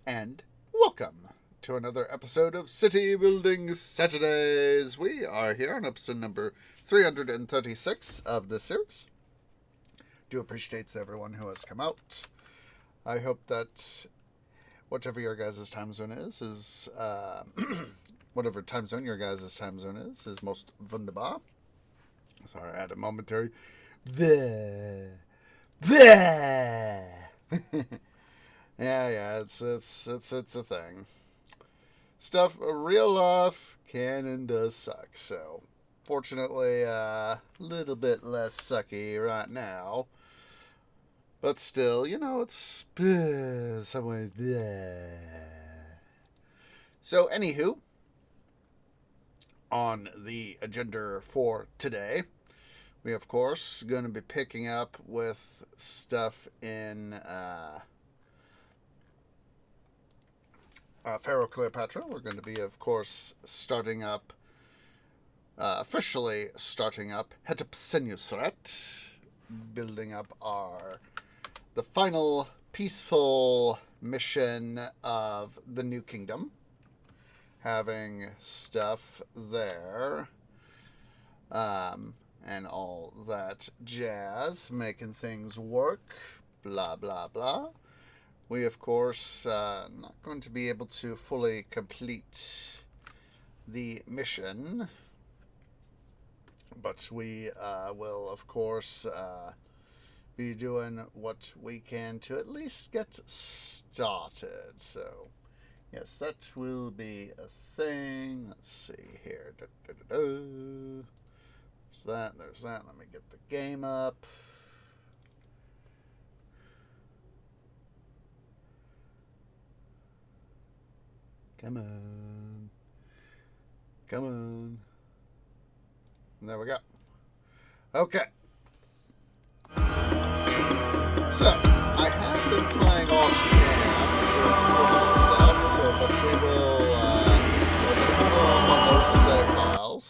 and welcome to another episode of City Building Saturdays. We are here on episode number 336 of this series. Do appreciate everyone who has come out. I hope that whatever your guys' time zone is whatever time zone your guys' time zone is most wunderbar. Sorry, I had a momentary Yeah, it's a thing. Stuff real life can and does suck. So, fortunately, a little bit less sucky right now. But still, it's some way. So, anywho, on the agenda for today, we of course going to be picking up with stuff in Pharaoh Cleopatra. We're going to be, of course, officially starting up Hetepsensusret, building up the final peaceful mission of the New Kingdom, having stuff there, and all that jazz, making things work, blah, blah, blah. We, of course, not going to be able to fully complete the mission, but we will, of course, be doing what we can to at least get started. So, yes, that will be a thing. Let's see here. There's that. Let me get the game up. Come on. There we go. Okay. So, I have been playing off cam, doing some stuff, but we will hold off on those save files.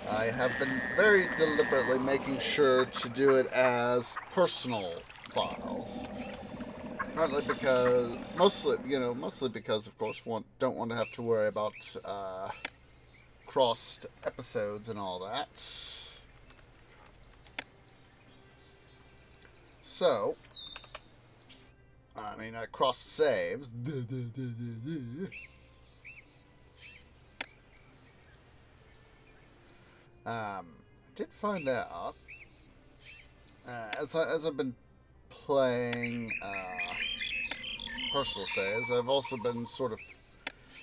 I have been very deliberately making sure to do it as personal files. Partly because, mostly because, of course, don't want to have to worry about crossed episodes and all that. So, crossed saves. I did find out, as I've been playing personal saves, I've also been sort of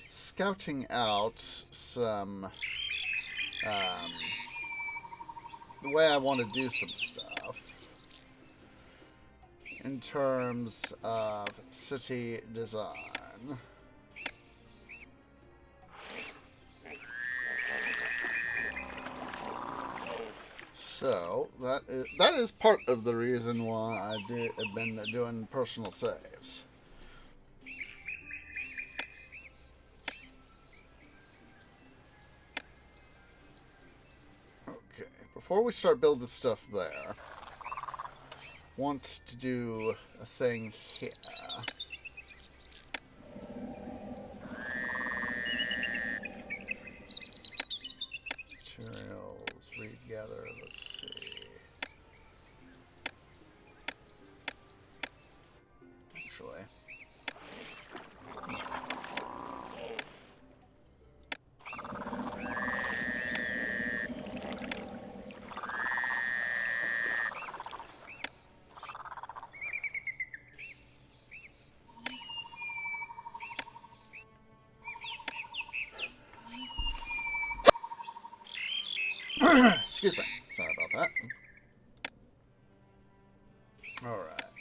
scouting out some the way I want to do some stuff in terms of city design. So that is part of the reason why I've been doing personal saves. Okay, before we start building stuff there, want to do a thing here. Materials, regather, let's see. Actually. Excuse me. Sorry about that. All right.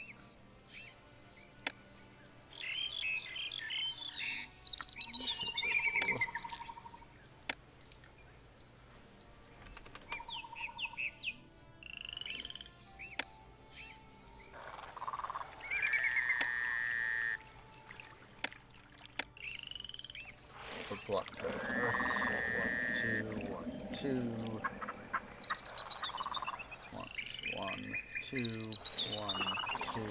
Put block there. So 1, 2, 1, 2. 1, 2, 1, 2.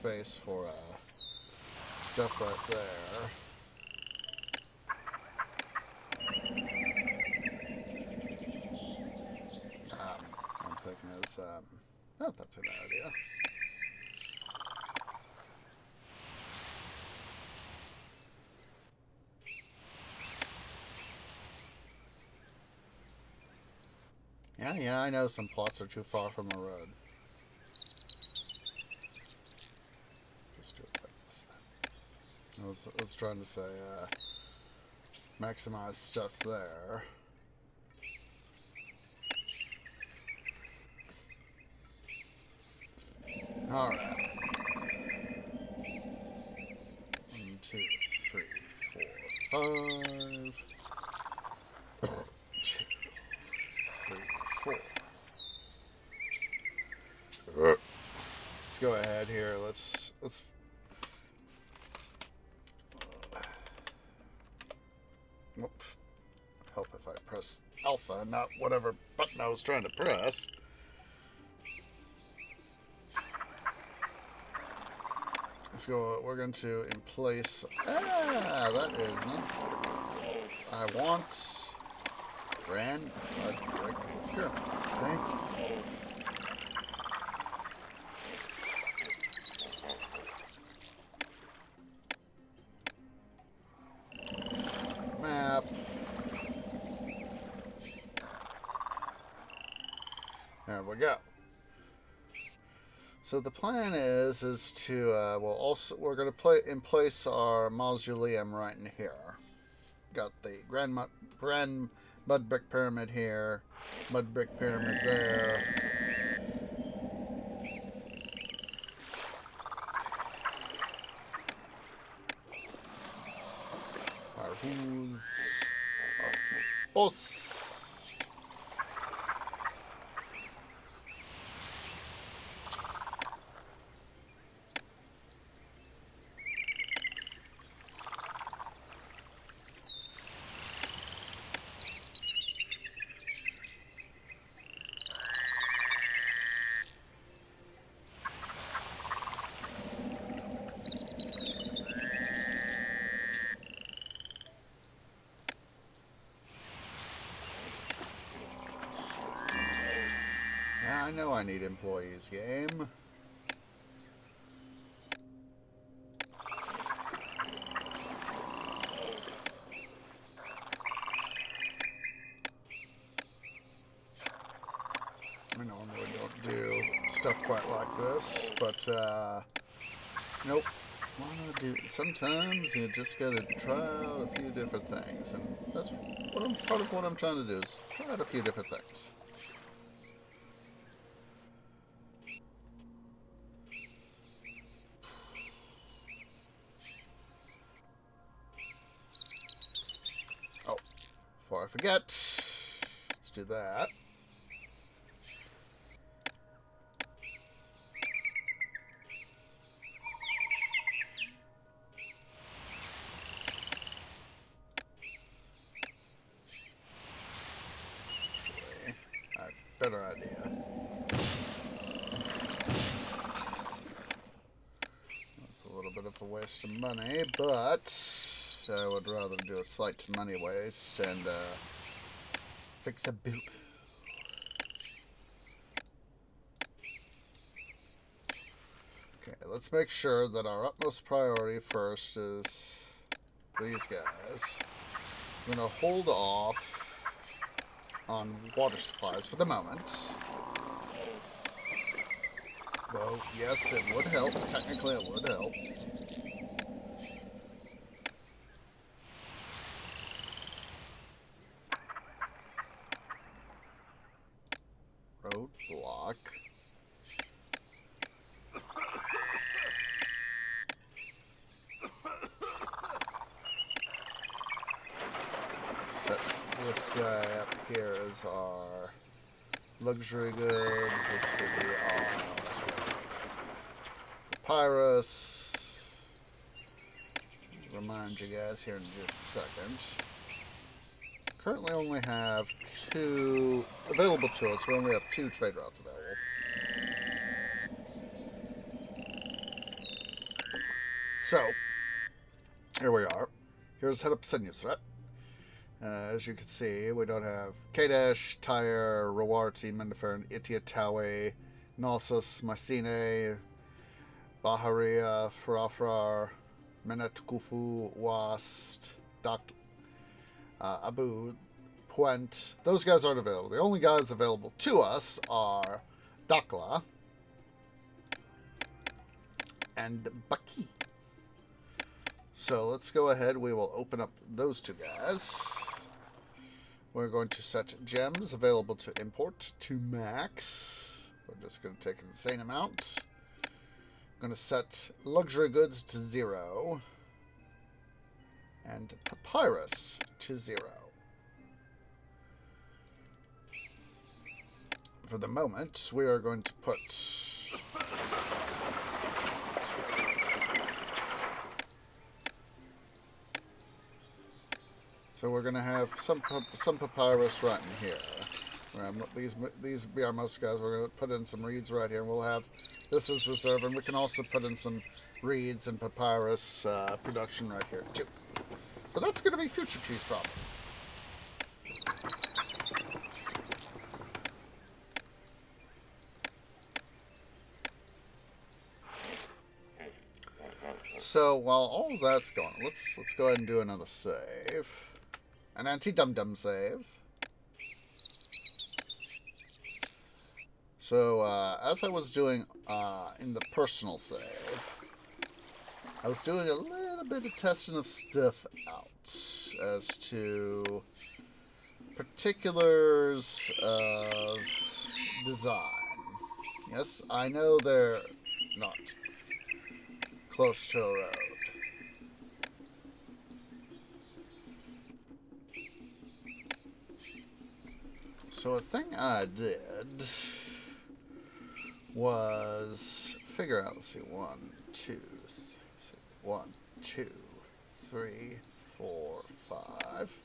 space for stuff right there. I'm thinking is, oh, that's a good idea. Yeah, I know some plots are too far from the road. Just do it like this then. I was trying to say, maximize stuff there. Alright. 1, 2, 3, 4, 5. 2, 3, 4. Let's go ahead here. Let's help if I press alpha, not whatever button I was trying to press. Let's go. We're going to in place. That is me. I want grand brick. Here, thank you. Map. There we go. So the plan is to we're going to in place our mausoleum right in here. Got the grand mud brick pyramid here, mud brick pyramid there. Who's boss? I know I need employees, game. I normally don't do stuff quite like this, but nope. Sometimes you just gotta try out a few different things, and that's part of what I'm trying to do is try out a few different things. Oh, before I forget, let's do that. Better idea. That's a little bit of a waste of money, but I would rather do a slight money waste and fix a boo-boo. Okay, let's make sure that our utmost priority first is these guys. I'm going to hold off on water supplies for the moment. Though, yes, it would help. Technically, it would help. Roadblock. Set this guy up here as our luxury goods. This will be our papyrus. Remind you guys here in just a second. Currently only have 2 available to us. We only have 2 trade routes available. So, here we are. Here's Hetepsensusret. As you can see, we don't have Kadesh, Tyre, Rawarti, Mendefer, Itiatawe, Knossos, Mycenae, Baharia, Farafrar, Menet Kufu, Wast, Abu, Puent. Those guys aren't available. The only guys available to us are Dakla and Baki. So let's go ahead. We will open up those two guys. We're going to set gems available to import to max. We're just going to take an insane amount. I'm going to set luxury goods to 0 and papyrus to 0. For the moment, we are going to put so we're going to have some papyrus right in here. These be our most guys. We're going to put in some reeds right here, and we'll have this as reserve, and we can also put in some reeds and papyrus production right here too. But that's going to be Future Tree's problem. So while all of that's going, let's go ahead and do another save. An anti-dum-dum save. So, as I was doing in the personal save, I was doing a little bit of testing of stuff out as to particulars of design. Yes, I know they're not close to a road. So a thing I did was figure out, let's see, 1, 2, 3, 4, 5.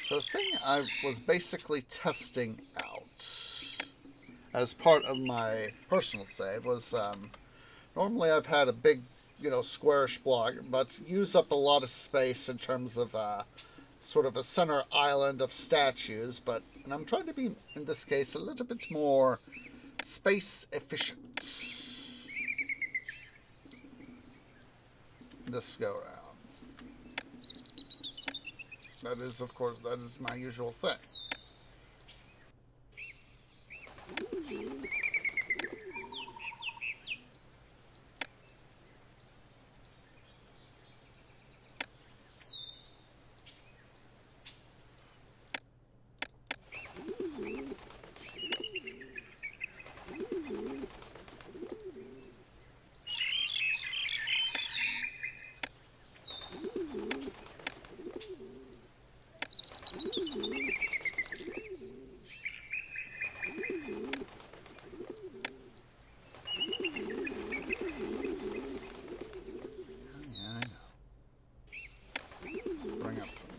So the thing I was basically testing out as part of my personal save was, normally I've had a big, squarish block, but use up a lot of space in terms of, sort of a center island of statues, and I'm trying to be, in this case, a little bit more space efficient this go around. That is, of course, that is my usual thing.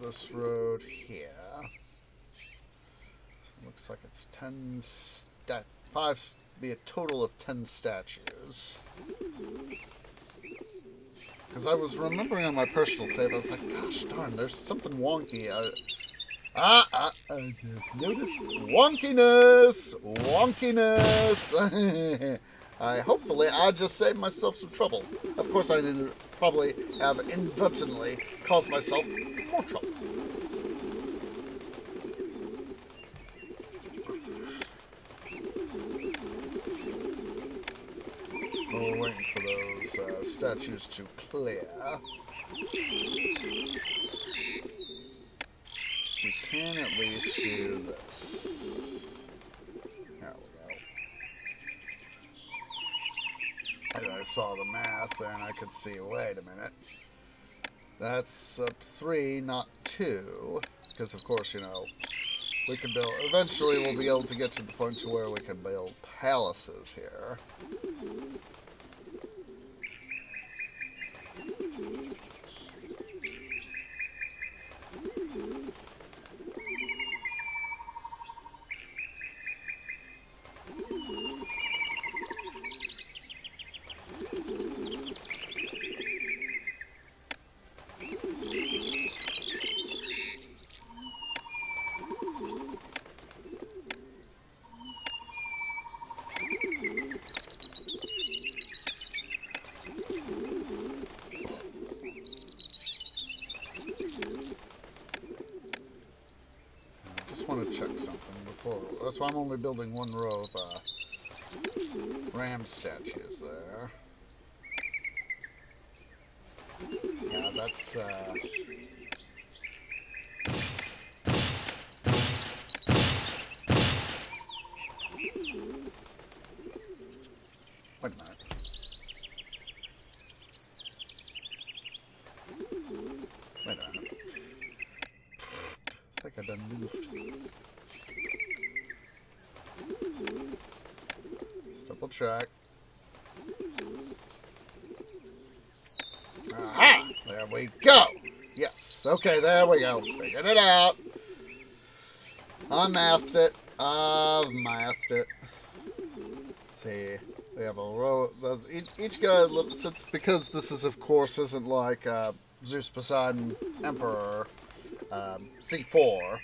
This road here. Looks like it's 5 be a total of 10 statues. Because I was remembering on my personal save, I was like, gosh darn, there's something wonky. I noticed wonkiness. Hopefully I just saved myself some trouble. Of course I didn't probably have inadvertently caused myself more trouble. We're waiting for those statues to clear. We can at least do this. There we go. And I saw the math there and I could see, wait a minute. That's up 3, not 2. Because of course, we can build, eventually we'll be able to get to the point to where we can build palaces here. That's why I'm only building one row of ram statues there. Yeah, that's wait a minute. Wait a minute. I think I done moved. Let's double check. Aha! There we go! Yes, okay, there we go. Figured it out. I mathed it. I've mathed it. See, we have a row. Each guy, since because this is, of course, isn't like Zeus Poseidon Emperor C4.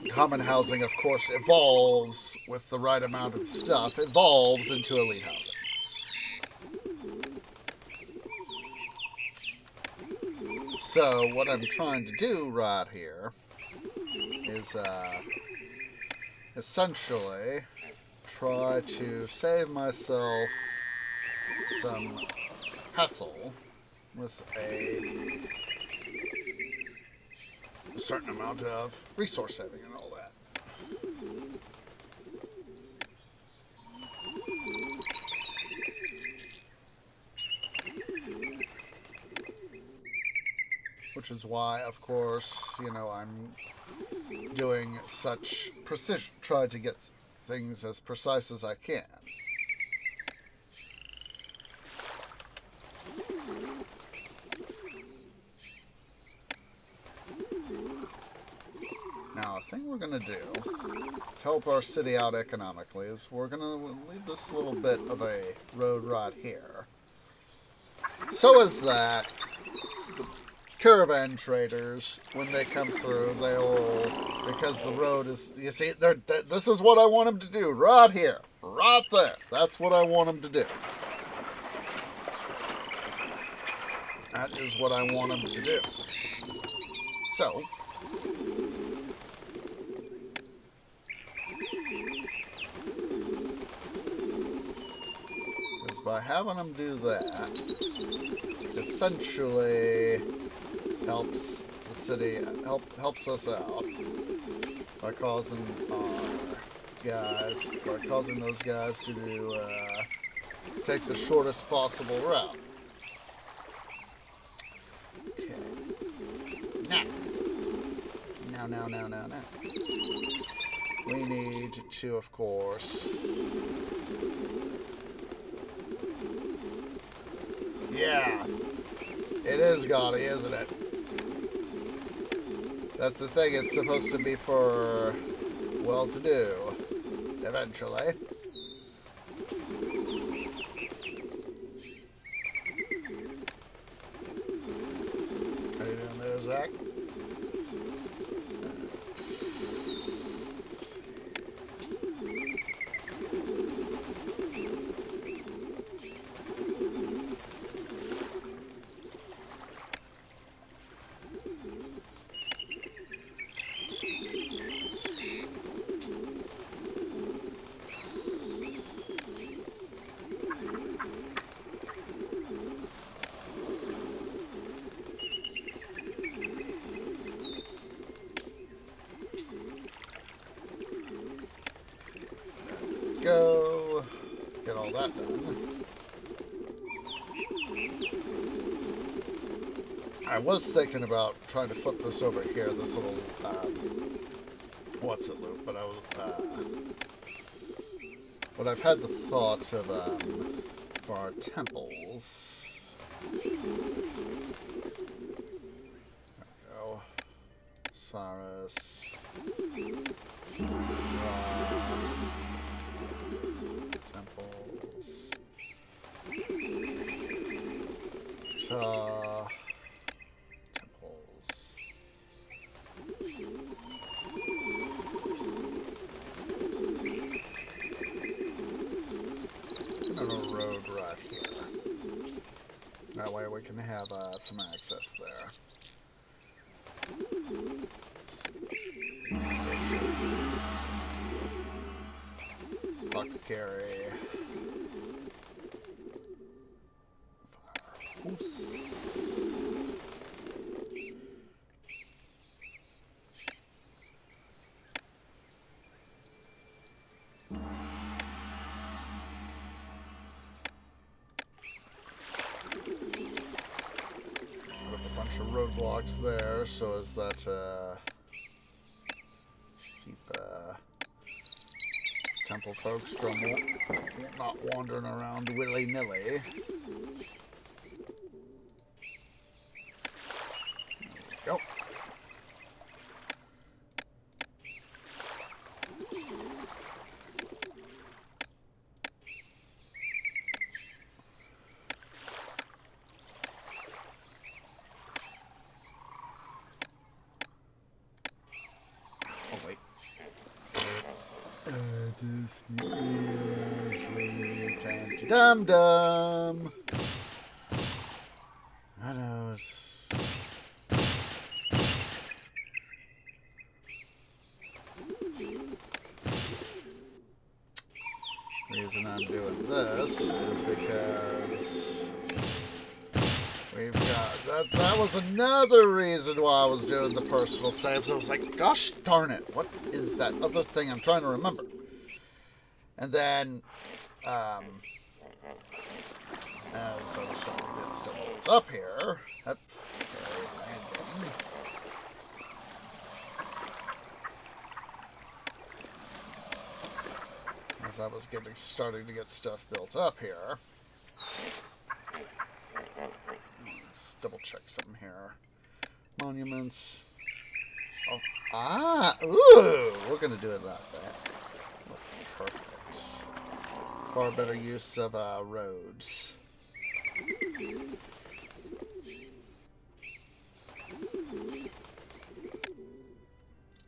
Common housing, of course, evolves with the right amount of stuff, evolves into elite housing. So, what I'm trying to do right here is essentially try to save myself some hassle with a certain amount of resource saving and all that. Which is why, of course, you know, I'm doing such precision, try to get things as precise as I can. Now, a thing we're going to do to help our city out economically is we're going to leave this little bit of a road right here. So as that the caravan traders, when they come through, they'll, because the road is, you see, this is what I want them to do, right here, right there. That's what I want them to do. That is what I want them to do. So, by having them do that, essentially helps the city, helps us out by causing those guys to do, take the shortest possible route. Okay. Now. We need to, of course. Yeah, it is gaudy, isn't it? That's the thing, it's supposed to be for well-to-do, eventually. How you doing there, Zach? Go get all that done. I was thinking about trying to flip this over here, this little what's it loop, but I was but I've had the thought of for our temples. There we go. Cyrus. Temples. Temples. And a road right here. That way we can have some access there. Carry. Oops. Put up a bunch of roadblocks there, so as that keep temple folks from not wandering around willy-nilly. There we go. Oh, wait. This is really tanty dum dum. I know it's. Reason I'm doing this is because we've got that was another reason why I was doing the personal saves. I was like, gosh darn it, what is that other thing I'm trying to remember? And then, as I was trying to get stuff up here, as I was starting to get stuff built up here, let's double check something here. Monuments. Oh, ooh, we're gonna do it like that. Perfect. Far better use of roads.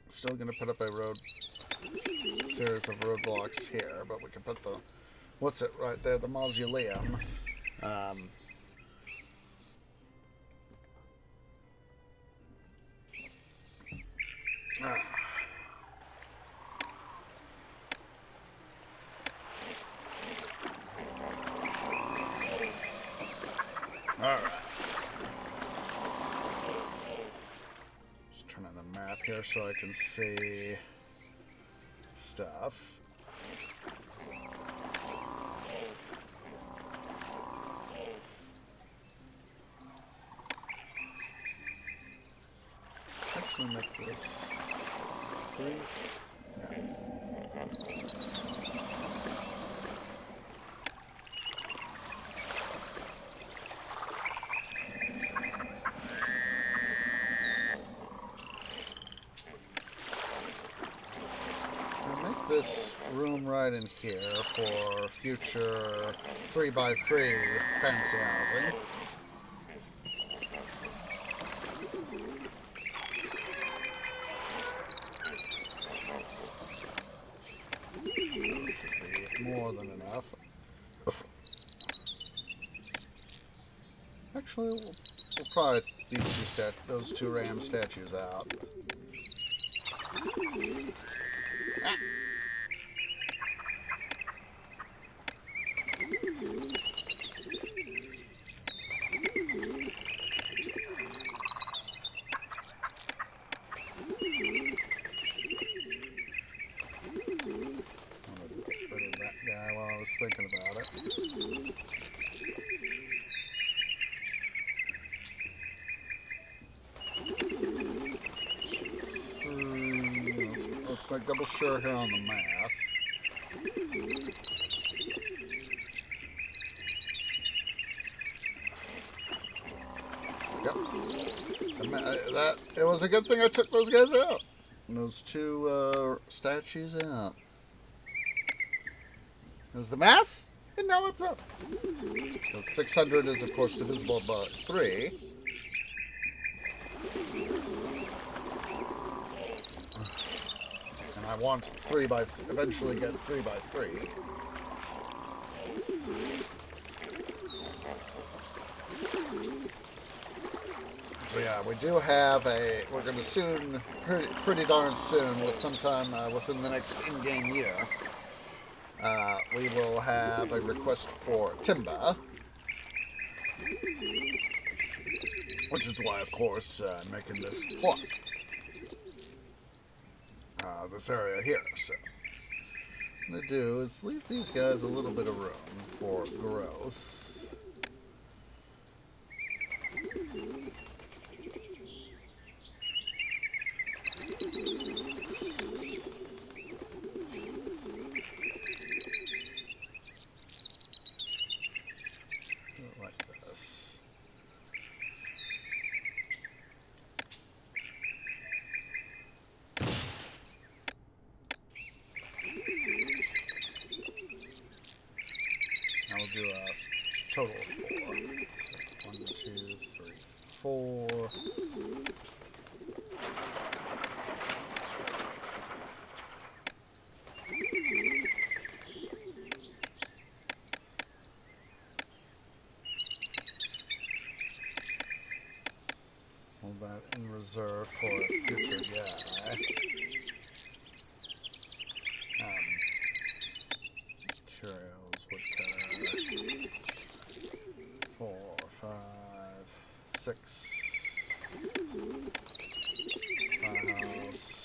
Still going to put up a series of roadblocks here, but we can put the, what's it right there, the mausoleum. Alright. Just turn on the map here so I can see stuff. Let's actually make this 3. Yeah. This room right in here for future 3x3 fancy housing. Should be more than enough. Actually, we'll probably those two ram statues out. Ah. Thinking about it. Let's make double sure here on the math. Yep. It was a good thing I took those guys out. Those two statues out. It was the math, and now it's up. Because 600 is, of course, divisible by 3. And I want eventually get 3 by 3. So yeah, we do have we're going to soon, pretty darn soon, with sometime within the next in-game year, we will have a request for timber, which is why, of course, I'm making this plot, this area here. So what I'm going to do is leave these guys a little bit of room for growth. I'll do a total of 4. So 1, 2, 3, 4. Hold that in reserve for a future guy. Materials, woodcutter. 4, 5, 6. House.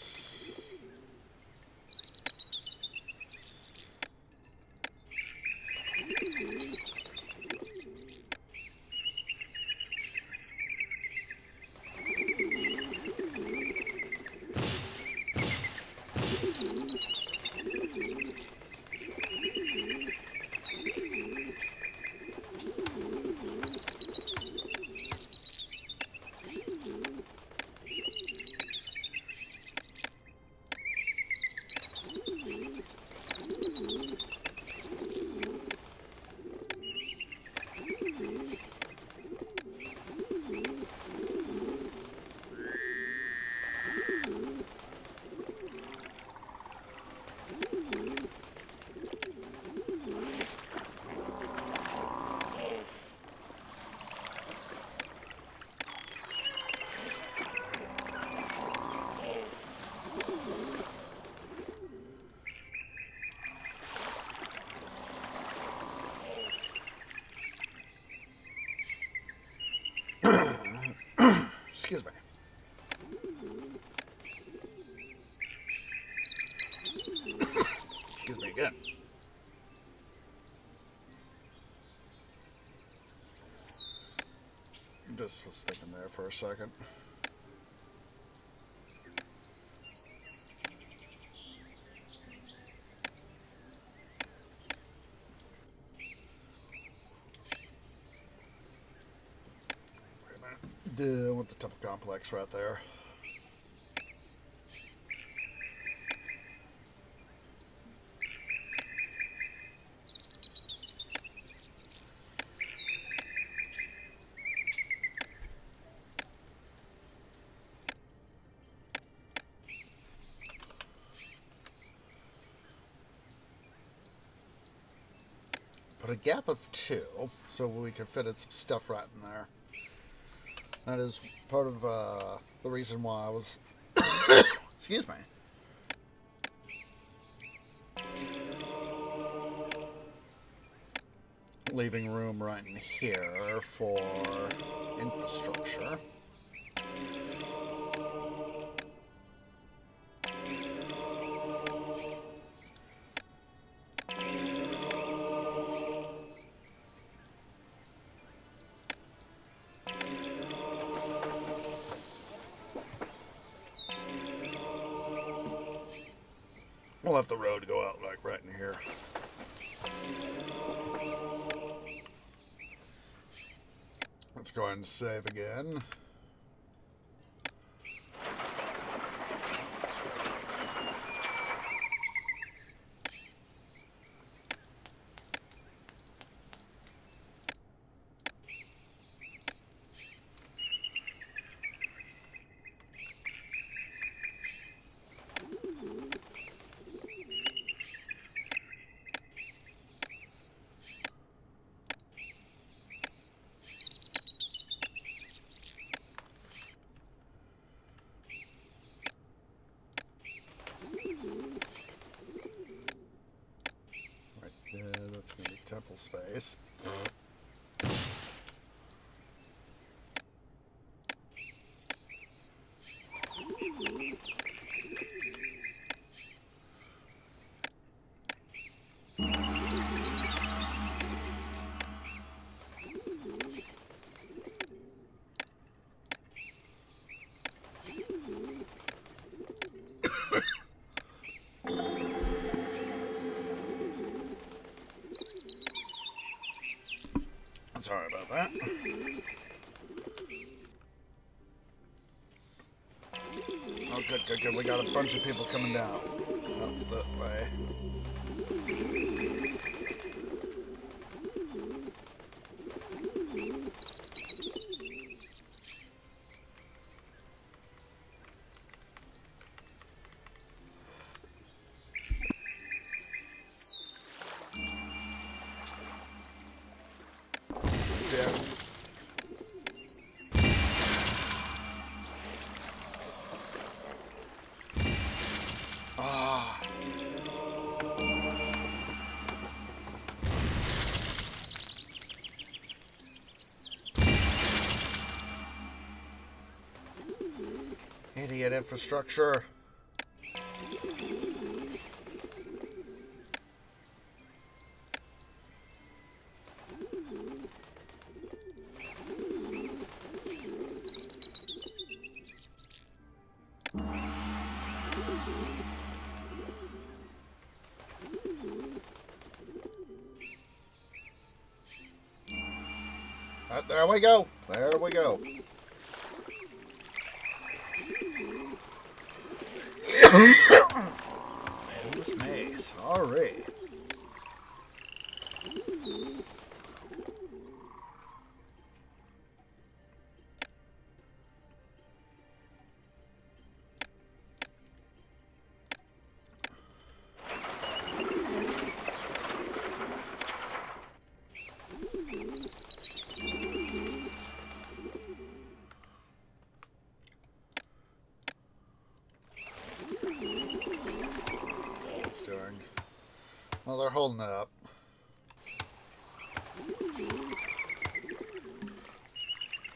Excuse me. Excuse me again. Just was thinking there for a second. Wait a minute. I want the temple complex right there. Put a gap of 2 so we can fit in some stuff right in there. That is part of the reason why I was excuse me, leaving room right in here for infrastructure. We'll have the road go out like right in here. Let's go ahead and save again. space. Sorry about that. Oh, good, good, good. We got a bunch of people coming down. Up that way. See ya. Ah. Idiot infrastructure. There we go. There we go. It was me. Sorry. Well, they're holding it up.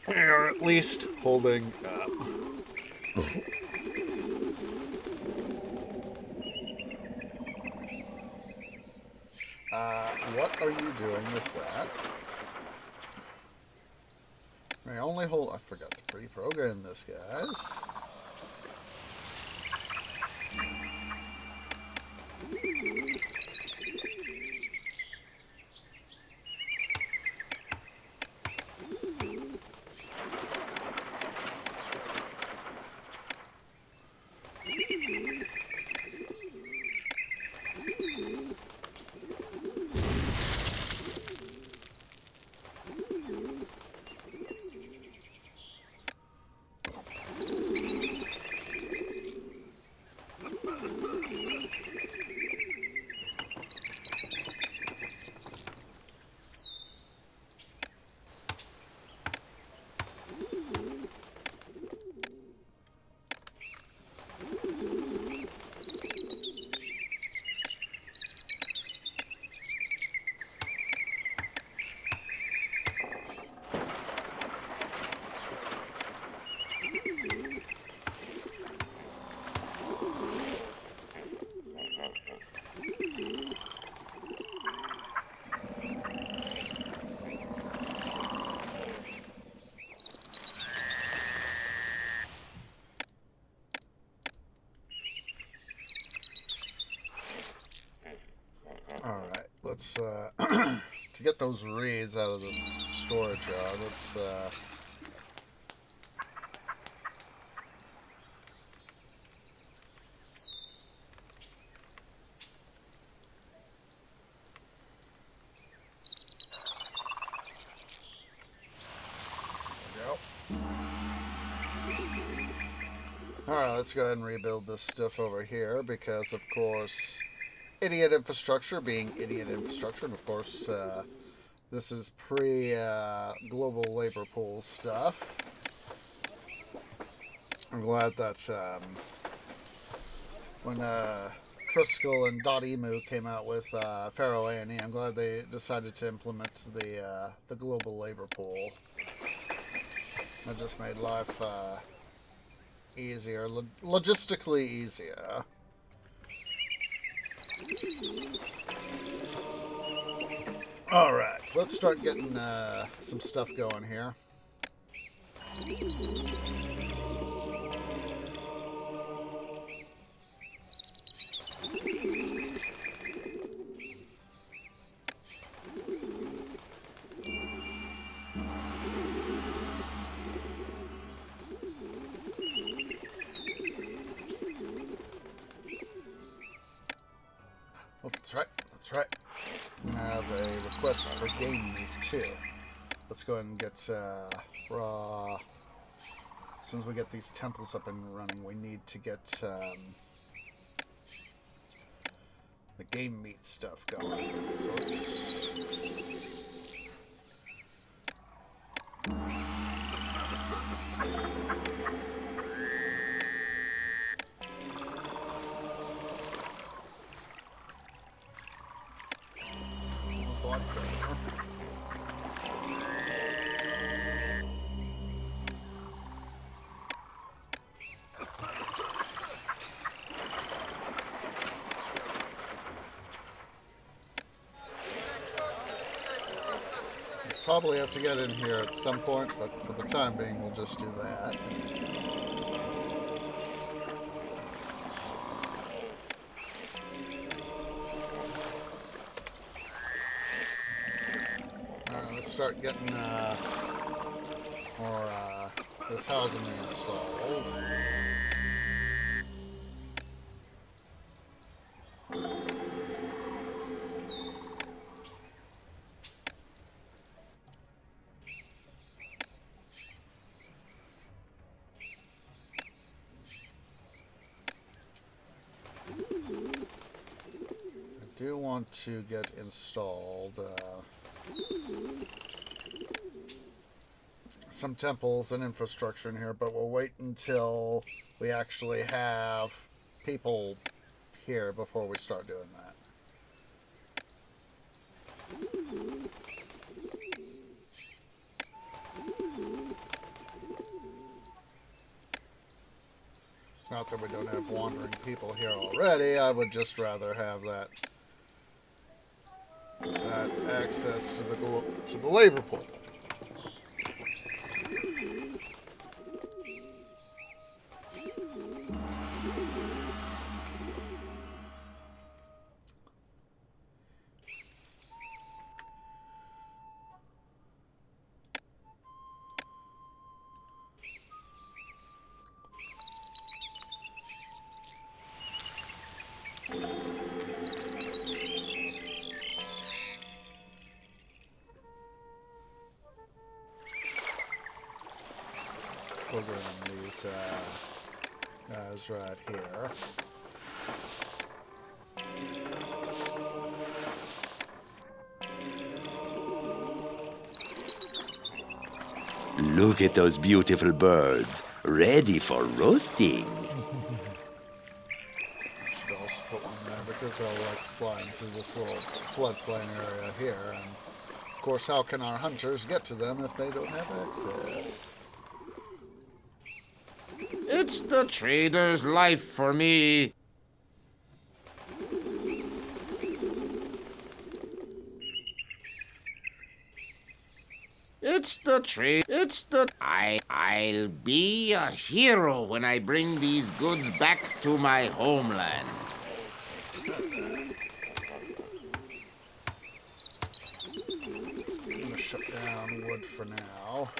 They're at least holding up. What are you doing with that? I only hold... I forgot to pre-program this, guys. Alright, let's, to get those reeds out of this storage yard, let's, Alright, let's go ahead and rebuild this stuff over here because, of course, idiot infrastructure being idiot infrastructure, and of course, this is pre-global labor pool stuff. I'm glad that when Triskel and Dotemu came out with Pharaoh A&E. I'm glad they decided to implement the global labor pool. That just made life easier, logistically easier. Alright, let's start getting some stuff going here. Oh, that's right, that's right. We have a request for game meat too. Let's go ahead and get raw. As soon as we get these temples up and running, we need to get the game meat stuff going. So let's... Probably have to get in here at some point, but for the time being, we'll just do that. Alright, let's start getting more this housing installed. I do want to get installed some temples and infrastructure in here, but we'll wait until we actually have people here before we start doing that. It's not that we don't have wandering people here already. I would just rather have that access to the labor pool. Program these guys right here. Look at those beautiful birds, ready for roasting. Should also put one there because they'll like to fly into this little floodplain area here. And of course, how can our hunters get to them if they don't have access? It's the trader's life for me. I'll be a hero when I bring these goods back to my homeland. I'm gonna shut down wood for now.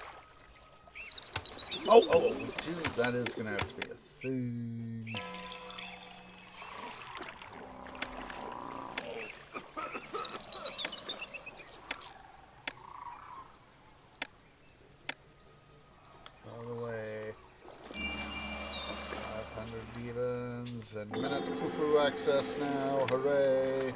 Oh, dude, that is gonna have to be a thing. All the way. 500 divans and minute Kufu access now. Hooray!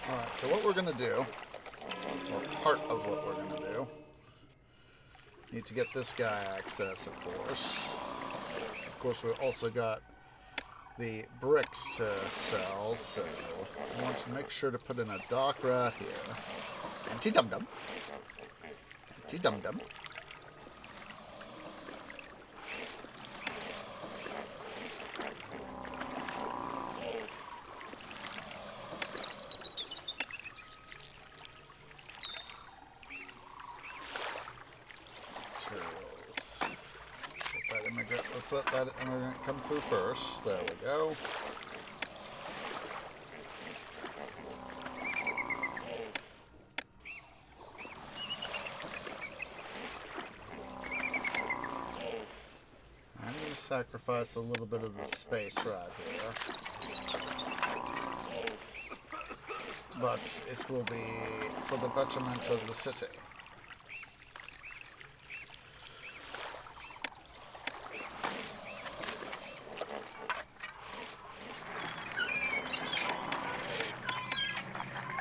Alright, so what we're going to do Or part of what we're going to do. Need to get this guy access, of course. Of course, we also got the bricks to sell, so I want to make sure to put in a dock right here. Anti-dum-dum. Anti-dum-dum. Let's let that immigrant come through first. There we go. I'm going to sacrifice a little bit of the space right here. But it will be for the betterment of the city.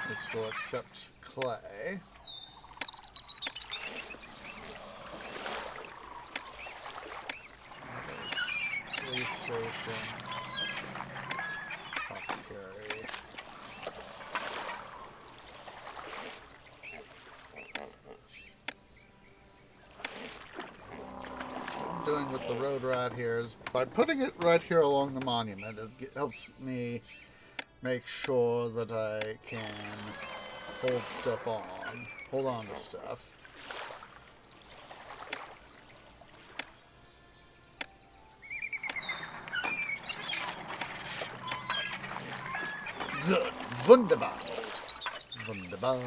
This will accept clay. Police station. Apothecary. What I'm doing with the road right here is by putting it right here along the monument, it helps me make sure that I can hold on to stuff. Good. Wunderbar. Wunderbar.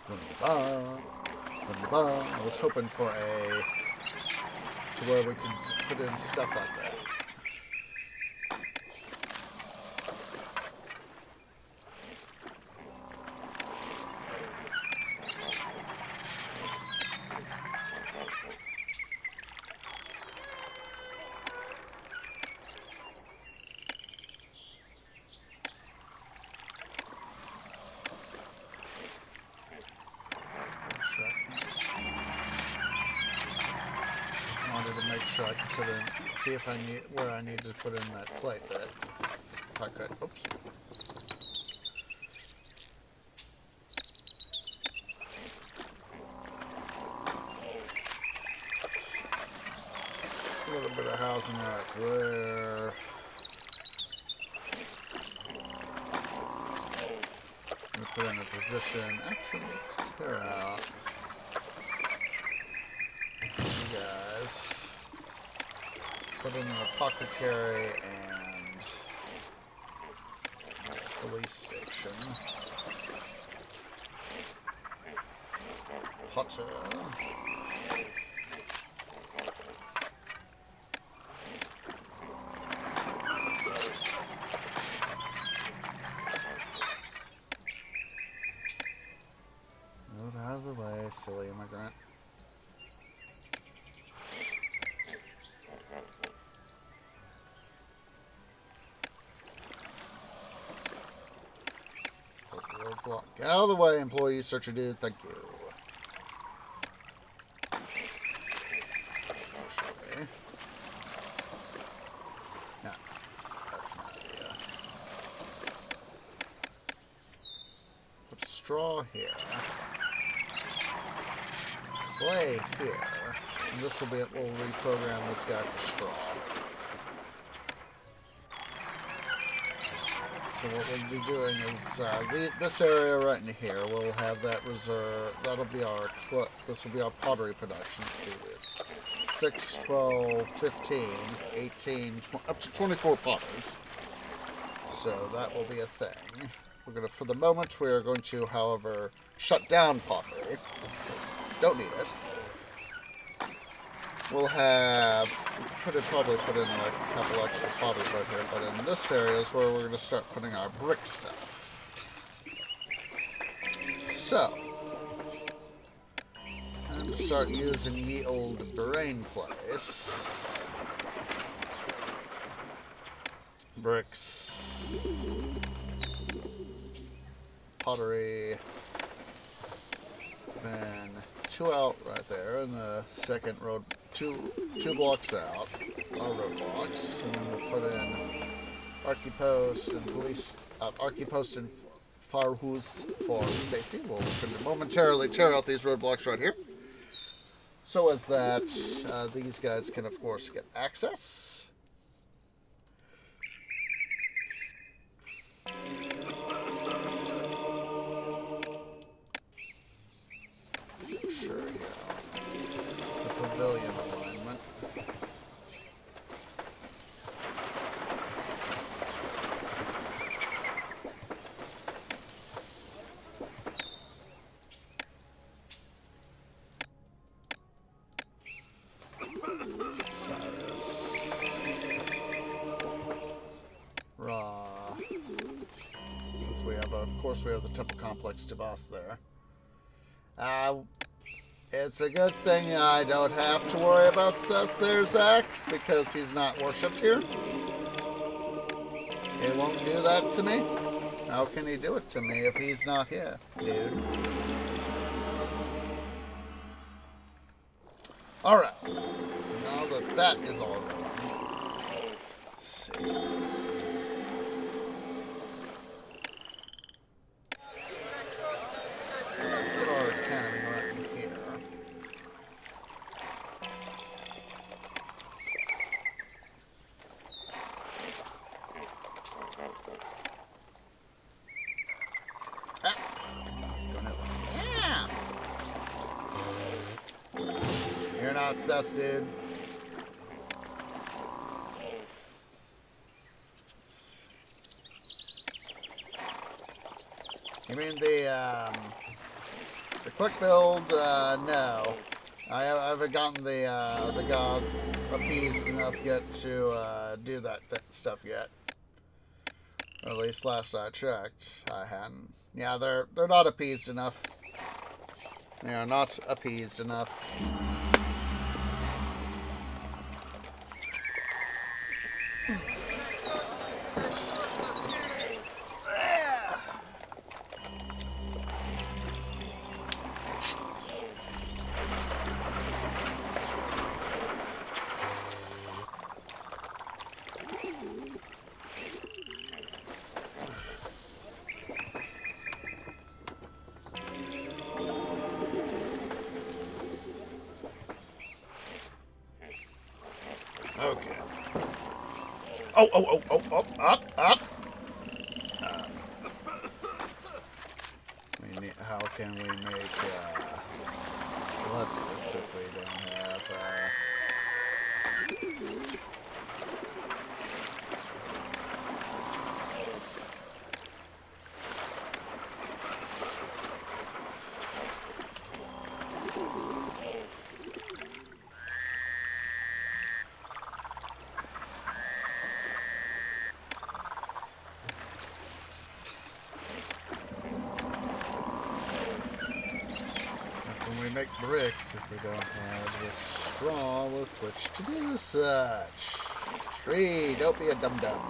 Wunderbar. Wunderbar. I was hoping for to where we could put in stuff like that. Sure I can put in, see if I need, where I need to put in that clay bit. If I could, oops. A little bit of housing right there. Let me put in a position. Actually, let's tear out you guys. Put in an apothecary and a police station. Potter. Move out of the way, silly immigrant. Get out of the way, employee searcher dude. Thank you. Actually, no, that's not an idea. Put straw here. Clay here. And this will be it. We'll reprogram this guy for straw. So what we'll be doing is this area right in here, we'll have that reserve. That'll be our, this will be our pottery production. Let's see this. 6, 12, 15, 18, up to 24 potters. So that will be a thing. We're going to, for the moment, we are going to, however, shut down pottery. Because don't need it. We'll have, we could probably put in like a couple extra potters right here, but in this area is where we're going to start putting our brick stuff. So, time to start using ye old brain place. Bricks. Pottery. Then 2 out right there, and the second road, two blocks out are roadblocks, and then we'll put in Archipost and police, Archipost and Pharaoh's for safety. We'll momentarily tear out these roadblocks right here, so as that these guys can, of course, get access. Sure, the pavilion alignment. Cyrus. Ra. Since we have, of course, we have the temple complex to boss there. It's a good thing I don't have to worry about Seth there, Zach, because he's not worshipped here. He won't do that to me. How can he do it to me if he's not here, dude? Alright. So now that that is all gone, let's see. Put our academy right in here. You're not Seth, dude. You mean the quick build? No. I haven't gotten the gods appeased enough yet to do that stuff yet. Or at least last I checked, I hadn't. Yeah, they're not appeased enough. They are not appeased enough. Okay. Up. How can we make, let's see if we don't have, make bricks if we don't have the straw with which to do such. Tree, don't be a dum-dum.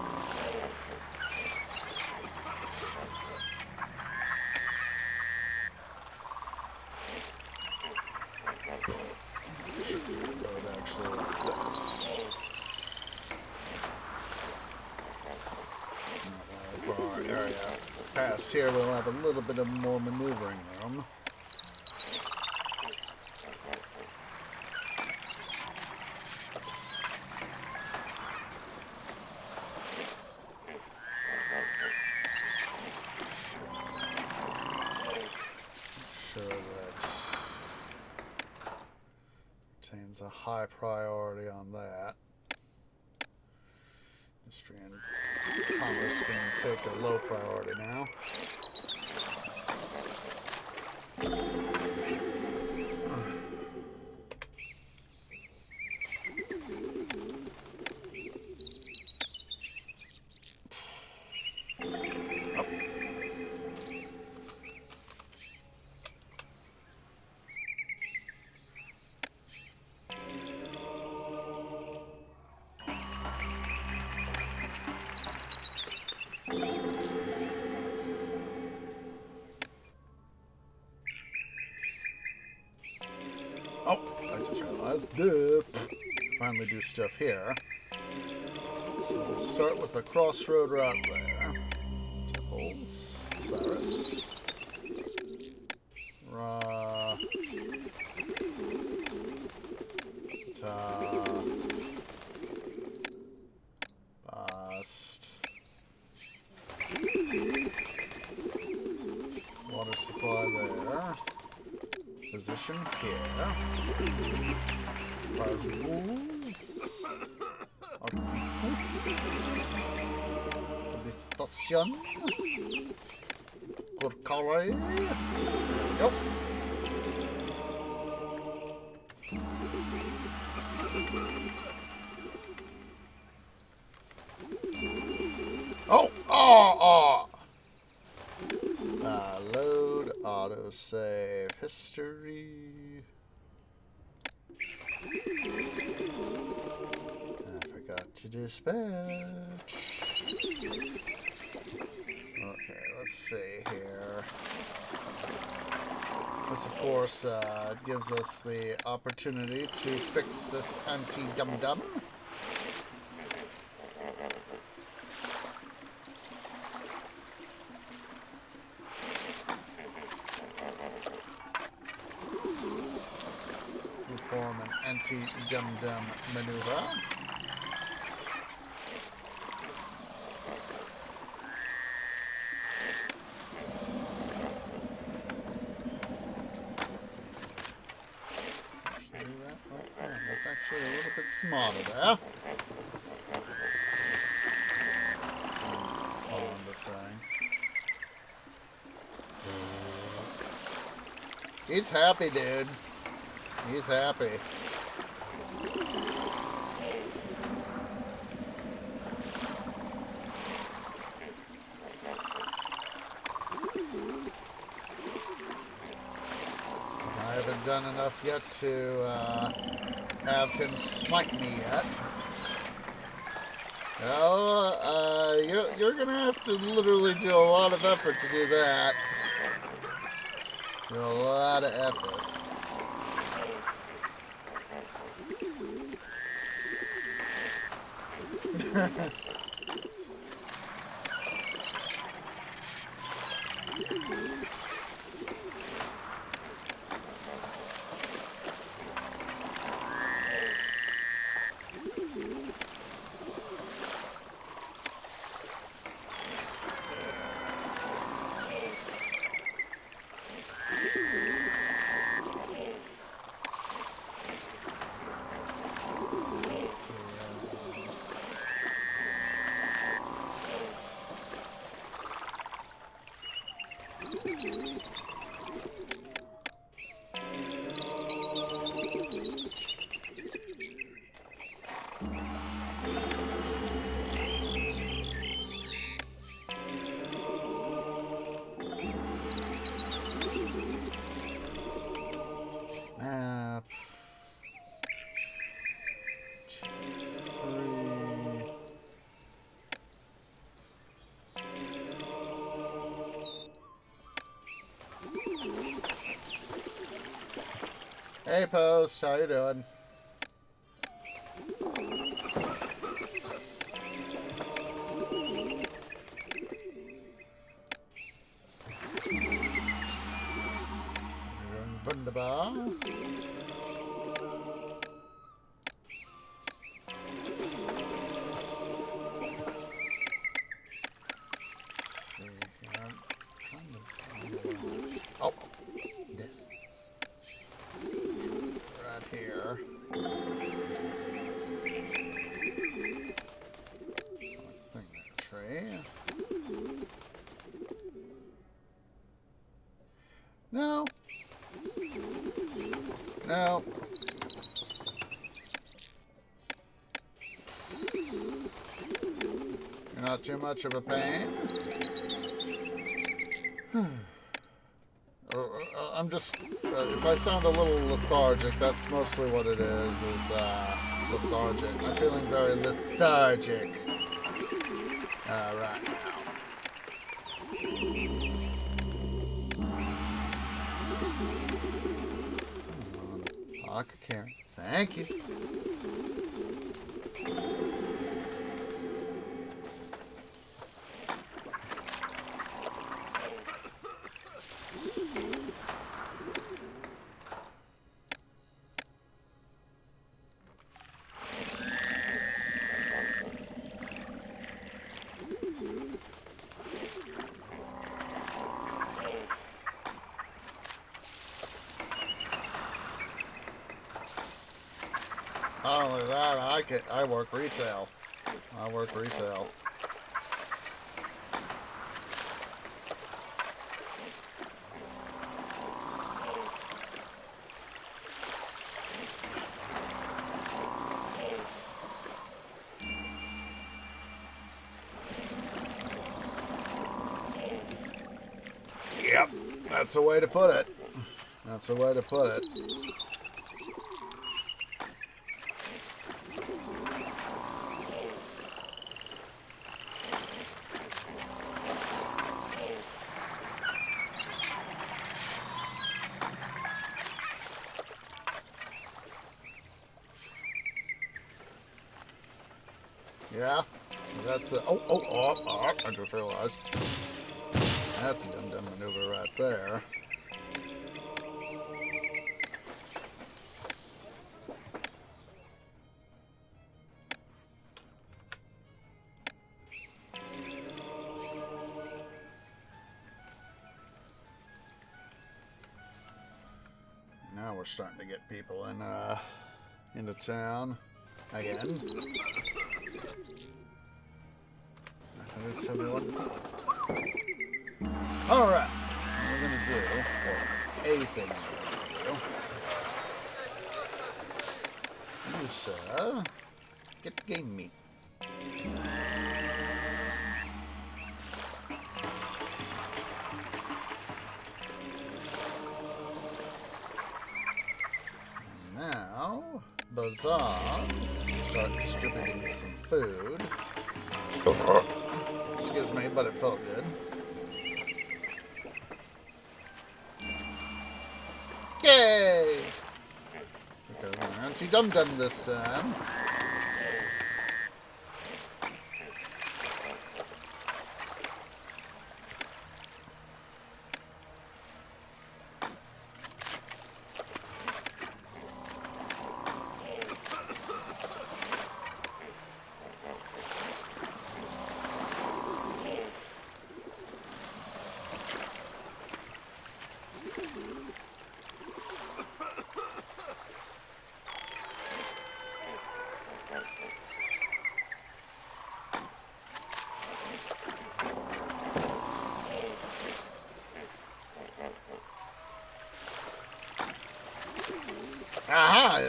Should go actually like this. For our area past here, we'll have a little bit of more maneuvering room. A high priority on that. Industry and commerce can take a low priority now. as the finally do stuff here. So we'll start with a crossroad route there. Temples, Cyrus, Ra, Ta, Bast. Water supply there. Position here. Rules. The station. Kurkale. Yep. Oh! Oh! Load, autosave, history. I forgot to dispatch. Okay, let's see here. This, of course, gives us the opportunity to fix this anti-dum-dum. Perform an anti-dum-dum maneuver. That's actually a little bit smarter there. I'm fond of saying. He's happy, dude. He's happy. I haven't done enough yet to have him smite me yet. Well, you're gonna have to literally do a lot of effort to do that. Do a lot of effort. Map. 2, 3. Hey, Post, how you doing? Wunderbar. Oh, right here. Tree. No. No. You're not too much of a pain. I'm just, if I sound a little lethargic, that's mostly what it is lethargic. I'm feeling very lethargic right now. Come on, Karen. Thank you. Not only that, I work retail. I work retail. Yep, that's a way to put it. That's a way to put it. Yeah, that's a... Oh, I just realized. That's a dum-dum maneuver right there. Now we're starting to get people into town again. 171. All right, what we're gonna do, or a thing we're gonna do, you sir, get game meat. Now, bazaars start distributing some food. Excuse me, but it felt good. Yay! Because we're anti-dum-dum this time. Aha!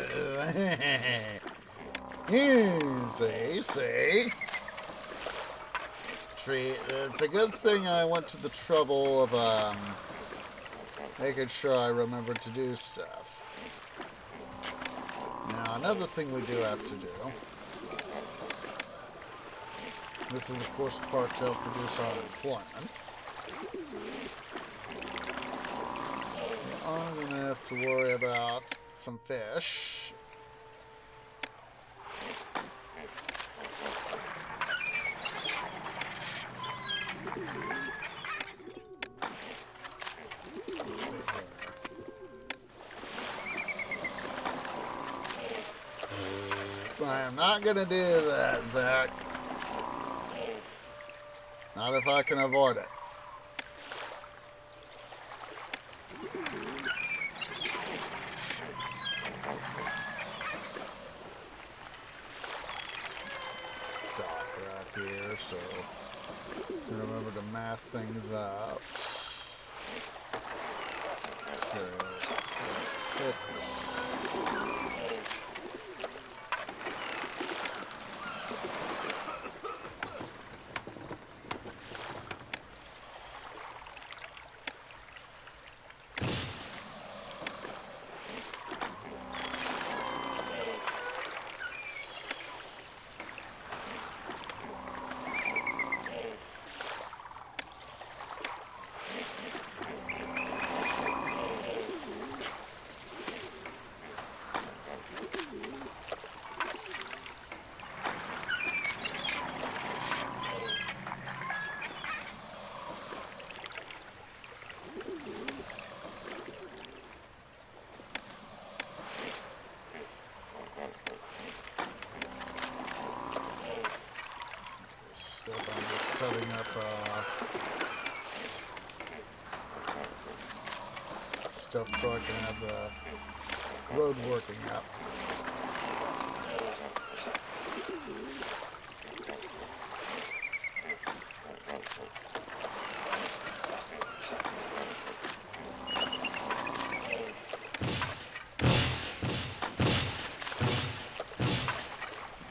See? It's a good thing I went to the trouble of making sure I remembered to do stuff. Now, another thing we do have to do. This is, of course, part to help reduce our employment. I'm going to have to worry about some fish. I am not going to do that, Zach. Not if I can avoid it. Dock right here, so remember to math things out. stuff so I can have the road working up.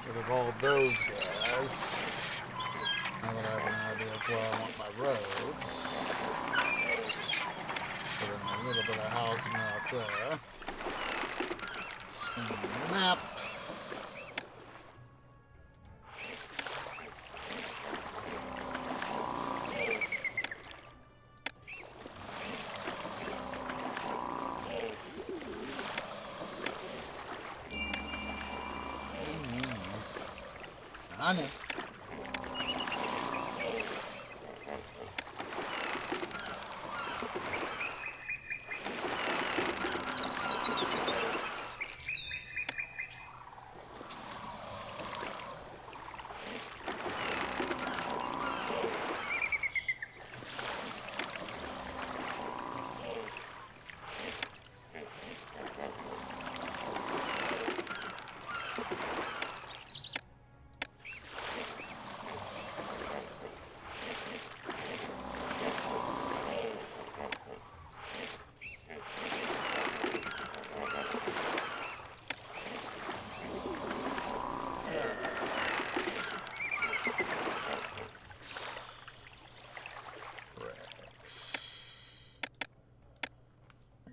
Rid of all those guys. Now that I have an idea of where I want my roads. Put in a little bit of housing out there. Swing the map. I know.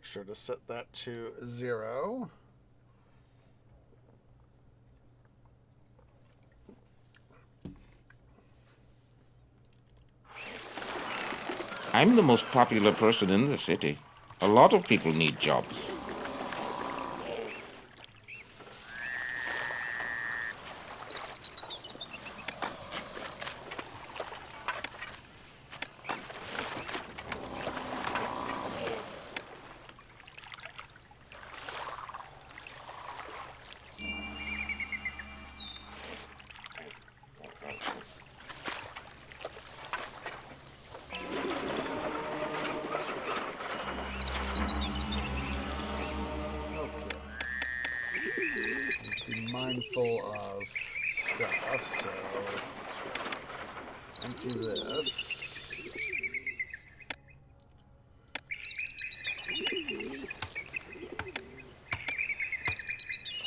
Sure to set that to 0. I'm the most popular person in the city. A lot of people need jobs. Mindful of stuff, so empty this.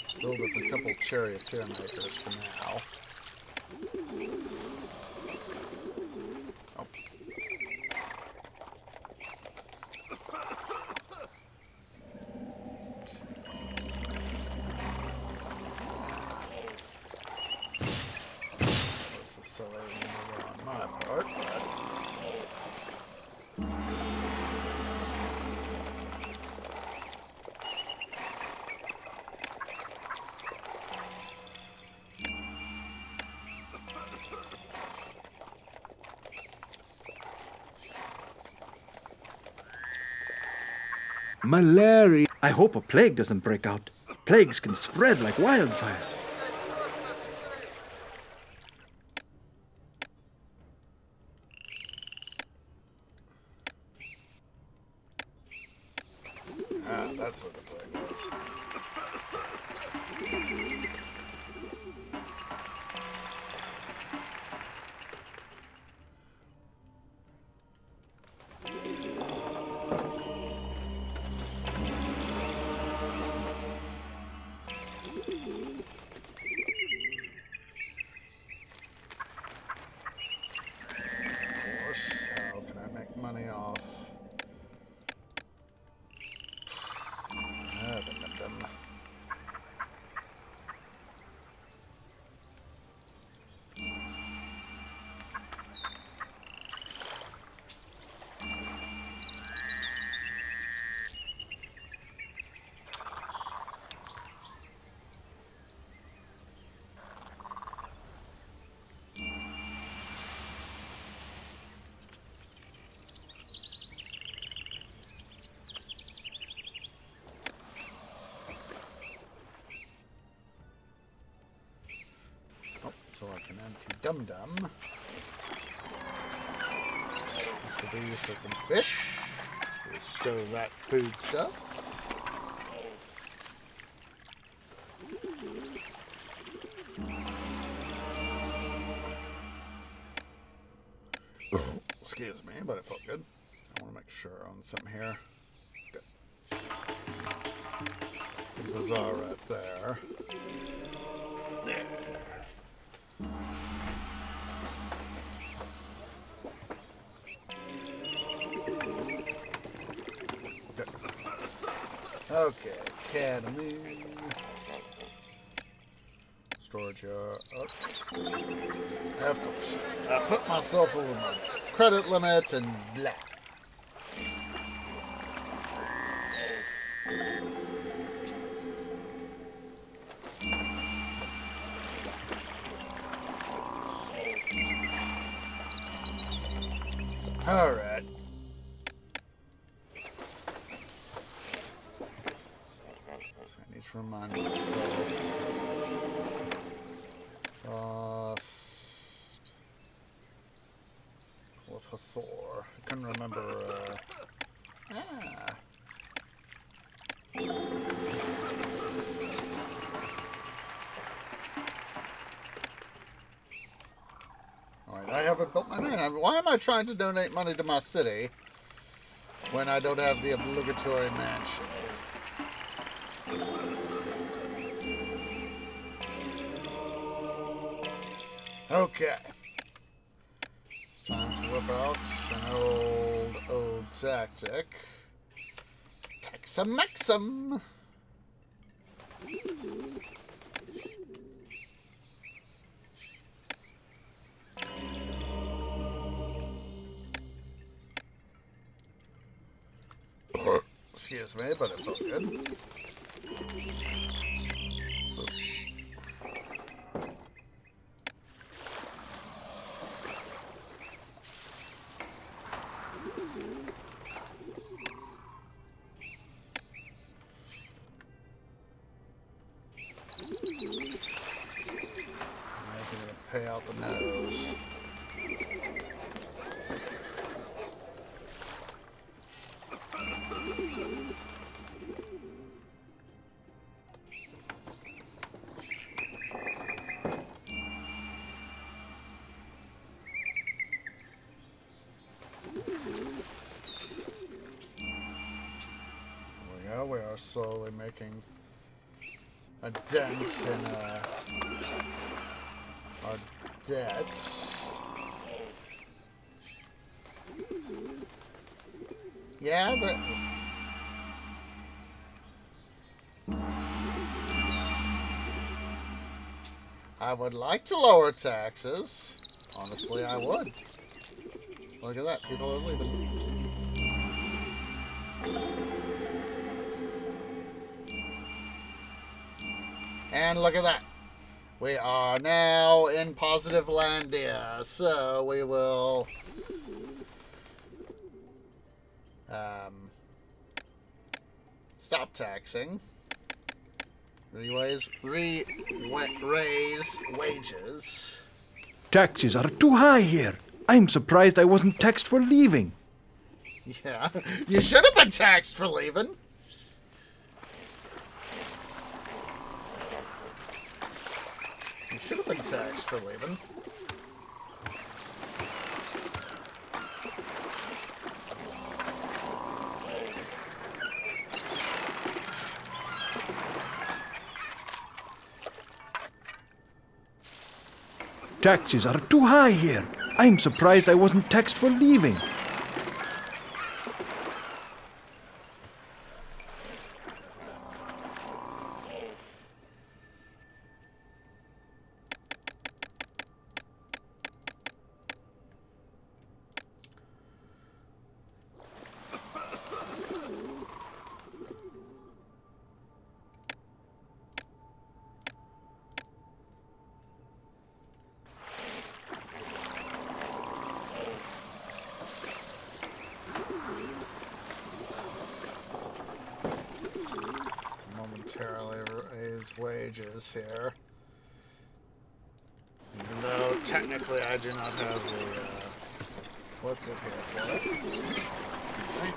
Let's build up a couple charioteer makers for now. Oh. Silly maneuver on my part, but Malaria. I hope a plague doesn't break out. Plagues can spread like wildfire. that's what the plague was. How can I make money off? So I can empty Dum Dum. This will be for some fish. We'll Stow that foodstuffs. Excuse me, but it felt good. I want to make sure on something here. Good. Bazaar right there. Good. Okay, academy. Storage up. Of course. I put myself over my credit limit and blah. Alright. So I need to remind myself. With a Thor. I couldn't remember. Alright, I haven't built my man. Why am I trying to donate money to my city when I don't have the obligatory mansion? Okay. It's time to whip out an old tactic. Taxamaxum! Excuse me, but it felt good. Pay out the nose. There we go. We are slowly making a dent in our debt. Yeah, but I would like to lower taxes. Honestly, I would. Look at that. People are leaving. And look at that. We are now in positive Landia, so we will stop taxing. Raise wages. Taxes are too high here. I'm surprised I wasn't taxed for leaving. Yeah, you should have been taxed for leaving. You should have been taxed for leaving. Taxes are too high here. I'm surprised I wasn't taxed for leaving. Momentarily raise wages here. Even though technically I do not have the what's it here for? Right?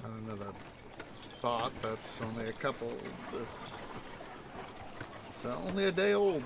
And another bot that's only a couple. It's only a day old.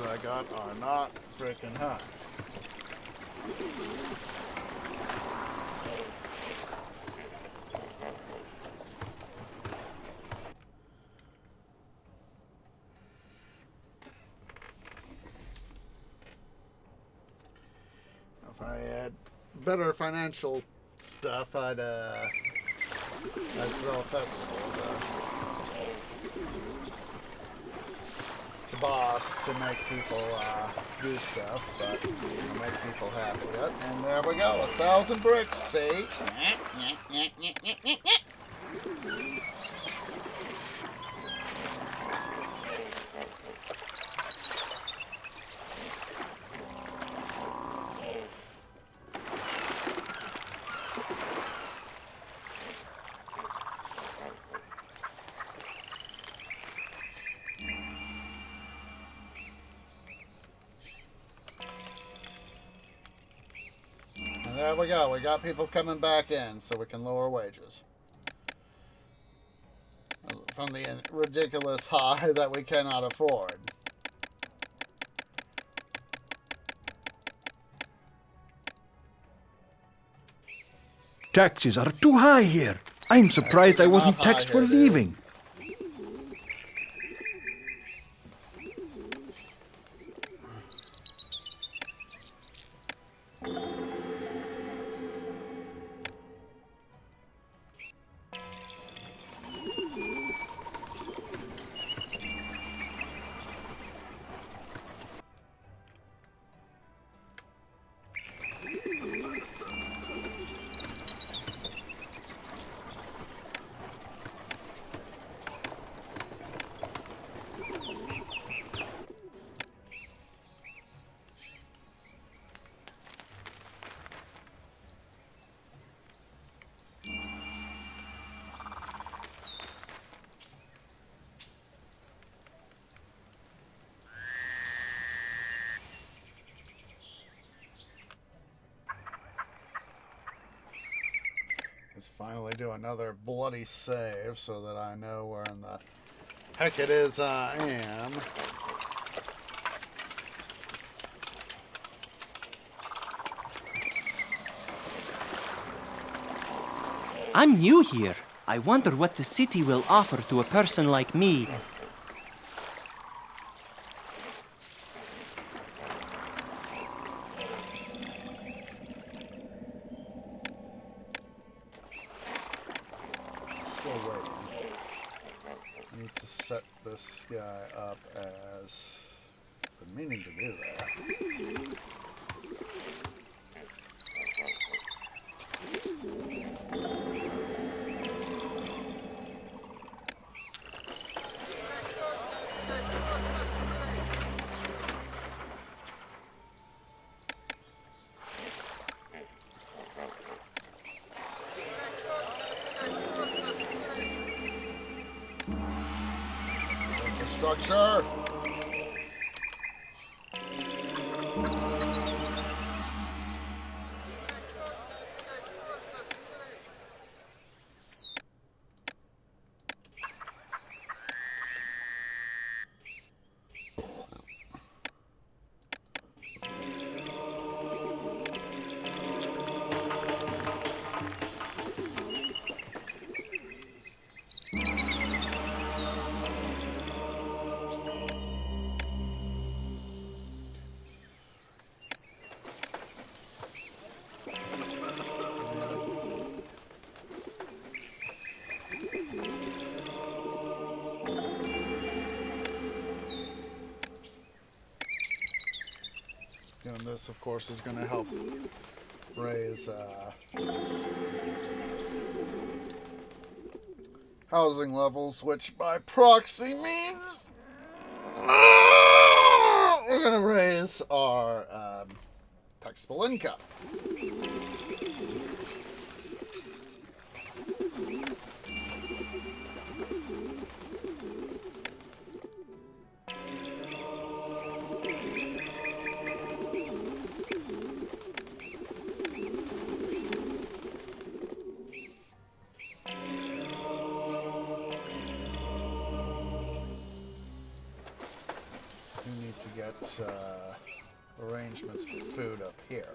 I got are not freaking high. If I had better financial stuff, I'd throw a festival to boss to make people do stuff, but make people happy. And there we go, 1,000 bricks, see? There we go. We got people coming back in, so we can lower wages from the ridiculous high that we cannot afford. Taxes are too high here. I'm surprised I wasn't taxed for leaving. Let's finally do another bloody save so that I know where in the heck it is I am. I'm new here. I wonder what the city will offer to a person like me. Still waiting. I need to set this guy up as... I've been meaning to do that. Infrastructure! this, of course, is going to help raise housing levels, which by proxy means we're going to raise our taxable income. To get arrangements for food up here.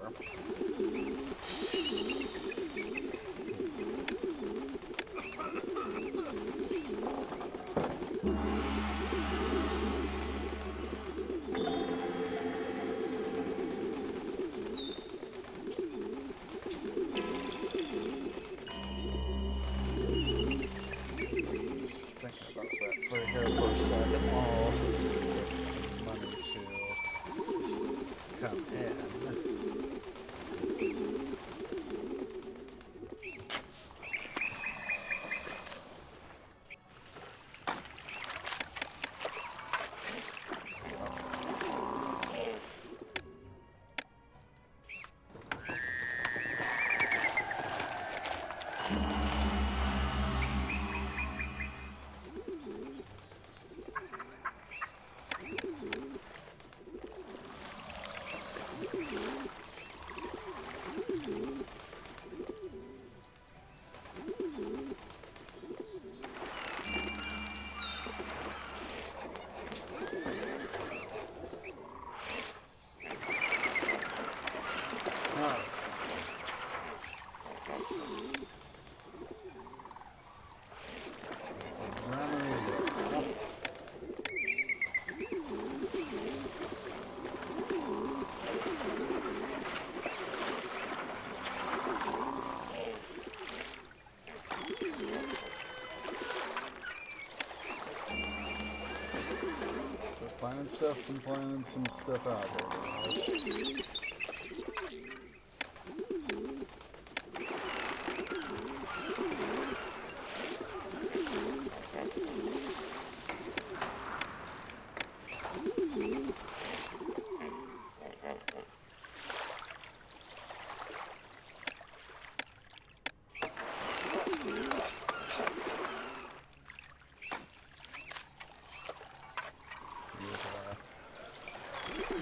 Thinking about that for here for a second. Come in. Planning some stuff out here, guys.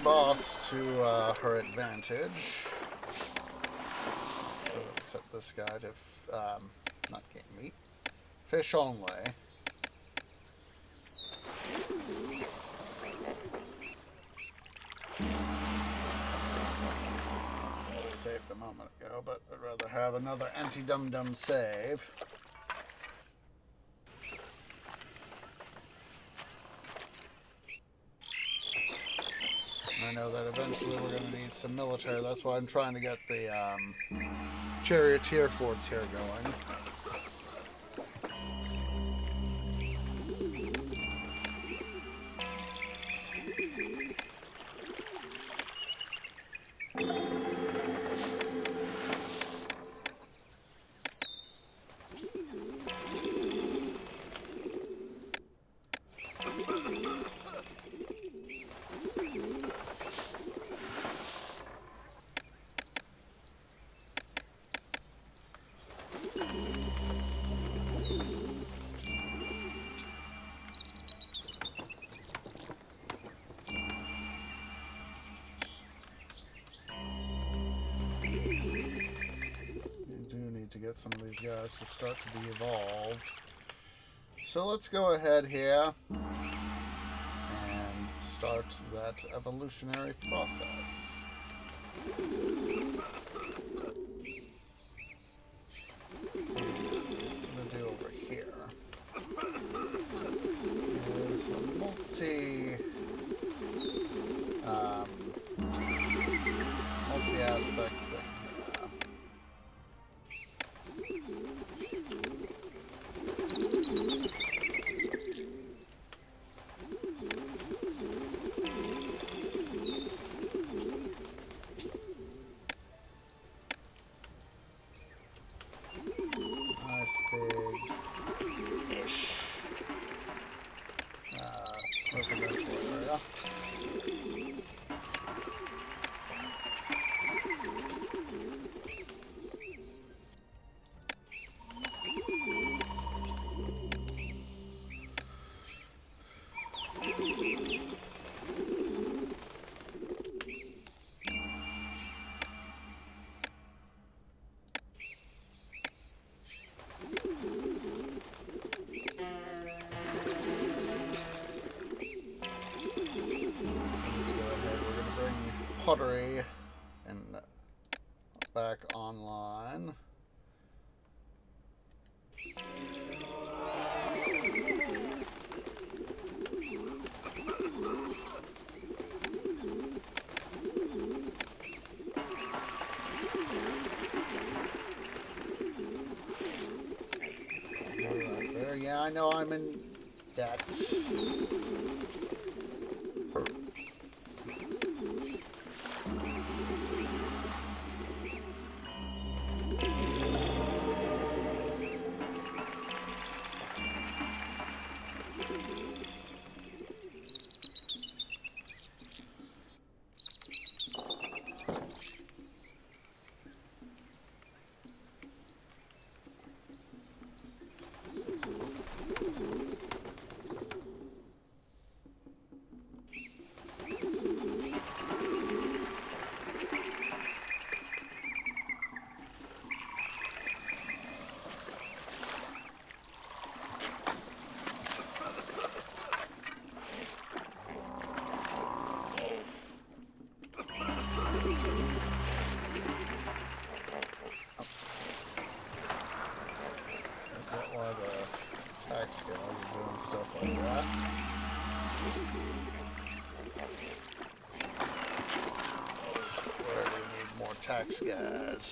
Boss to her advantage. Set this guy to not game meat, fish only. Just saved a moment ago, but I'd rather have another anti-dum-dum save. I know that eventually we're going to need some military. That's why I'm trying to get the charioteer forts here going. To get some of these guys to start to be evolved. So let's go ahead here and start that evolutionary process. What I'm going to do over here is a multi-aspect thing. pottery and back online. Right there. Yeah, I know I'm in debt. Why the tax guys are doing stuff like that. Where do we need more tax guys?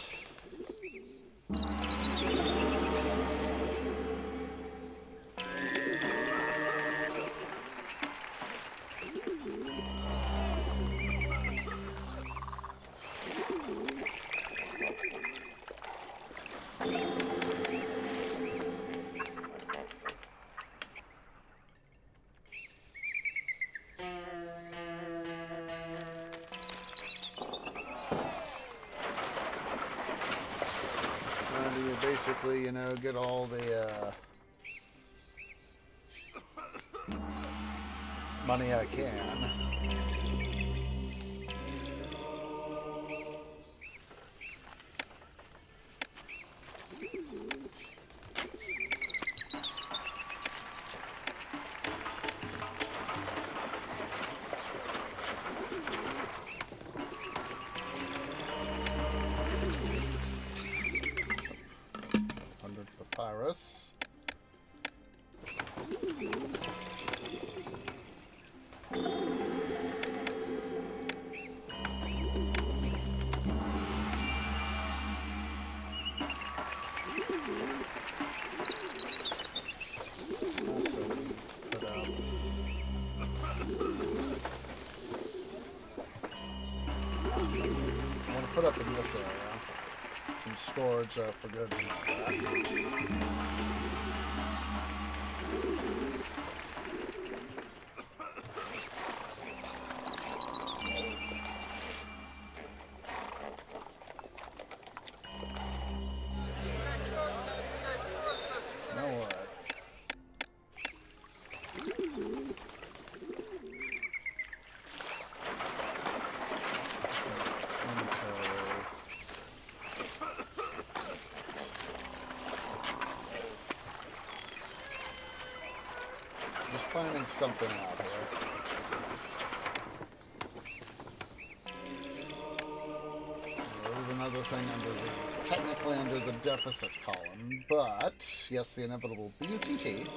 Basically, you know, get all the money I can. Papyrus. Also need to put up I want to put up in this area some storage for goods and all that. Planning something out here. There's another thing technically under the deficit column, but yes, the inevitable BUTT. Make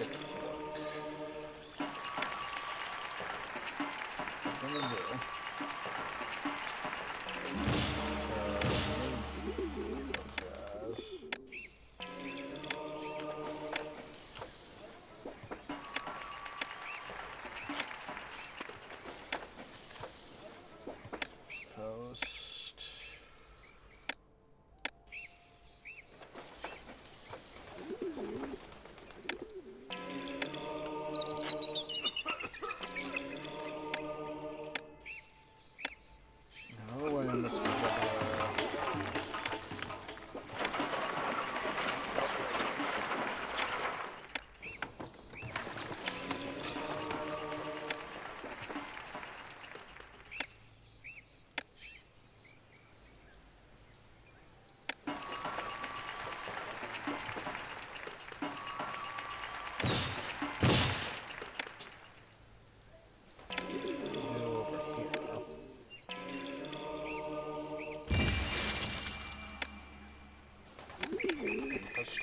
it work. What I'm gonna do.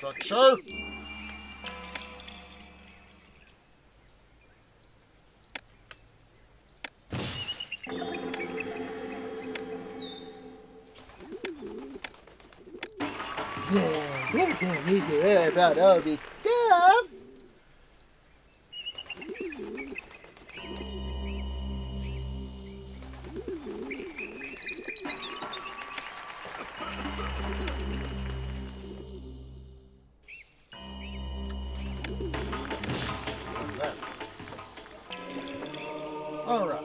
infrastructure. Yeah, we don't need to worry about all this stuff. All right.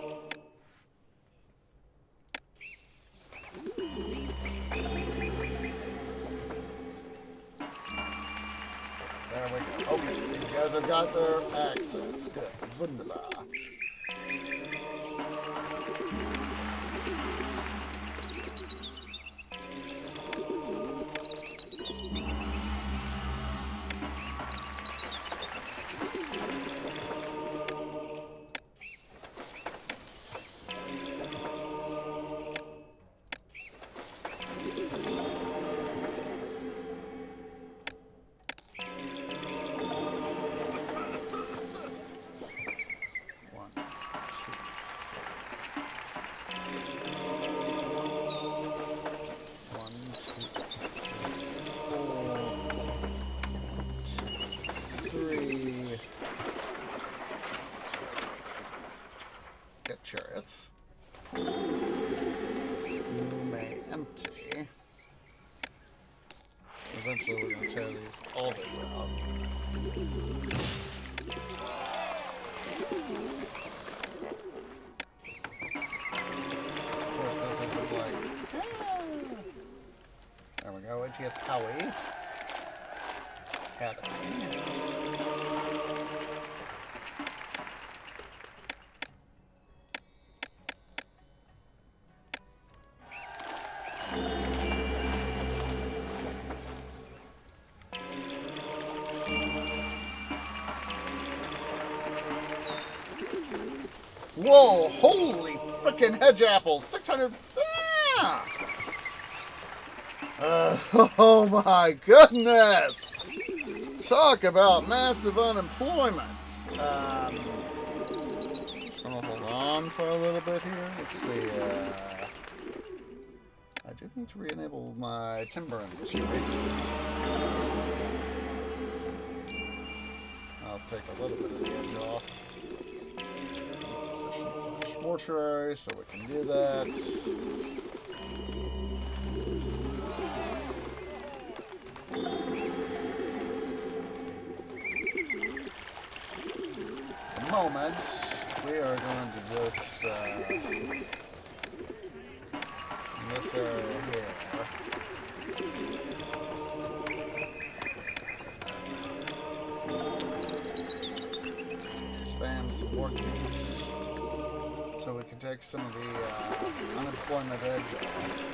There we go. Okay, these guys have got their access. Good. Wunderbar. Chariots. You may empty. Eventually we're going to tear all this out. Of course, this isn't like... There we go, into your Powie. Academy. Whoa, holy frickin' hedge apples! 600... Yeah! Oh my goodness! Talk about massive unemployment. I'm gonna hold on for a little bit here. Let's see, I do need to re-enable my timber industry. I'll take a little bit of the edge off. Mortuary, so we can do that. At the moment, we are going to just in this area here. Spam some work units. So we can take some of the unemployment edge off.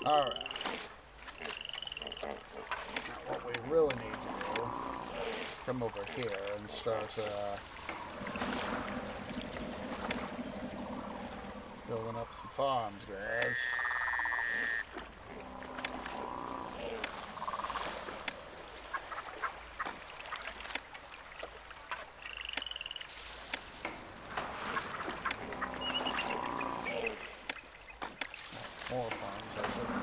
Alright. Now what we really need to do is come over here and start building up some farms, guys. More farms, I should say.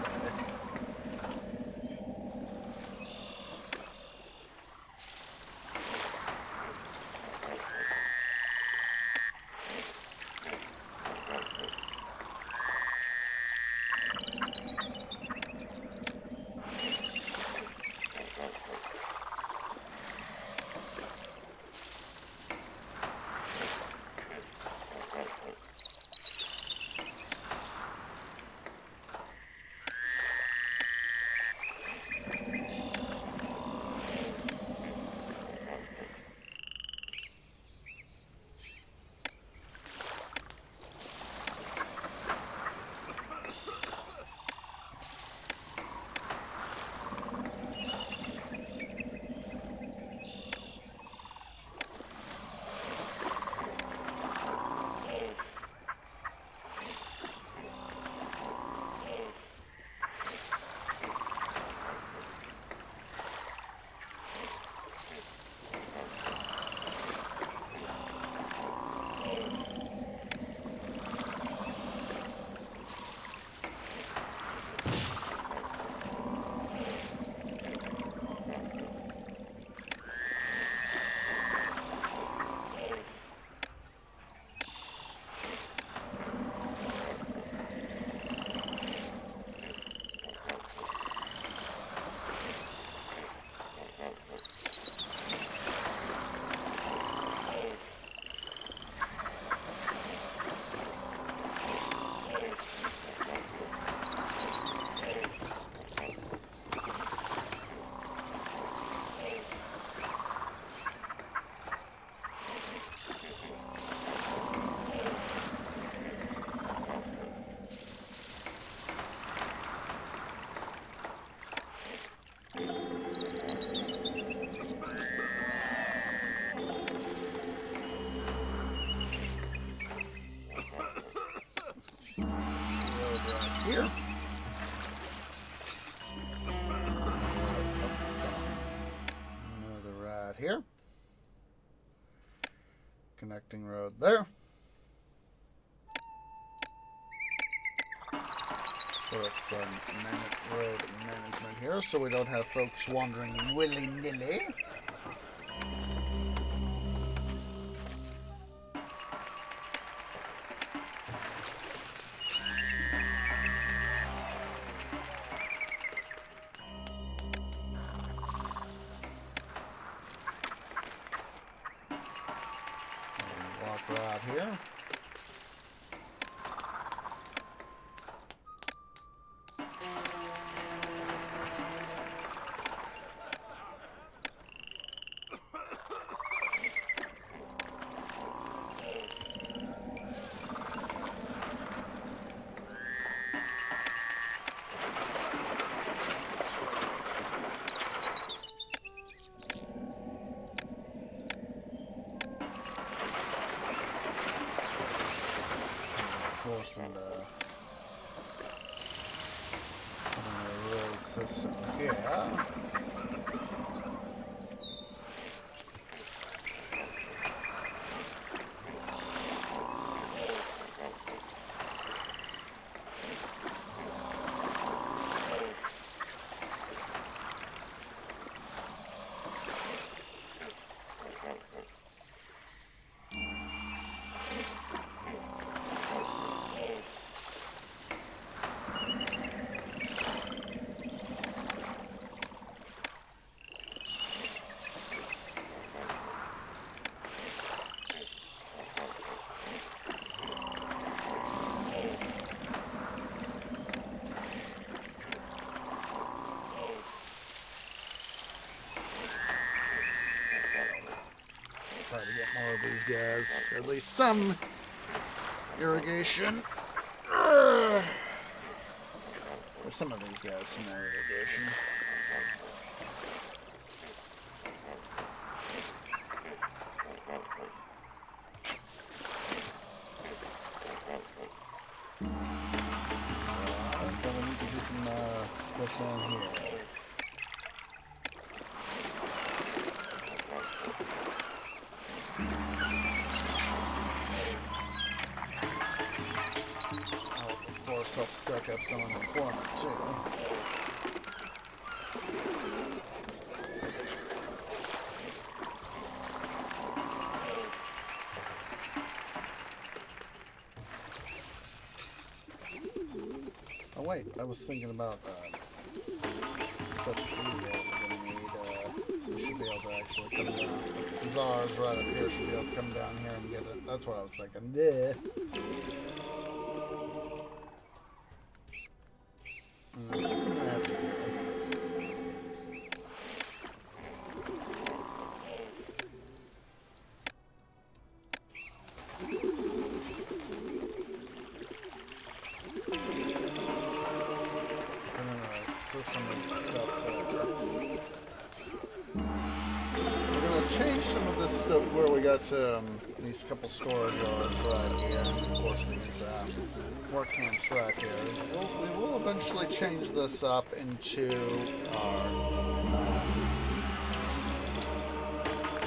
here. Another right here. Connecting road there. Put up some road management here so we don't have folks wandering willy-nilly. Walk right here. Course, and the road system here. Try to get more of these guys. At least some irrigation. For some of these guys, some more irrigation. So we need to do some stuff down here. Of course, help suck up some unemployment too. Oh wait, I was thinking about stuff that these guys are gonna need. We should be able to actually come down. The Czars right up here should be able to come down here and get it. That's what I was thinking. Yeah. System of stuff there. We're gonna change some of this stuff where we got these couple storage yards right here, and of course these work camps right here. We will eventually change this up into our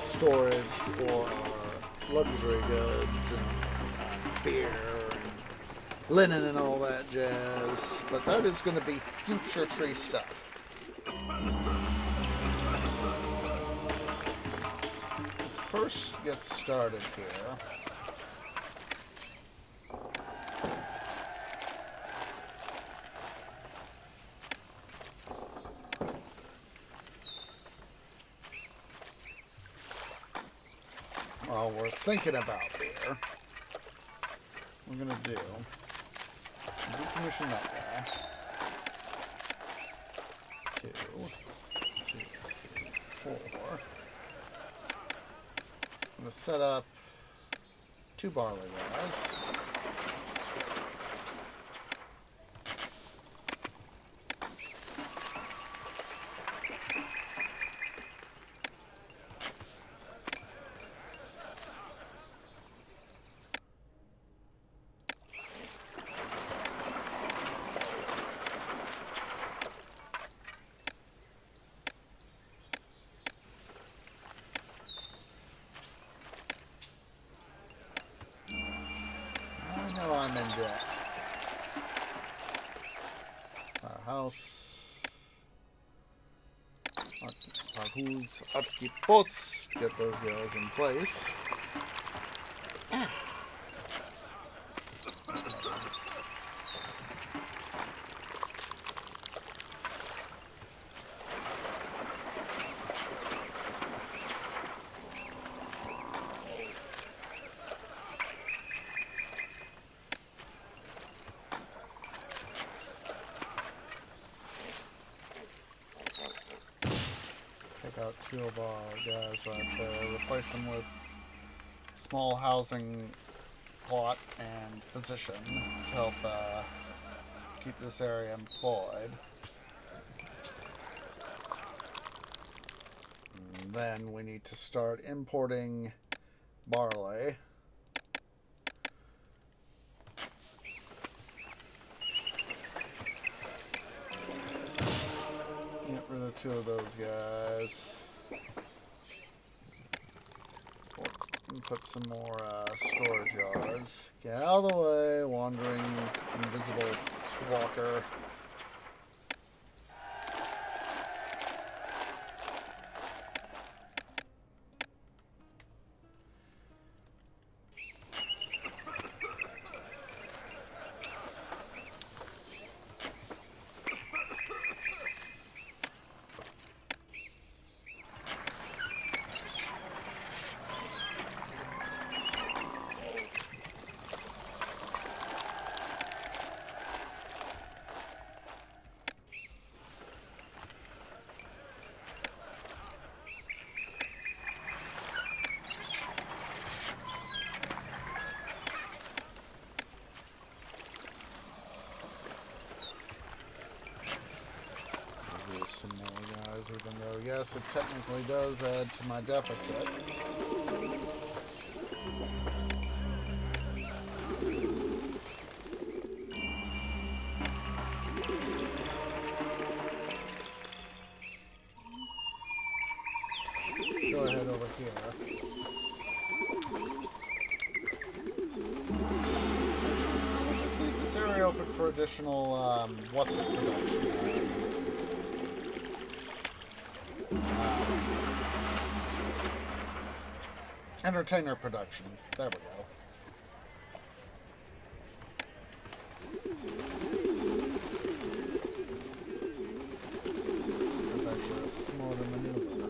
storage for our luxury goods and beer and linen and all that jazz, but that is going to be future tree stuff. Let's first get started here. While we're thinking about beer, we're going to do decommission that guy. 2, 3, 4. I'm going to set up 2 barley guys. Now I'm in debt. Our house. Who's upkeep posts? Get those guys in place. Out two of our guys right there, replace them with small housing plot and physician to help keep this area employed. And then we need to start importing barley. Get rid of two of those guys. And put some more storage yards. Get out of the way, wandering invisible walker. Some more guys, even though, yes, it technically does add to my deficit. Let's go ahead over here. We'll just leave this area open for additional, what's it production? Entertainer production. There we go. That's actually a smarter maneuver.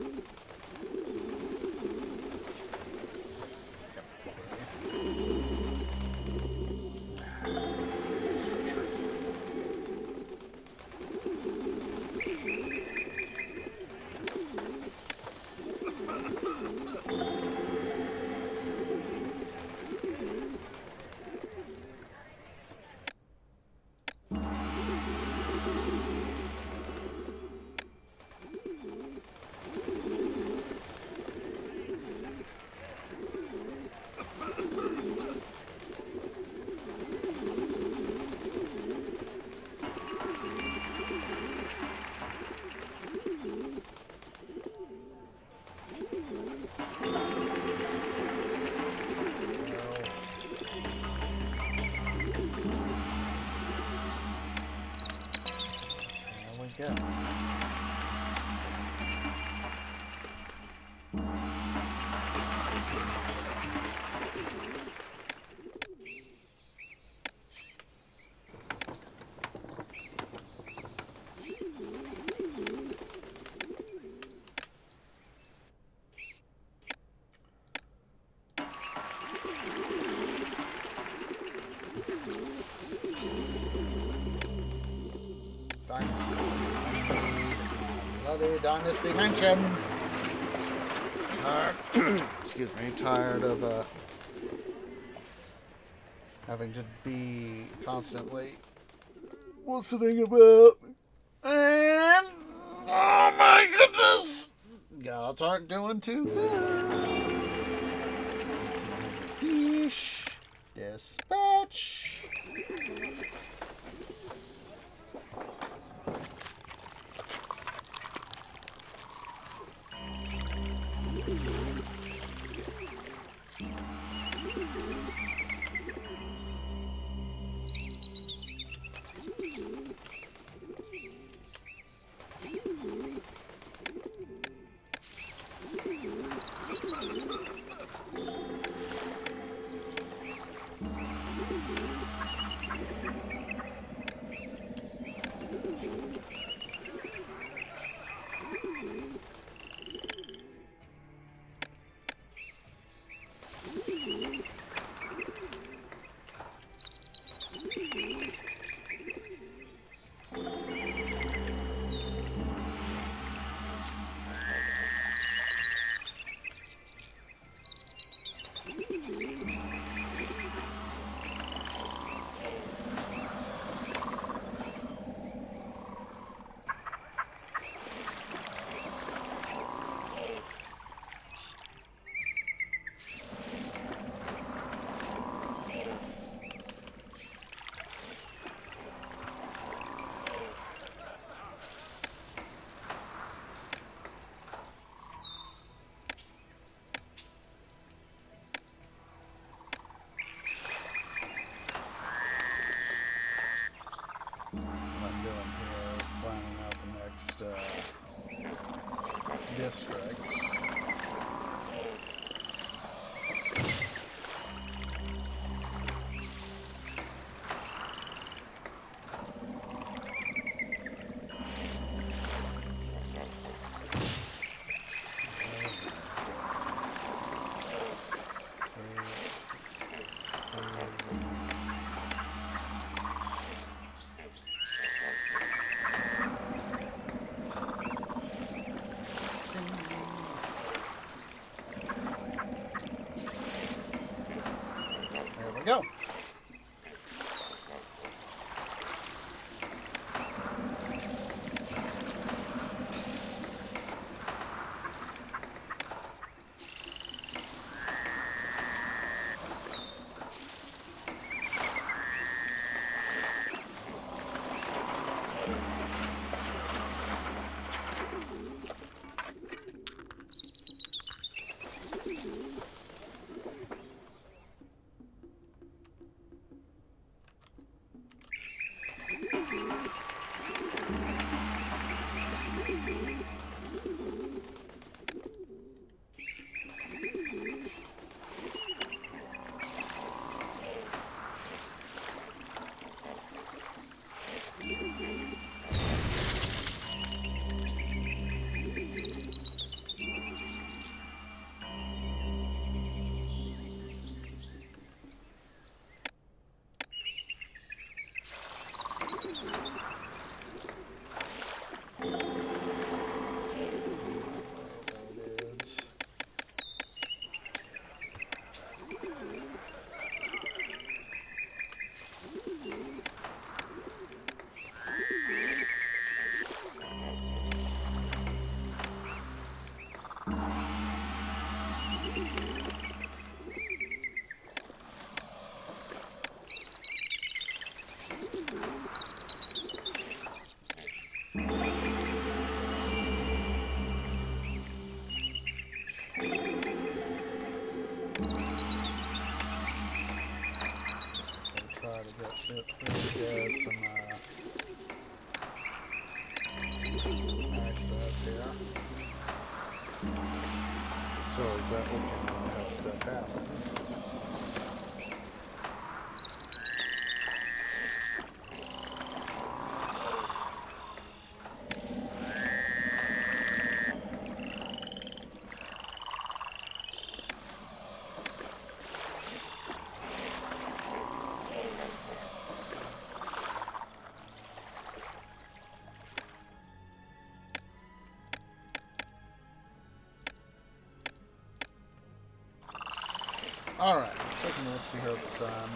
There we go. Bloody Dynasty Mansion. Tired. Excuse me. Tired of having to be constantly listening about. And oh my goodness, gods aren't doing too good. Fish. Dispatch. district. There we go. Try to get some access here. So is that okay? I'll have stuff happen. Alright, taking a look-see here at the time.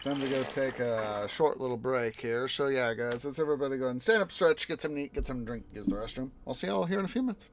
Time to go take a short little break here. So yeah, guys, let's everybody go and stand up, stretch, get something to eat, get something to drink, use the restroom. I'll see y'all here in a few minutes.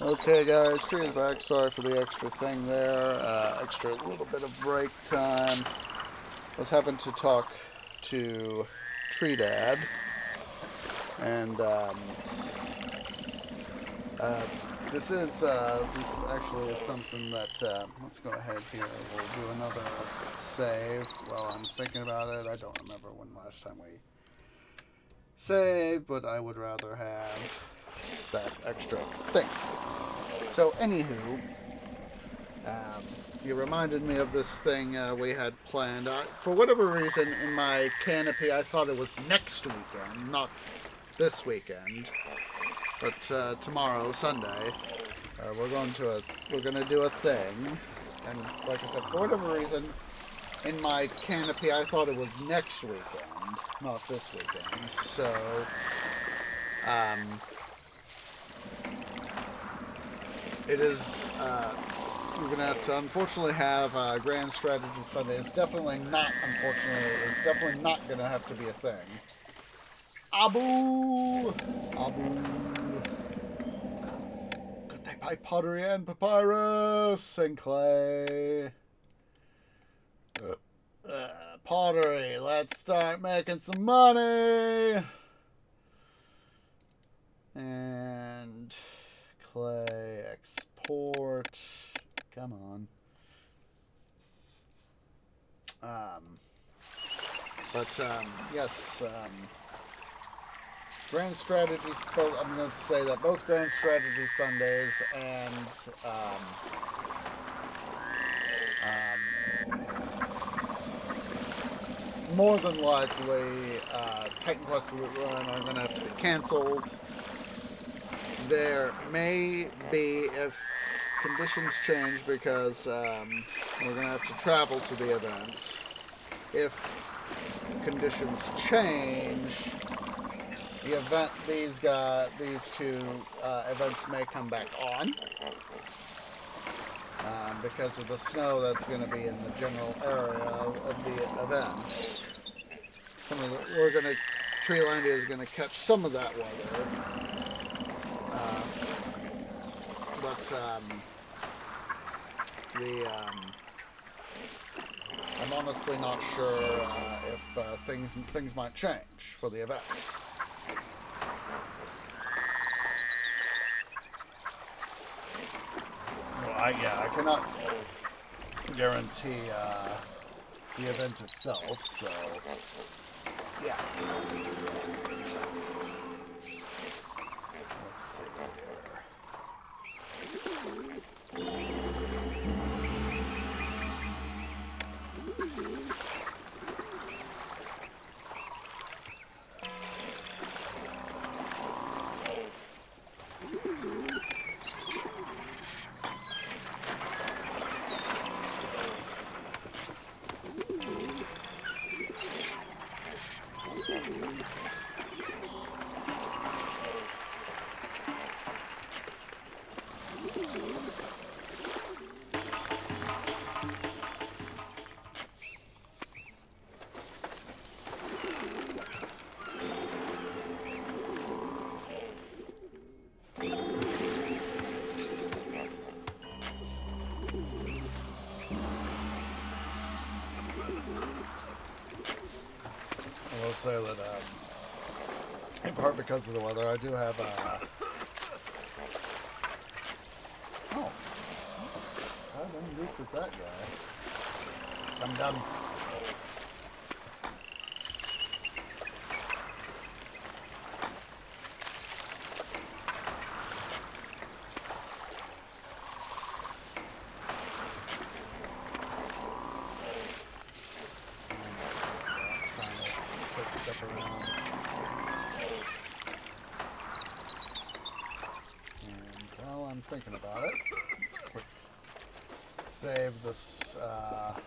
Okay, guys, tree is back. Sorry for the extra thing there. Extra little bit of break time. I was having to talk to Tree Dad, and this actually is something that let's go ahead here. We'll do another save while I'm thinking about it. I don't remember when last time we saved, but I would rather have that extra thing. So, anywho, you reminded me of this thing we had planned. For whatever reason, in my canopy, I thought it was next weekend, not this weekend. But tomorrow, Sunday, we're going to do a thing, and like I said, for whatever reason, in my canopy, I thought it was next weekend, not this weekend. So, it is, we're going to have to unfortunately have Grand Strategy Sunday. It's definitely not going to have to be a thing. Abu! Could they buy pottery and papyrus and clay? Pottery, let's start making some money! And clay, export. Come on. Yes. Grand Strategy. I'm going to say that both Grand Strategy Sundays and more than likely Titan Quest Run are going to have to be canceled. There may be, if conditions change, because we're going to have to travel to the event. If conditions change, the event, these two events may come back on because of the snow that's going to be in the general area of the event. Treelandia is going to catch some of that weather. I'm honestly not sure if things might change for the event. Well, I cannot guarantee the event itself, so yeah. Let's see here. Say that in part because of the weather, I do have oh, I didn't goof with that guy. I'm done. Thinking about it. Quick. Save this stuff.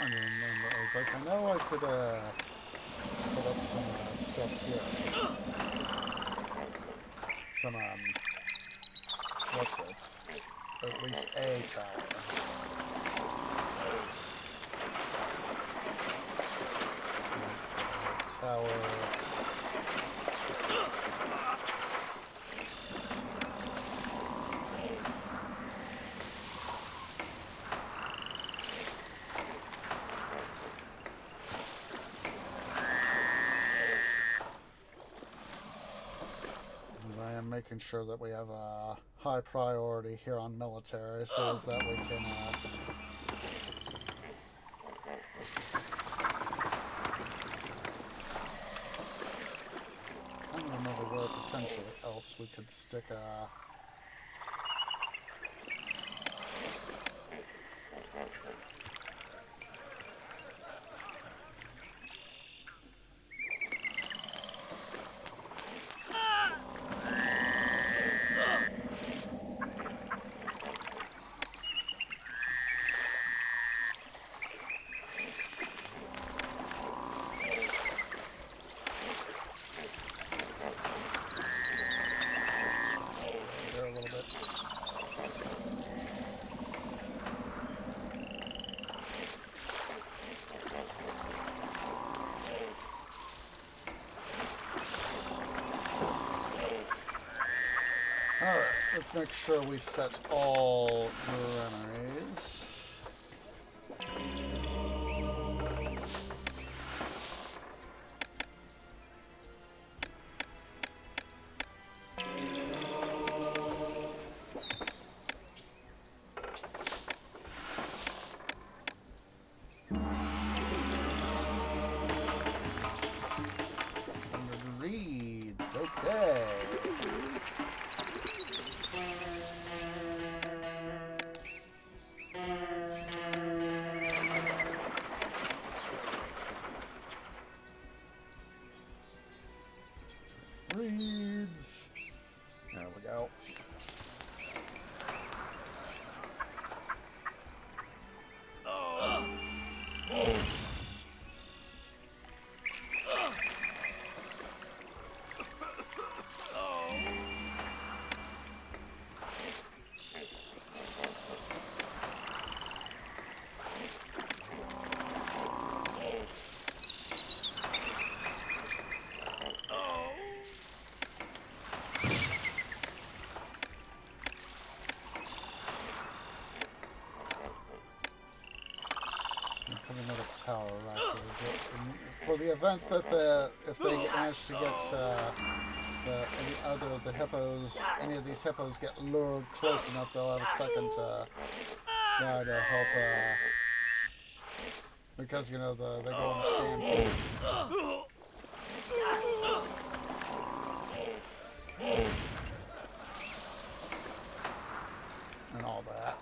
trying to remember. I was like, I know I could put up some stuff here. Some what's it? At least a tower. Tower. I am making sure that we have a high priority here on military so as that we can I don't remember where potentially else we could stick a there a little bit. Alright, let's make sure we set all granaries. Okay. Reeds. There we go. Another tower right here. For the event that if they manage to get any of these hippos get lured close enough, they'll have a second guy to help. Because you know they go on a stampede. And all that.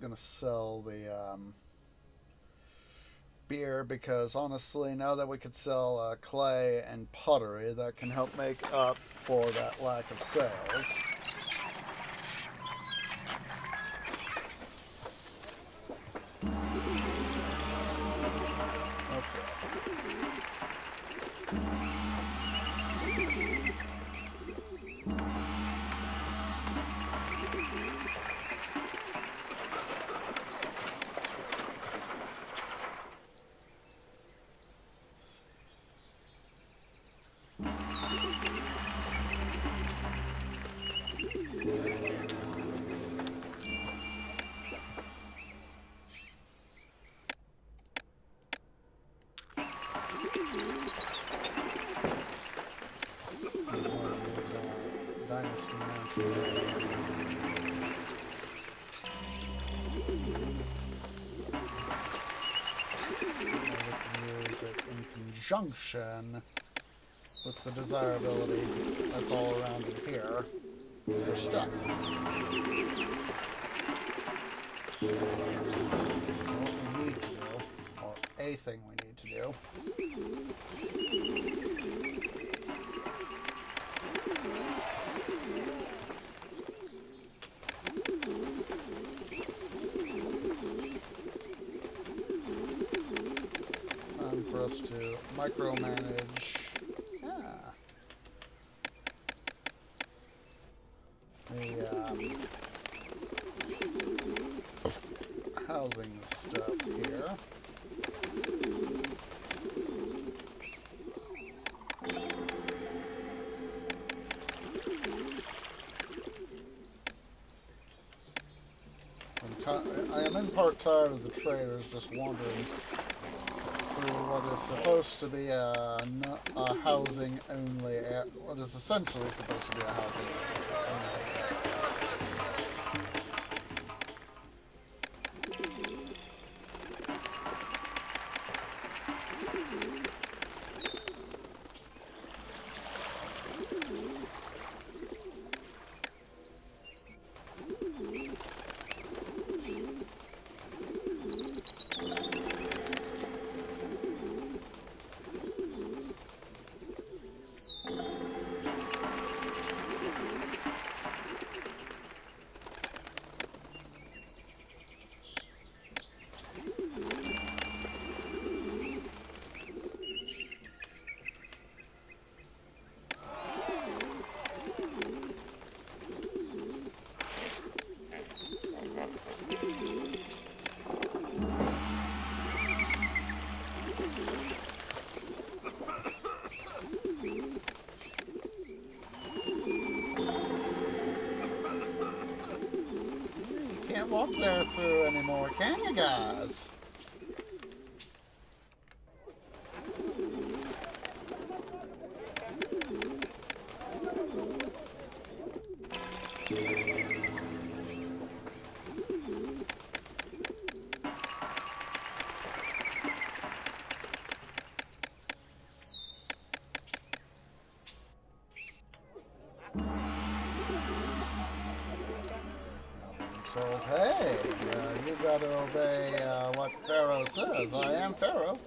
Gonna sell the beer because honestly, now that we could sell clay and pottery, that can help make up for that lack of sales. conjunction with the desirability that's all around in here for stuff. What we need to do, or a thing we need to do, for us to micromanage the housing stuff here. I am in part tired of the traders just wandering through what is supposed to be a housing only, what is essentially supposed to be a housing only. Can't walk there through anymore, can you guys? So, hey, you gotta obey what Pharaoh says. I am Pharaoh.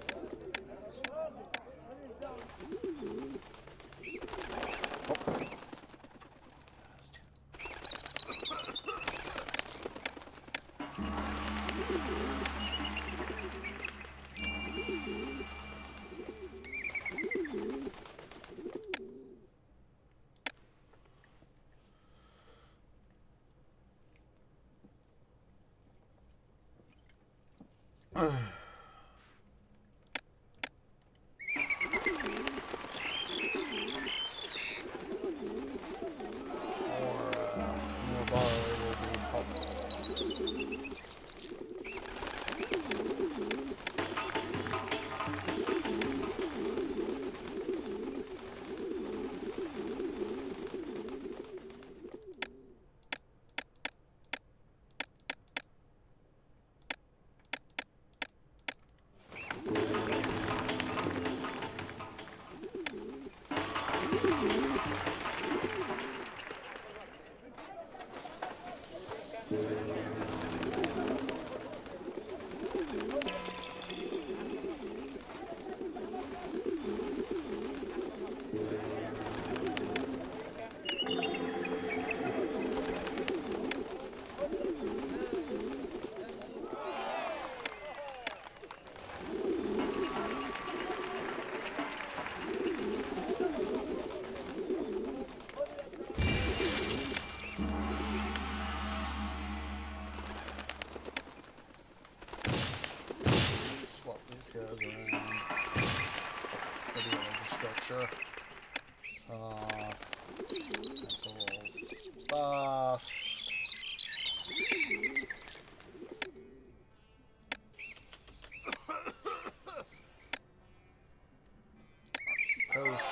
Goes around the infrastructure. Bust. Post.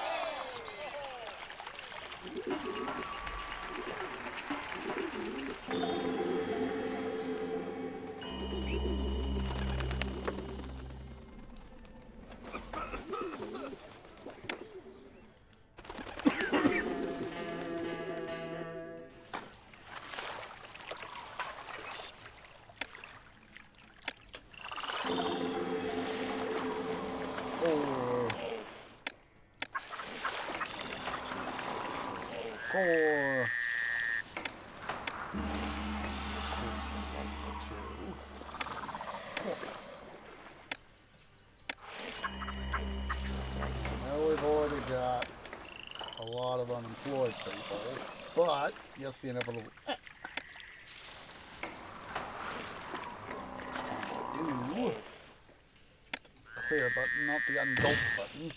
Yes, the inevitable. Do clear button, not the unbolt button.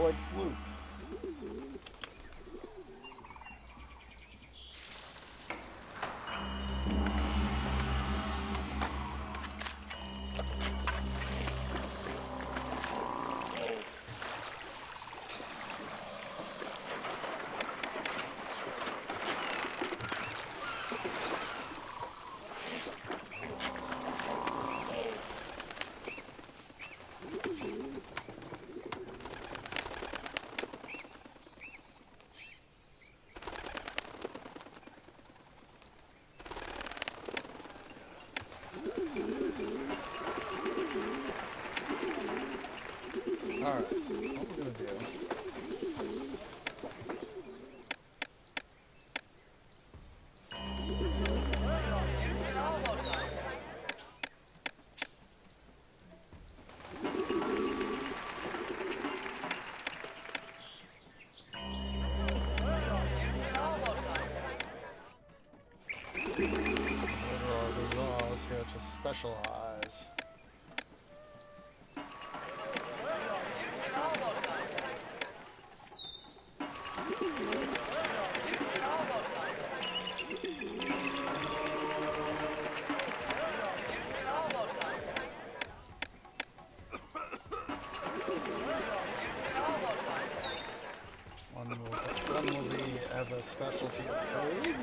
Correct loop. Alright, what we're going to do... Here to specialize. One will have a specialty of food.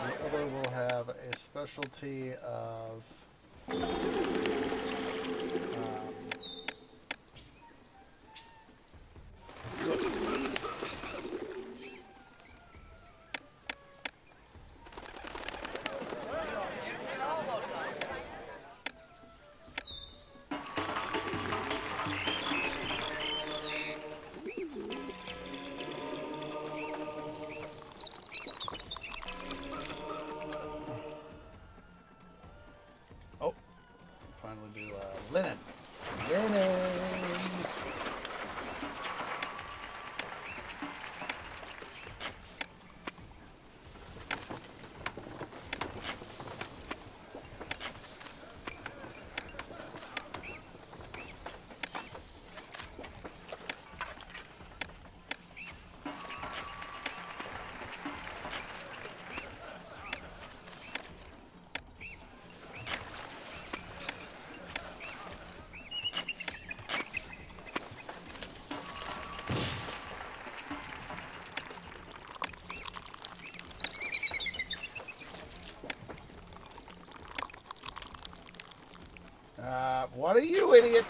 The other will have a specialty of finally do linen. Linen! What are you, idiot?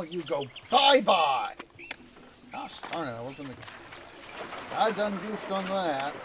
all you go bye-bye. Gosh darn it, I done goofed on that.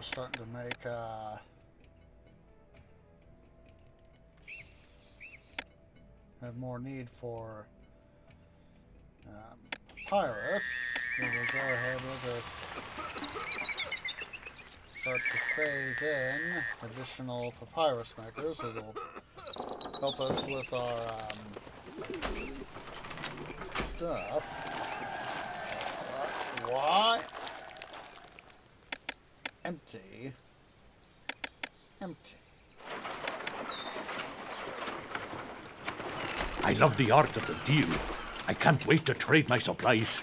Starting to make have more need for papyrus. We will go ahead with this. Start to phase in additional papyrus makers. It'll help us with our stuff. Why? Empty. I love the art of the deal. I can't wait to trade my supplies.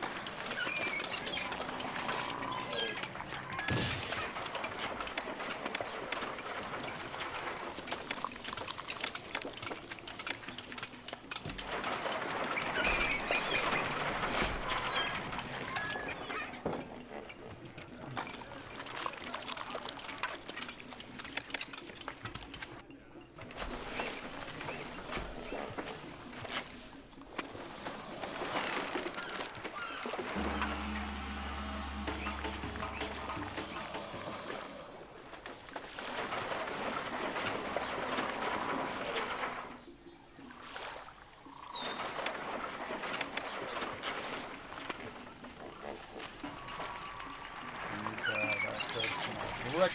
Brick.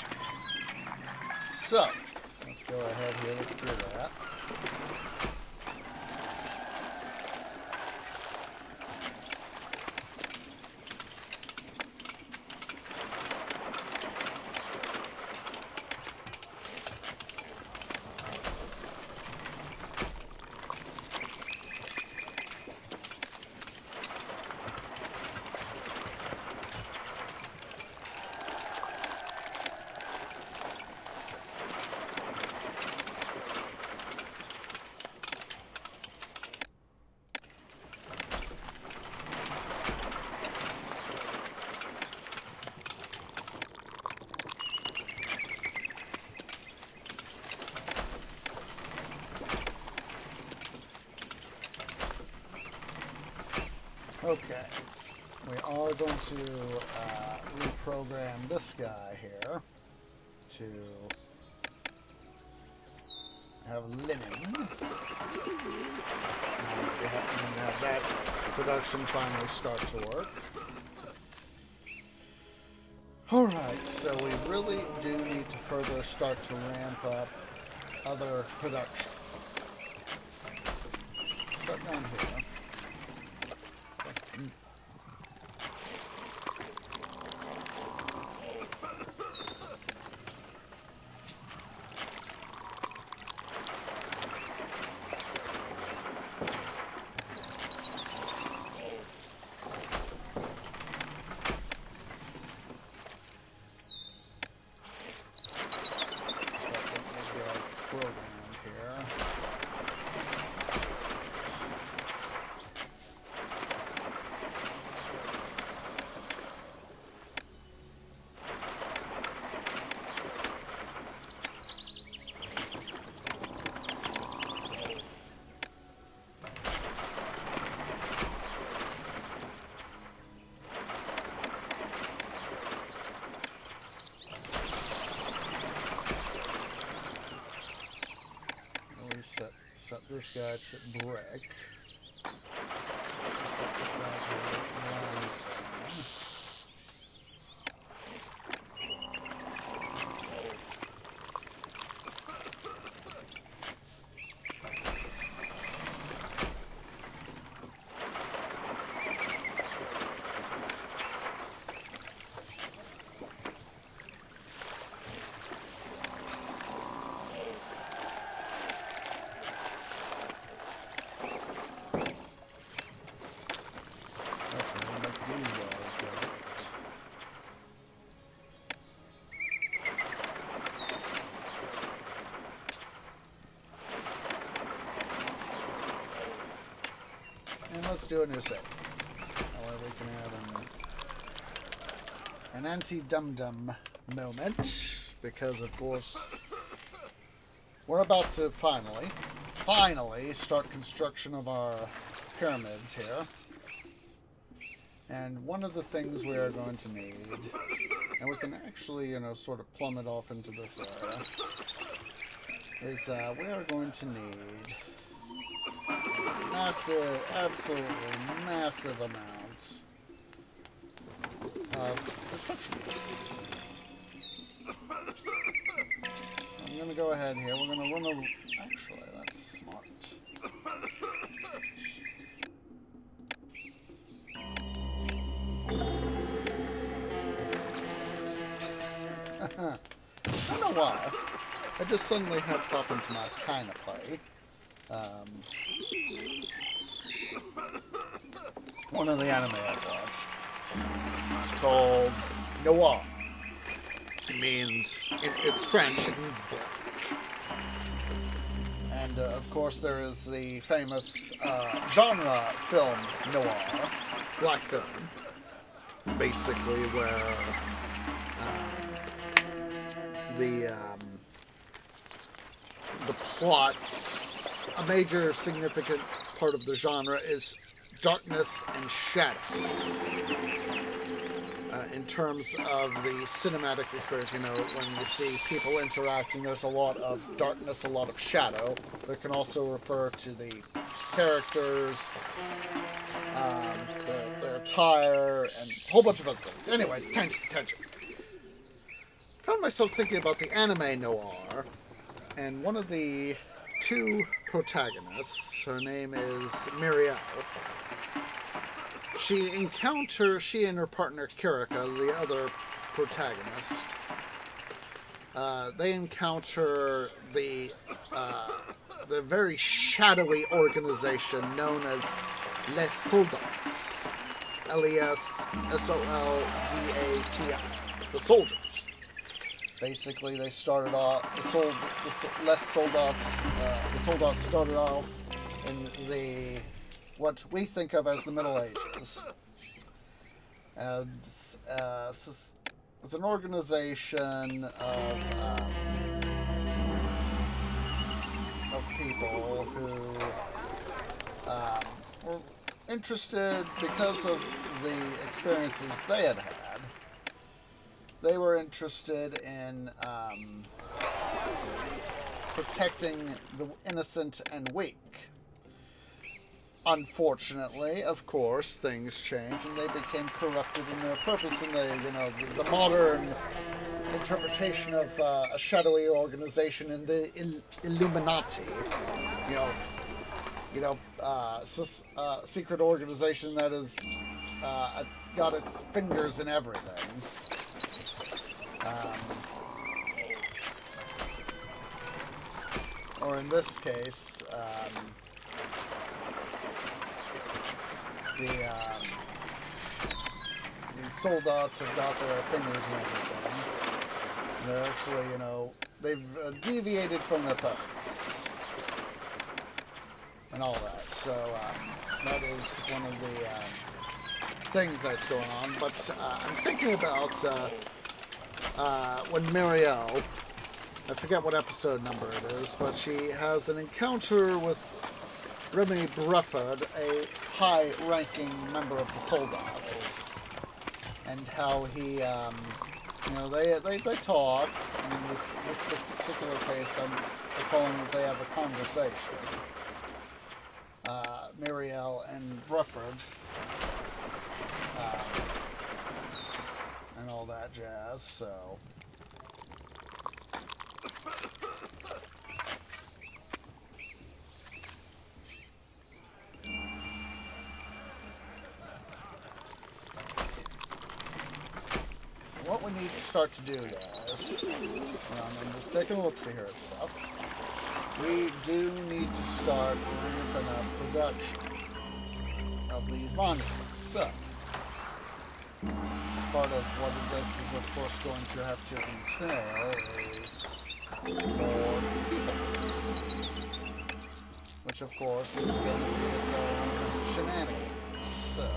So, let's go ahead here, let's do that. Okay. We are going to reprogram this guy here to have linen. And have that production finally start to work. Alright, so we really do need to further start to ramp up other production. Start down here. Set this guy to brick. Set this guy to limestone. And let's do a new save. That way we can have an anti-dum-dum moment, because of course we're about to finally start construction of our pyramids here. And one of the things we are going to need, and we can actually, sort of plumb it off into this area, is we are going to need massive, absolutely massive amounts of construction bits. I'm going to go ahead here. We're going to run a... Actually, that's smart. I don't know why. I just suddenly had pop into my kind of play. One of the anime I've watched. It's called Noir. It means, it's French, it means black. And of course there is the famous genre film noir, black film, basically where the plot, a major significant part of the genre is darkness and shadow. In terms of the cinematic experience, when you see people interacting, there's a lot of darkness, a lot of shadow. It can also refer to the characters, their attire, and a whole bunch of other things. Anyway, tangent. I found myself thinking about the anime noir, and one of the two protagonists, her name is Miriel. She and her partner Kirika, the other protagonist, they encounter the very shadowy organization known as Les Soldats, L-E-S-S-O-L-D-A-T-S, the soldiers. Basically, they started off, the Soldats started off in what we think of as the Middle Ages. And it's an organization of people who were interested because of the experiences they had had. They were interested in protecting the innocent and weak. Unfortunately, of course, things changed and they became corrupted in their purpose. And the modern interpretation of a shadowy organization in the Illuminati, secret organization that has got its fingers in everything. Or in this case, the soldats have got their fingers in everything. They're actually, they've deviated from their purpose and all that. So that is one of the things that's going on. But I'm thinking about when Muriel, I forget what episode number it is, but she has an encounter with Remy Brufford, a high-ranking member of the Soldats, and how he, they talk. In this particular case, I'm calling it they have a conversation. Muriel and Brufford, and all that jazz. So. What we need to start to do, guys, I'm just taking a look-see here at stuff. We do need to start ramping up production of these monuments. So, part of what this is, of course, going to have to entail is more people. Which, of course, is going to be its own shenanigans. So,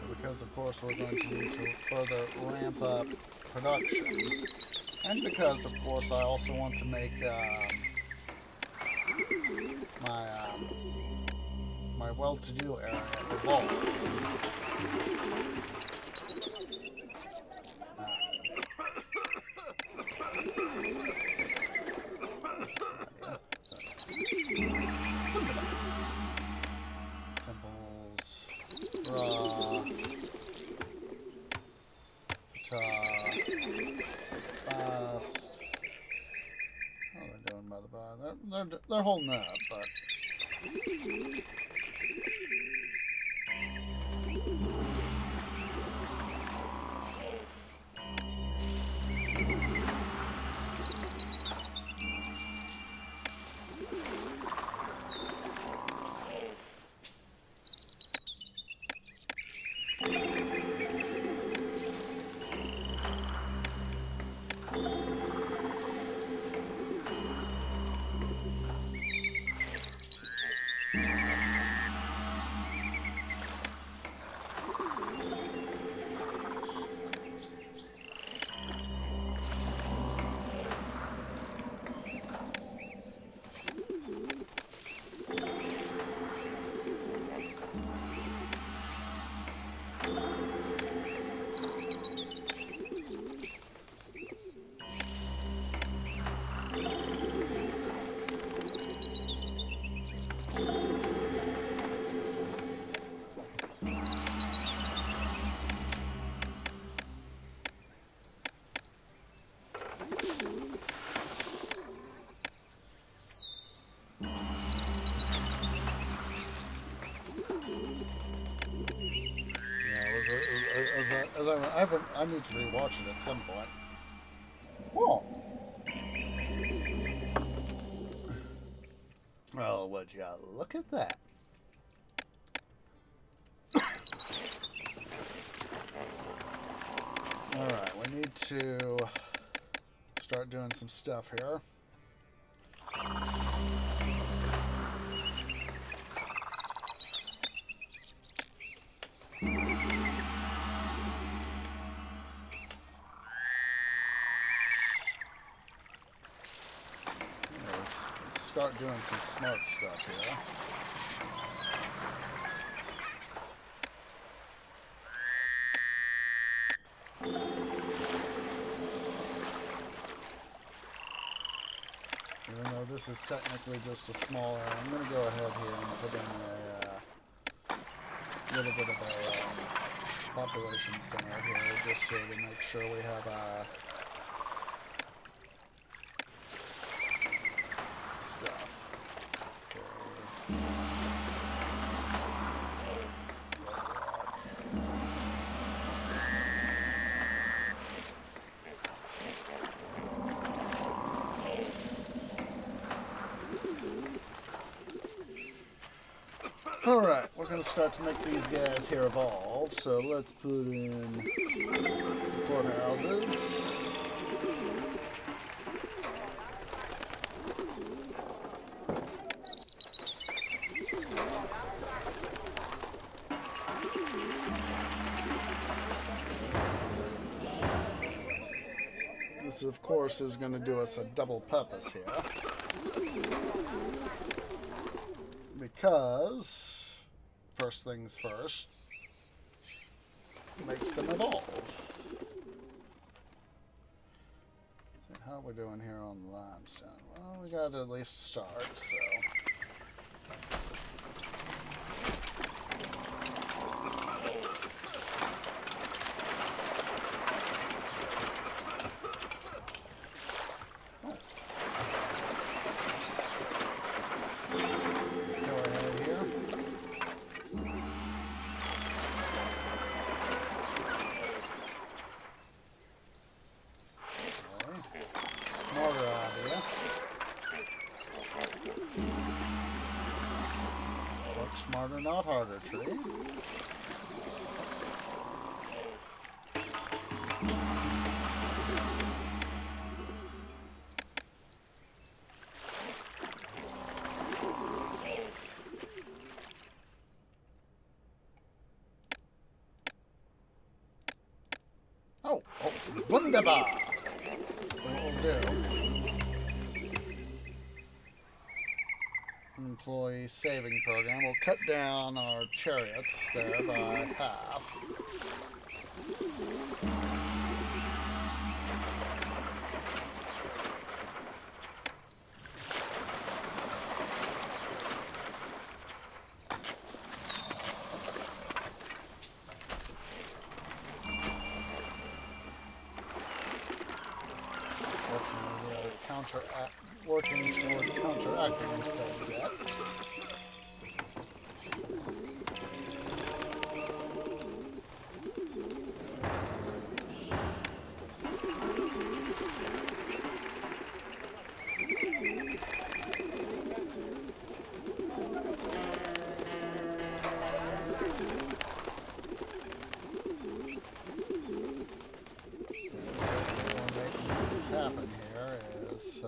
because, of course, we're going to need to further ramp up production. And because, of course, I also want to make my well-to-do area evolve. Temples, fast. How are they doing by the by? They're holding up, but. I need to rewatch it at some point. Oh. Well, would you look at that? Alright, we need to start doing some stuff here. Let's start doing some smart stuff here. Even though this is technically just a small area, I'm going to go ahead here and put in a little bit of a population center here, just so to make sure we have stuff. Alright, we're going to start to make these guys here evolve, so let's put in courthouses. This, of course, is going to do us a double purpose here. Because, first things first, makes them evolve. So how are we doing here on limestone? Well, we got to at least start, so... Smarter, not harder, tree. Oh, wunderbar! What we'll do... Employee saving program will cut down our chariots there by half. Fortunately, we are working toward counteracting said debt. Happen here is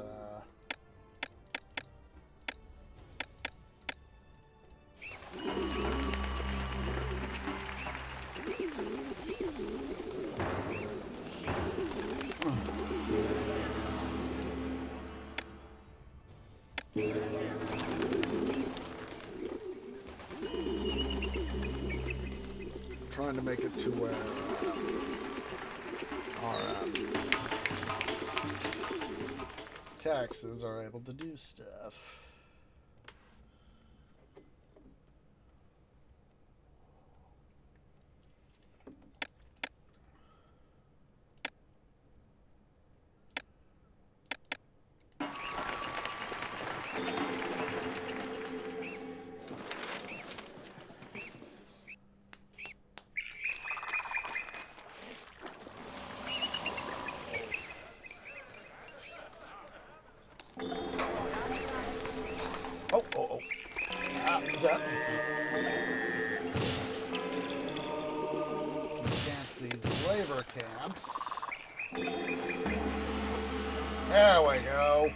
trying to make it to where our taxes are able to do stuff. Oh, oh, oh. That. Camp these labor camps. There we go.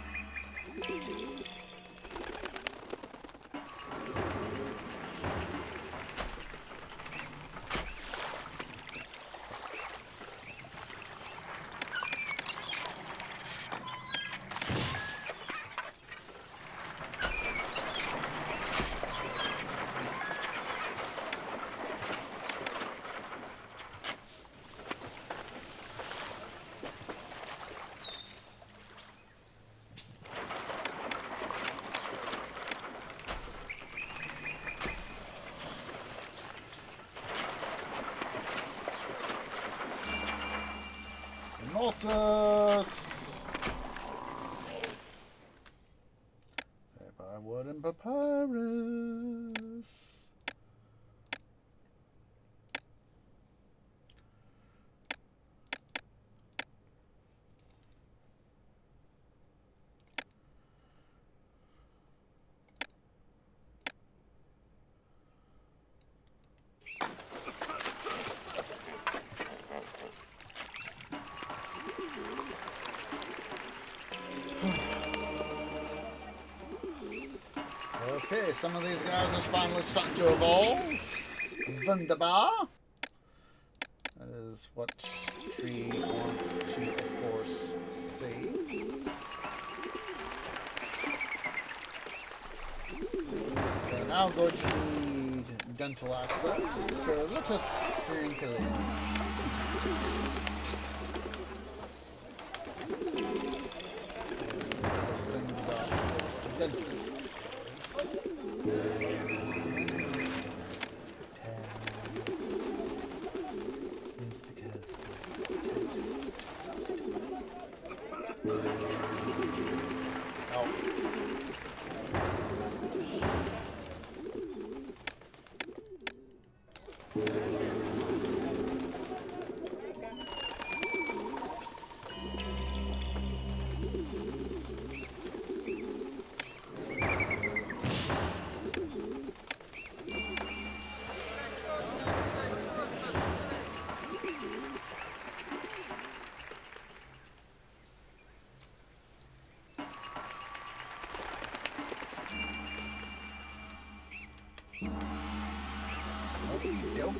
Moses! If I wouldn't papyrus. Okay, some of these guys are finally starting to evolve. Wunderbar. That is what Tree wants to, of course, see. We're now going to need dental access, so let us sprinkle in. Those things about, of course, dentists.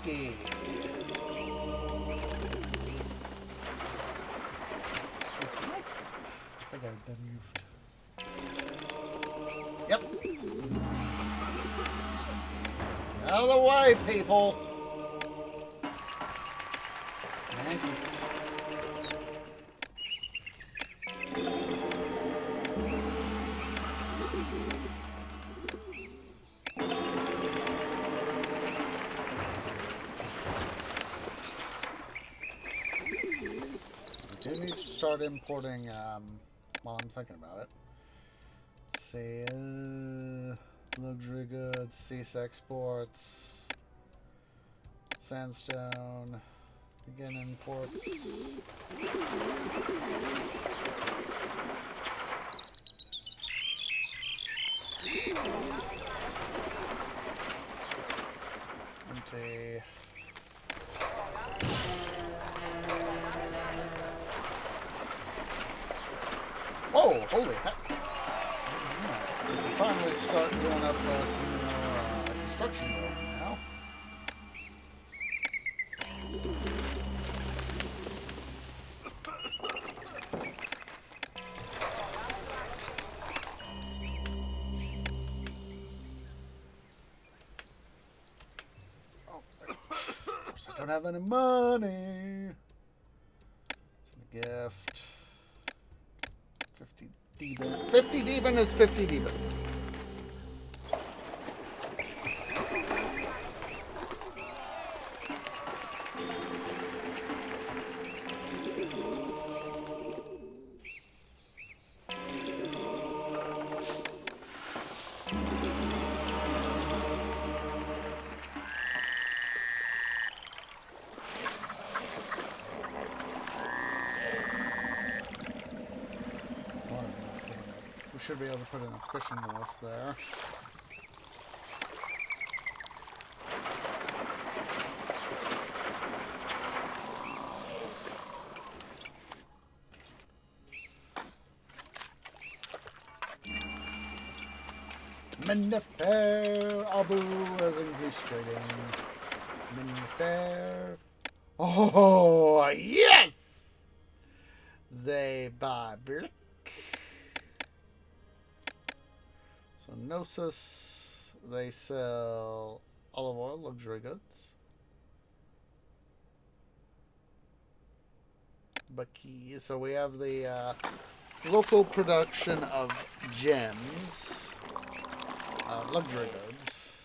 Okay. I think I've done moved. Yep. Out of the way, people. Thank you. I do need to start importing, while I'm thinking about it. Let's see, luxury goods, cease exports, sandstone, begin imports. Empty. Whoa, holy heck. Finally start doing up some more construction builds now. Oh, of course I don't have any money. It's a gift. 50 D-bin. 50 D-bin is 50 D-bin. should be able to put in a fishing wharf there. Minnefair Abu has increased trading. Minnefair. Oh, yes! They buy brick. So Gnosis, they sell olive oil, luxury goods. Bucky. So we have the local production of gems, luxury goods,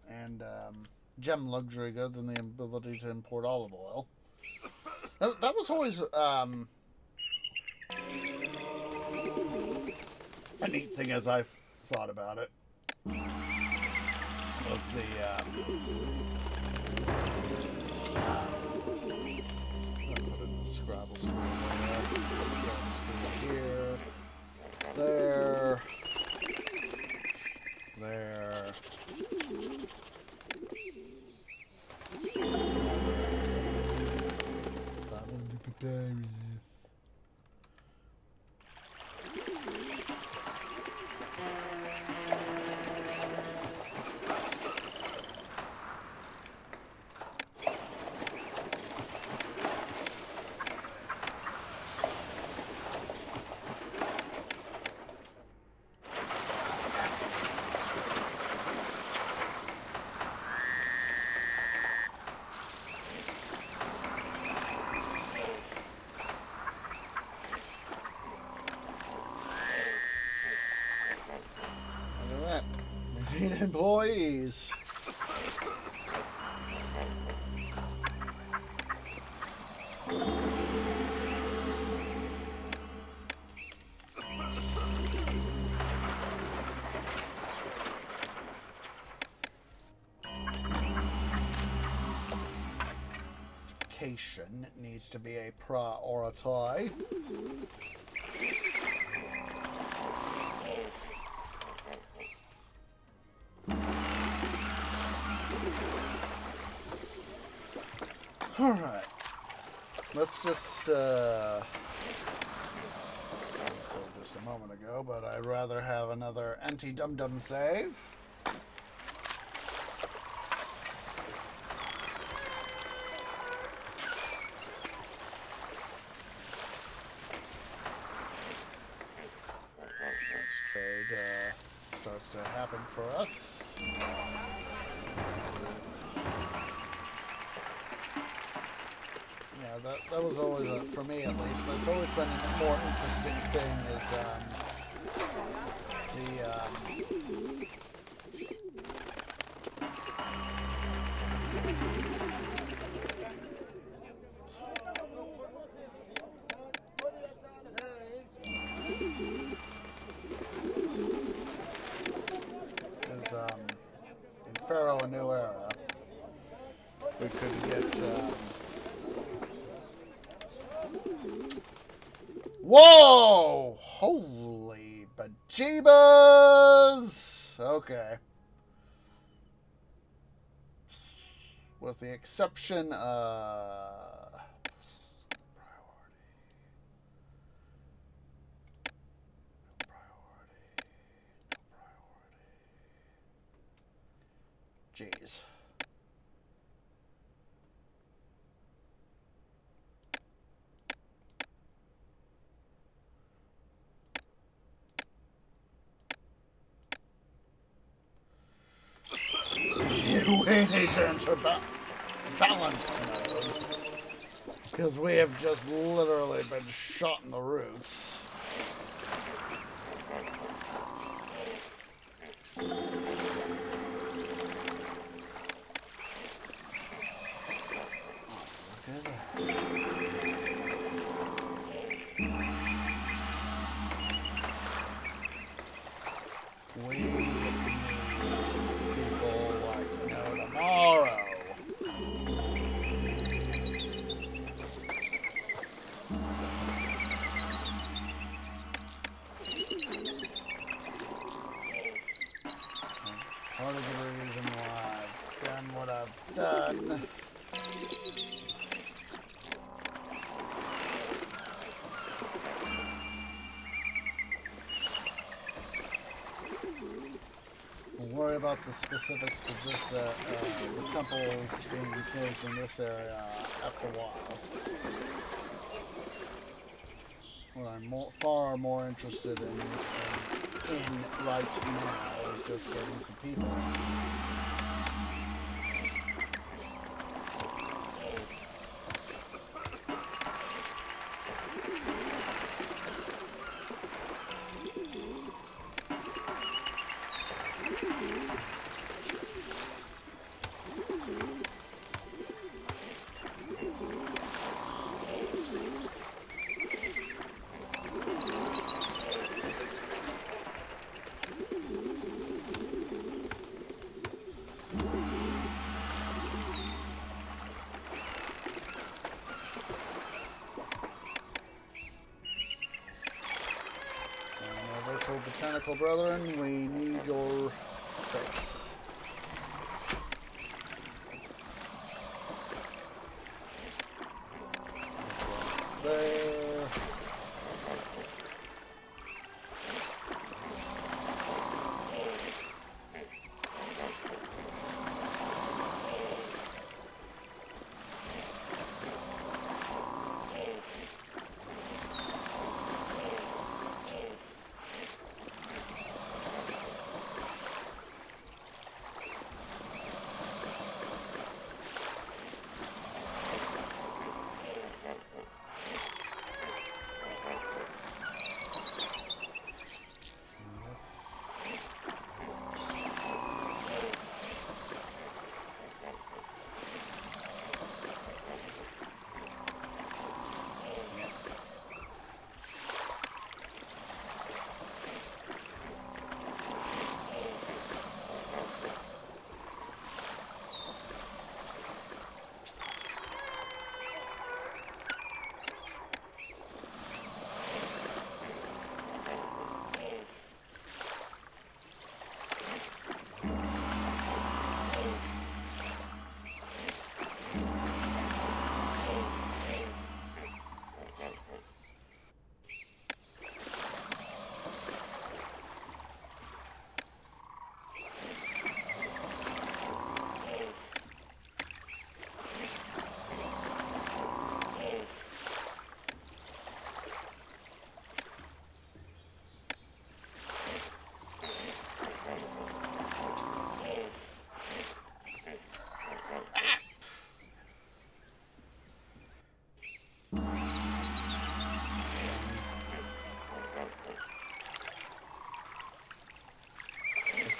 and gem luxury goods, and the ability to import olive oil. That was always a neat thing as I've thought about it. Was the put in the Scrabble school here, there, there. Employees. Education needs to be a priority. Alright, let's just, I said just a moment ago, but I'd rather have another anti-dum-dum save. This trade starts to happen for us. That was always, for me at least, that's always been a more interesting thing is in Pharaoh, a New Era, we could get whoa! Holy bejeebas! Okay. With the exception of Jeez. We need to enter balance mode. Because we have just literally been shot in the roots. We need people like no tomorrow. worry about the specifics for this, the temples being enclosed in this area after a while. What I'm far more interested in right now is just getting some people. Botanical brethren, we need your space. There.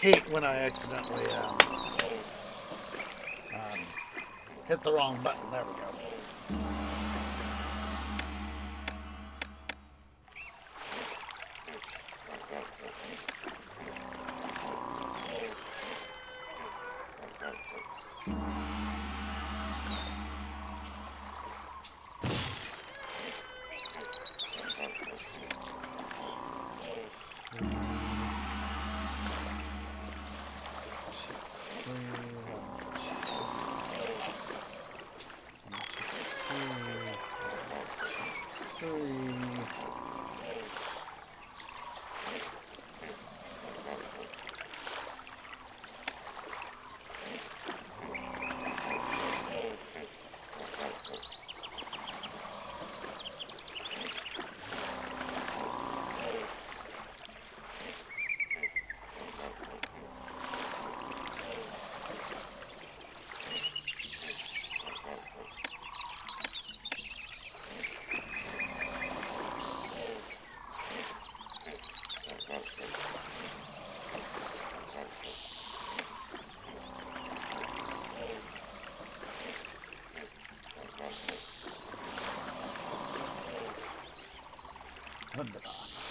Hate when I accidentally hit the wrong button. There we go.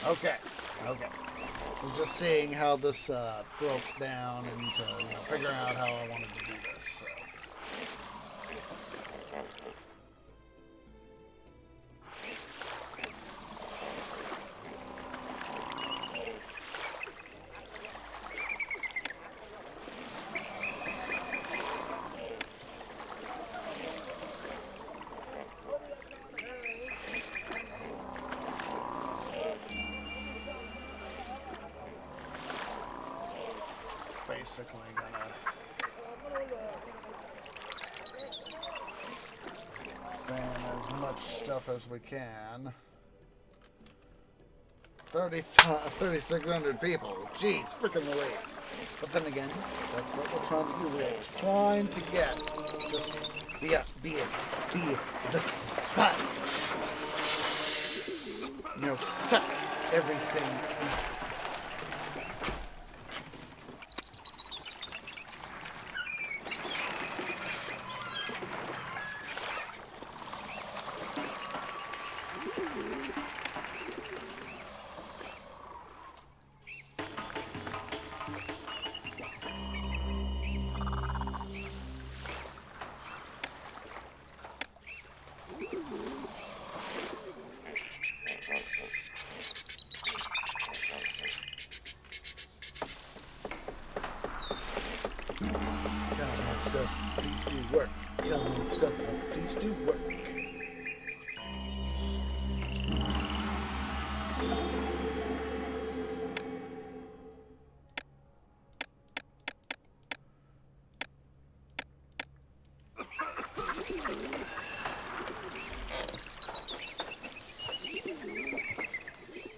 Okay. I was just seeing how this broke down and figuring out how I wanted to do this. So. basically gonna span as much stuff as we can. 3,600 people. Jeez, freaking Louise. But then again, that's what we're trying to do. We're trying to get just be the sponge. You know, suck everything in. Please do work. Government stuff, please do work.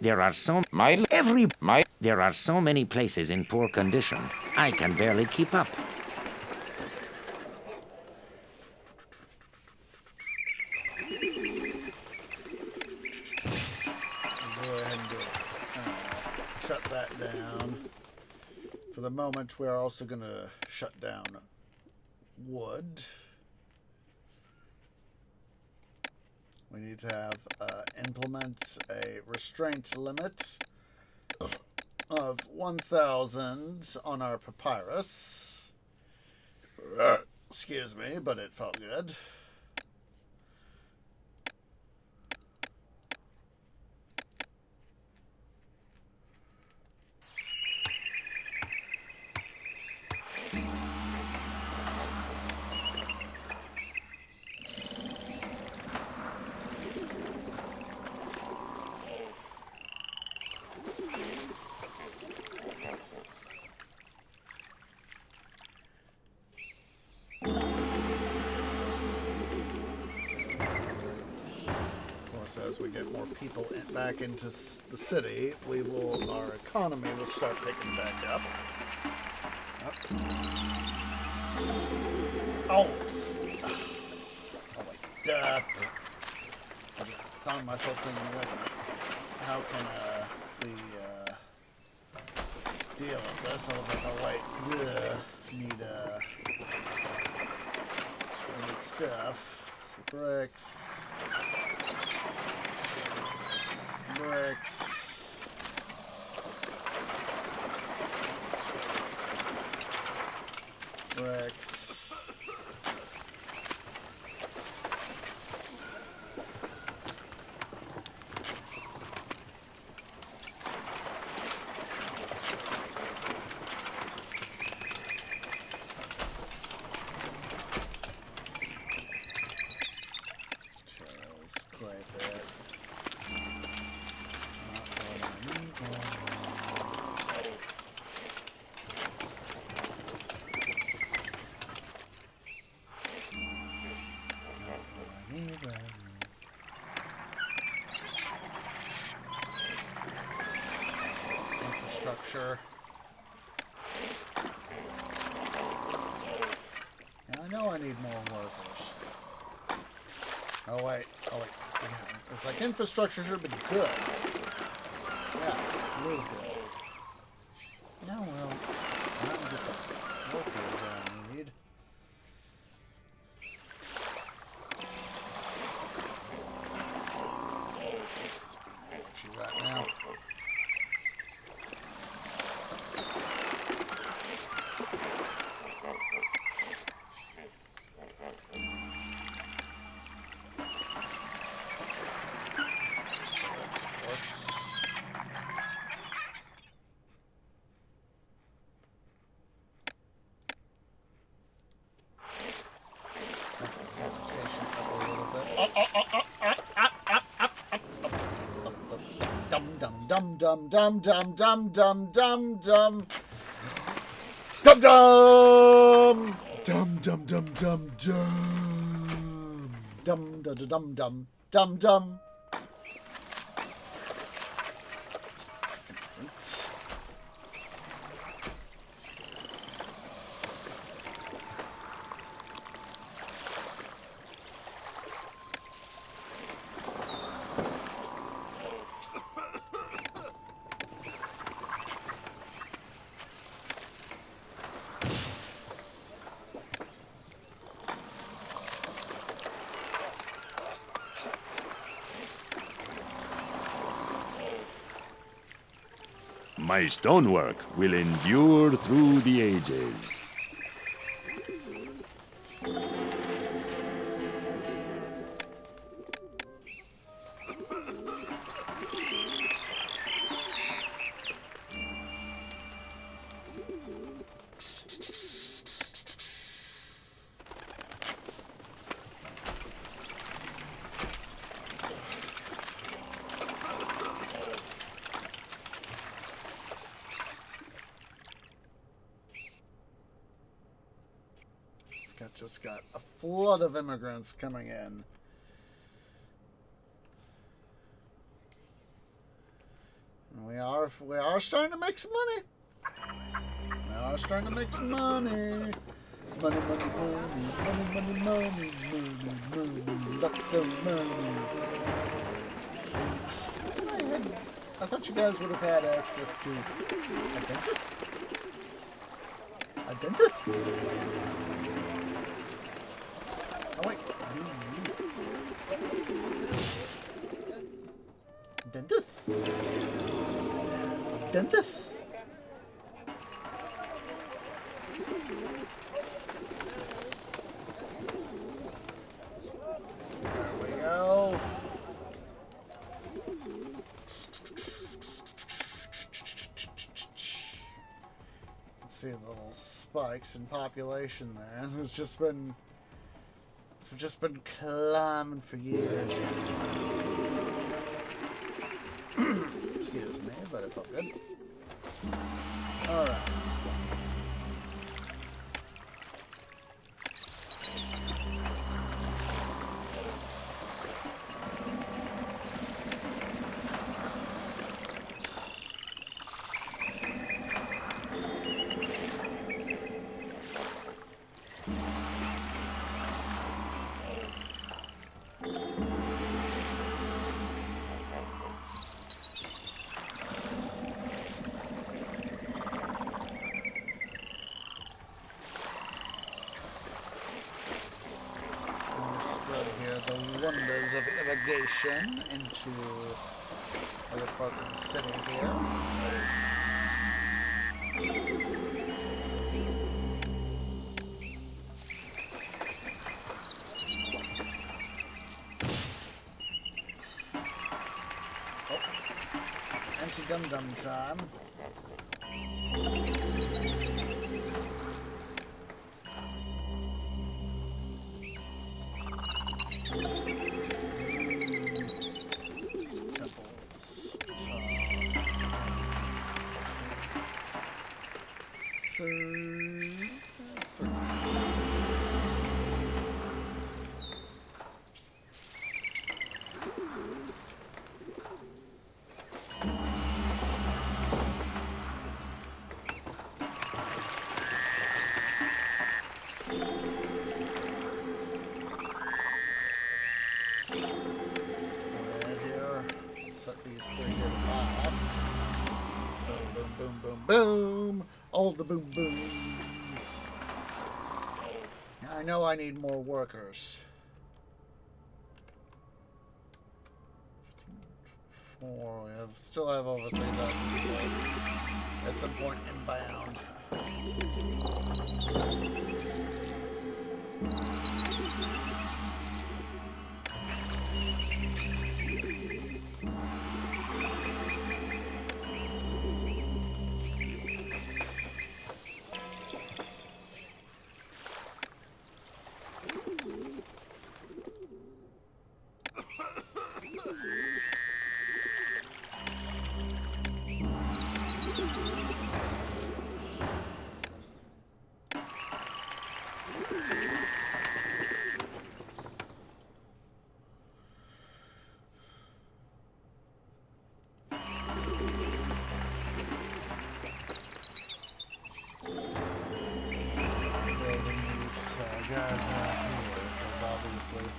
There are so many places in poor condition. I can barely keep up. Shut that down. For the moment, we're also going to shut down wood. We need to have implement a restraint limit of 1,000 on our papyrus. Excuse me, but it felt good. As we get more people back into the city, our economy will start picking back up. Oh, like duh. I just found myself thinking, wait a minute, how can we deal with this? I was like, oh wait, need stuff. Some bricks. Bricks. Bricks. Infrastructure. And I know I need more workers. Oh wait. It's like infrastructure should be good. Yeah, it is good. No, well, I don't get the workers I need. Let's just be energy right now. Dum dum dum dum dum dum dum dum dum. dum dum. Dum dum dum dum dum. Dum dum dum dum dum dum. My stonework will endure through the ages. Just got a flood of immigrants coming in. And we are starting to make some money. We are starting to make some money. Money, money, money, money, money, money, money, money, lots of money. I thought you guys would have had access to a dentist. Oh wait. Dentist. Dentist. There we go. Let's see the little spikes in population there. It's just been climbing for years. Excuse me, but it felt good. Alright. Wonders of irrigation into other parts of the city here. Oh, anti-dum-dum time. Boom! All the boom booms. I know I need more workers. 4. Still have over 3,000 people. At some point inbound.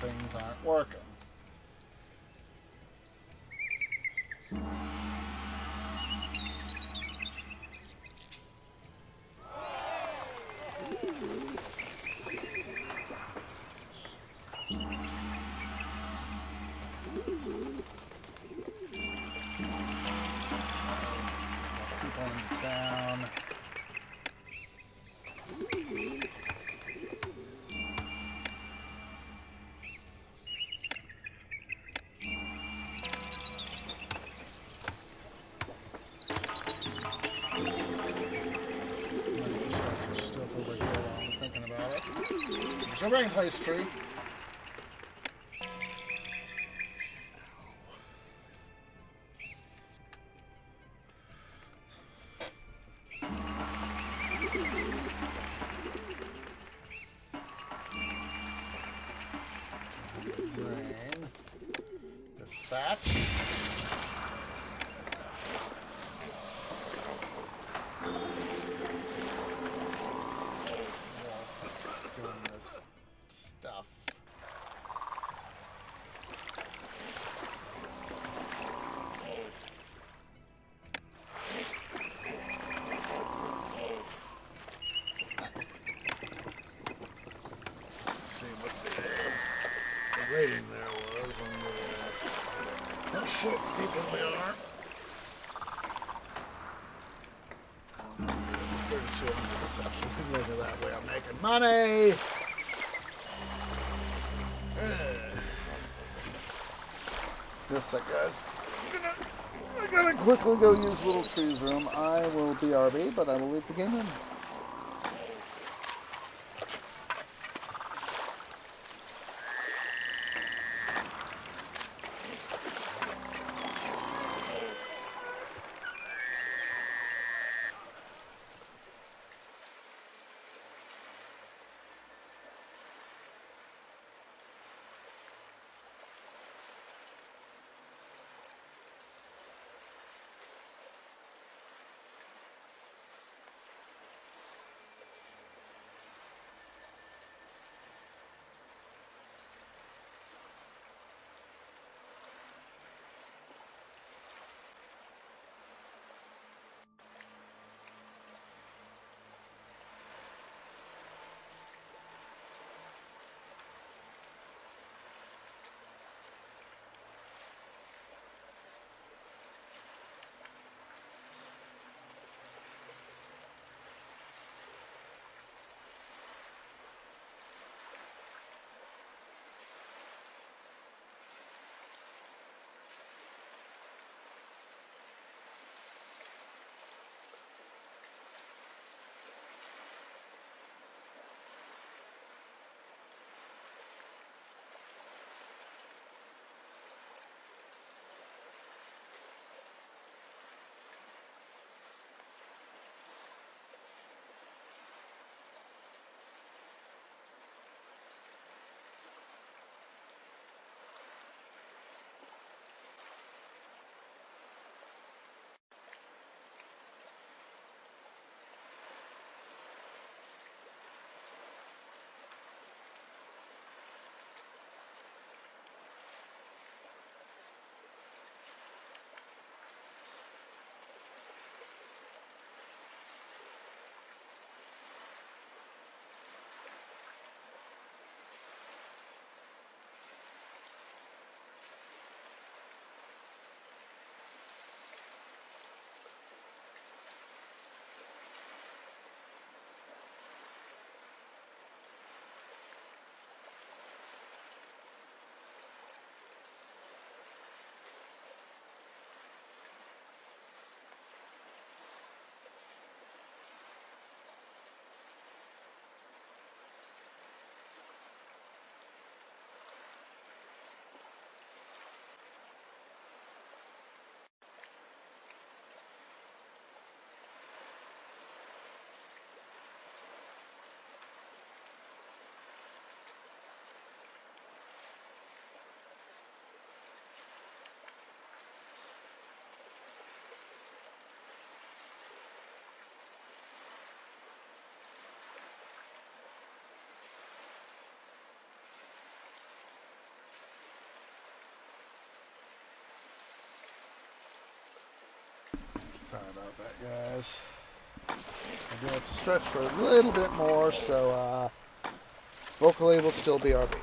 things aren't working. People into town. Sobering place tree. Rain. Dispatch. Doing this stuff. Let's see what the rating there was on the how short people they are. 3,200 reception. Look at that way I'm making money. Just a sec, guys. I gotta quickly go use Little Tree's room. I will BRB, but I will leave the game in. Sorry about that, guys. I'm going to have to stretch for a little bit more, so vocally will still be RB.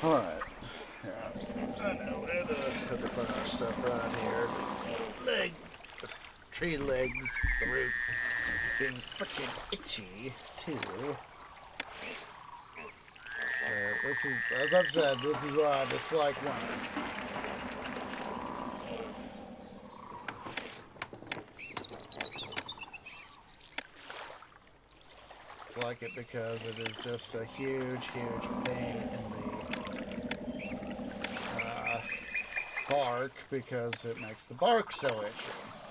Alright. Yeah. I know. I had to find our stuff around here. The tree legs, the roots, being freaking itchy, too. This is, as I've said, this is why I dislike winter. Dislike it because it is just a huge, huge pain in the bark because it makes the bark so itchy.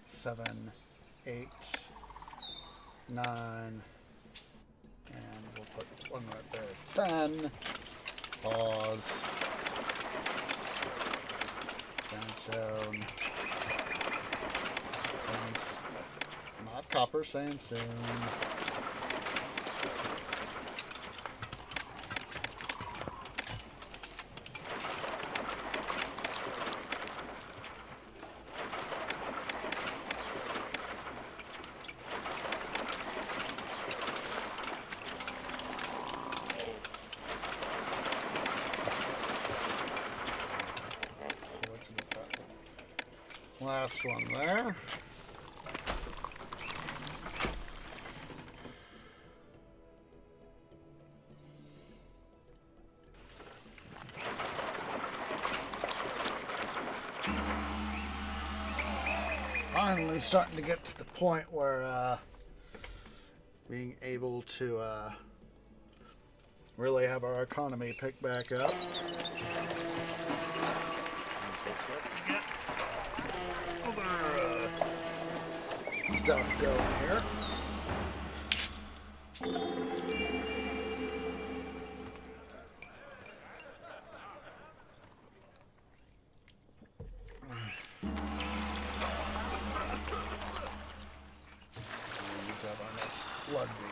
7, 8, 9, and we'll put one right there. 10. Pause. Sandstone. Not copper, sandstone. Last one there. Finally starting to get to the point where being able to really have our economy pick back up. As we start to get other stuff going here. Let's have our next flood be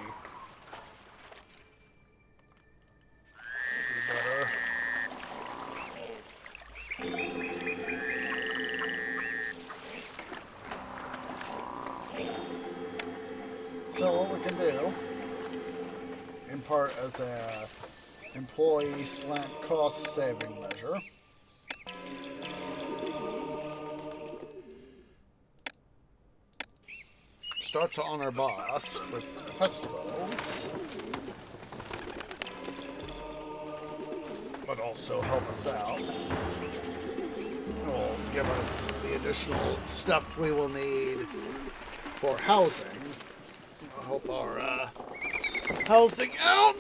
better. So what we can do, in part as a employee slant cost saving measure, start to honor boss with festivals, but also help us out. Will give us the additional stuff we will need for housing. Help our housing out.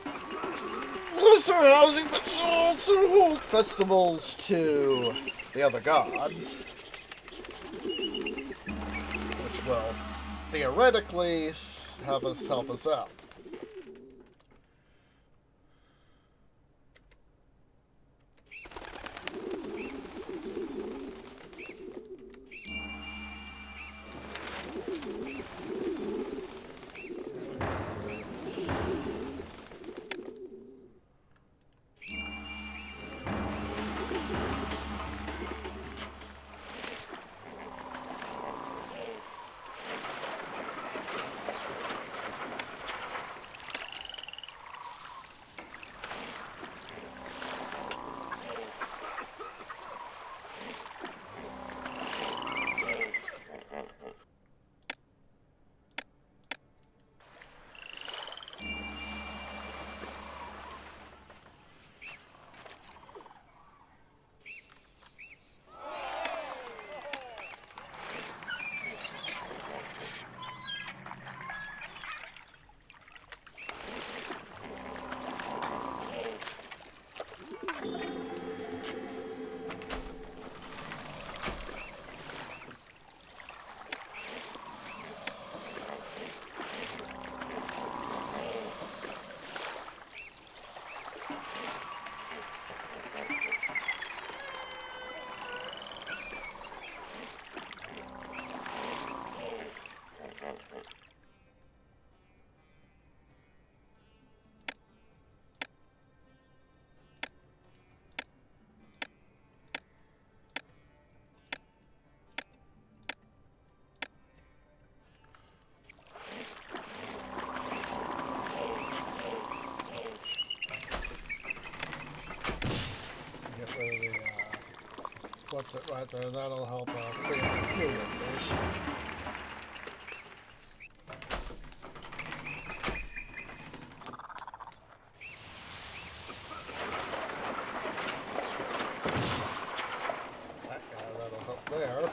Plus our housing, but she'll also hold festivals to the other gods, which will theoretically have us help us out. That's it right there. That'll help free up the fuel fish. That guy, that'll help there.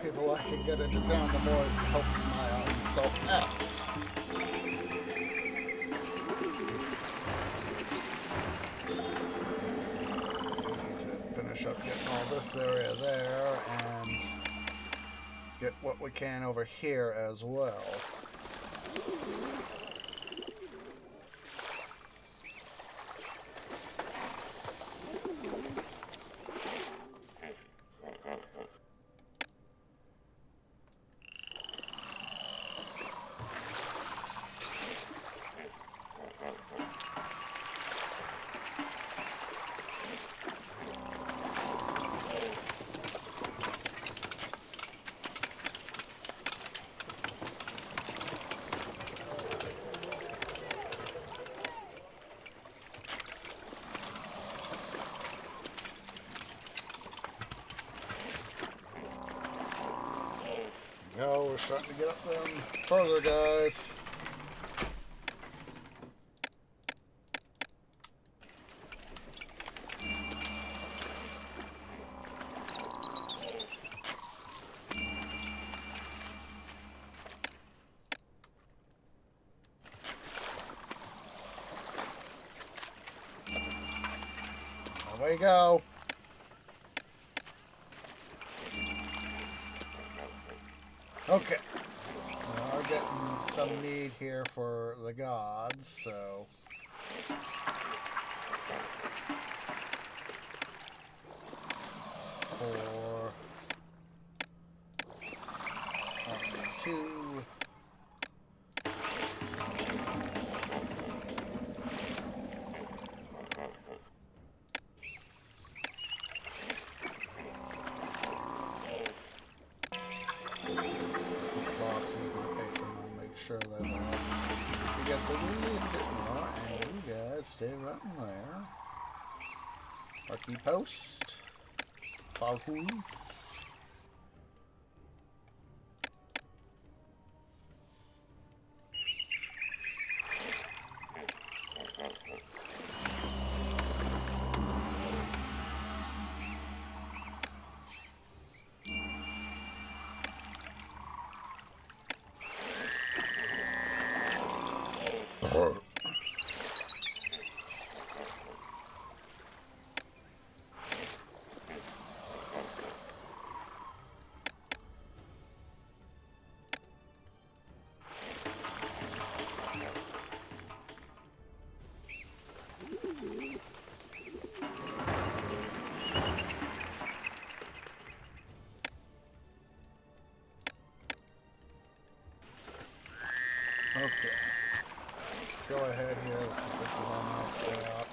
People I can get into town, the more it helps my own self out. I need to finish up getting all this area there and get what we can over here as well. No, we're starting to get up them further, guys. There we go. Okay. We're getting some need here for the gods, so... For... 1, 2... Sure that he gets a little bit more, and you guys stay right there. Lucky post. Pharaohs. Okay. Let's go ahead here. Let's see if this is all maxed out.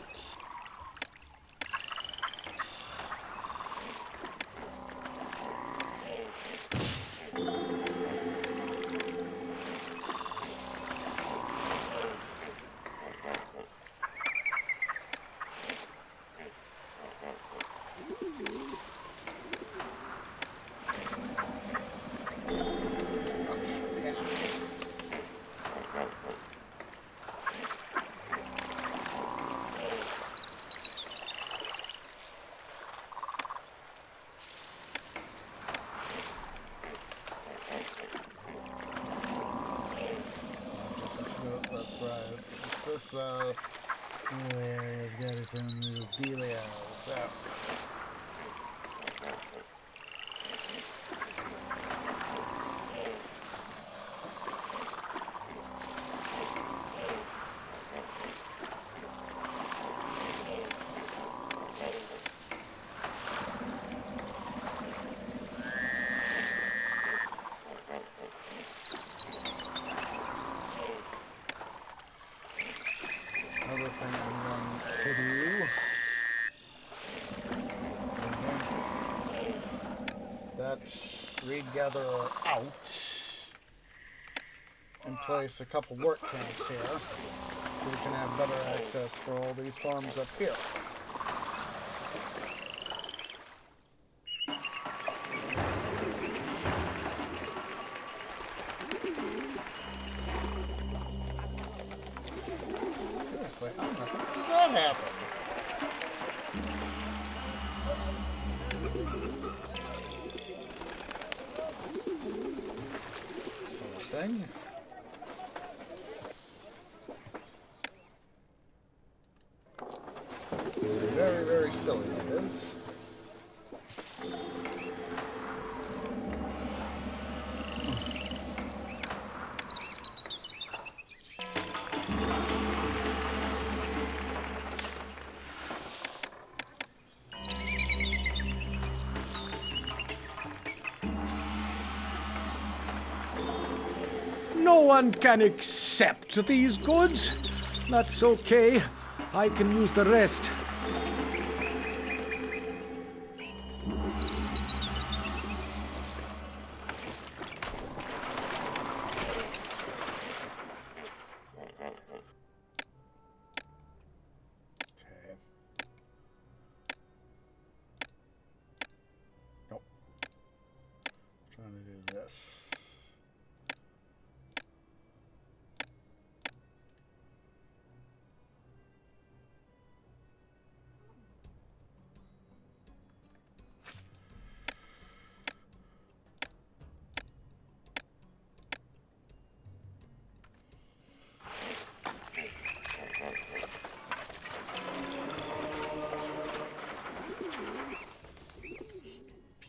that's right. It's this, little area's got its own little dealio, so... Another thing I'm going to do, that reed gatherer out, and place a couple work camps here, so we can have better access for all these farms up here. Seriously, how did that happen? Sort of thing. Very, very silly it is. No one can accept these goods. That's okay. I can use the rest. Okay. Nope. Trying to do this.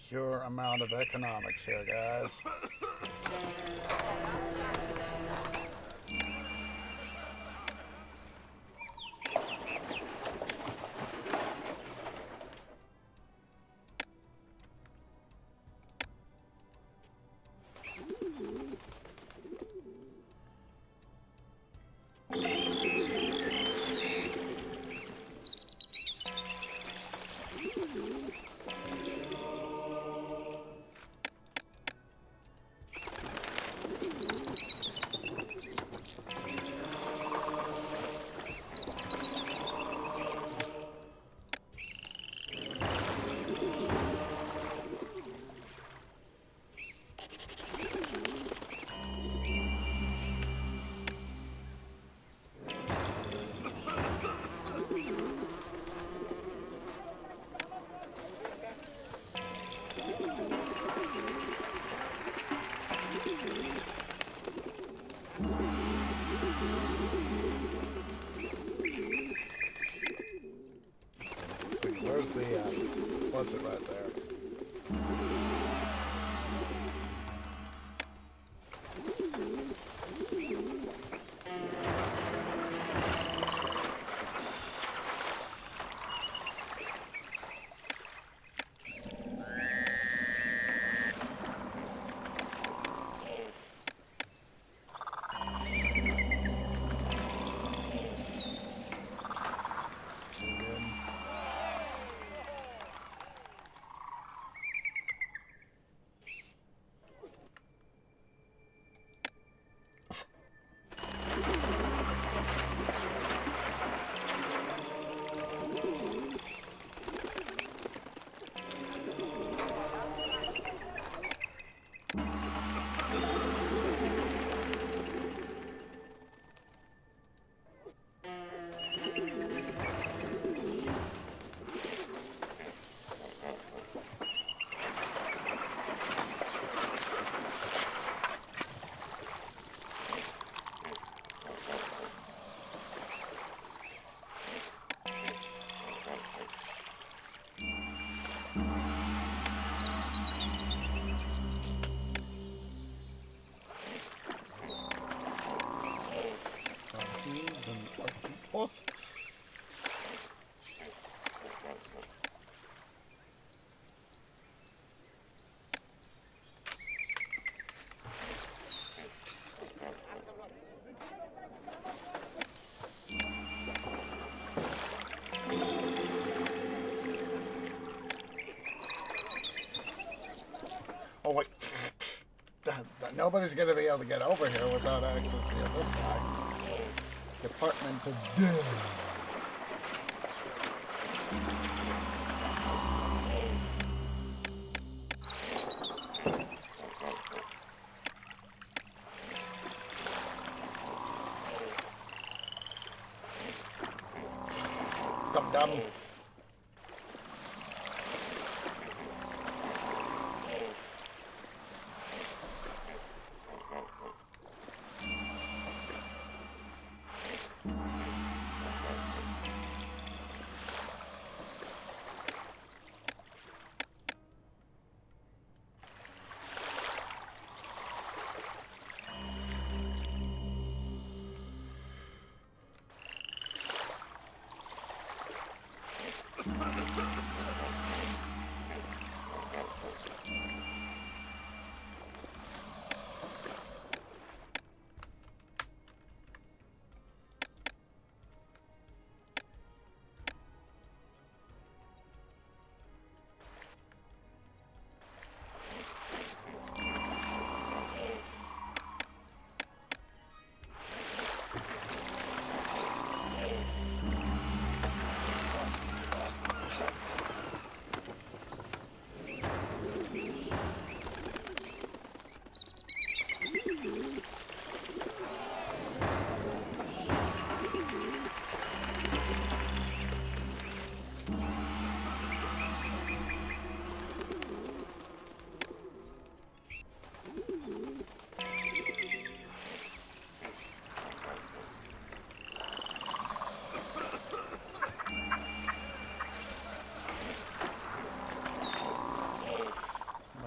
Pure amount of economics here, guys. Where's the, what's it right there? is an outpost. Oh wait, nobody's gonna be able to get over here without access via this guy. Department of Death. Dum-dum.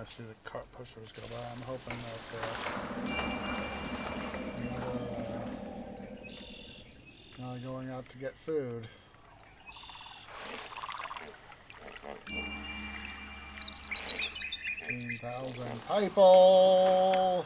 I see the cart pushers go by. I'm hoping that's another going out to get food. $15,000 people.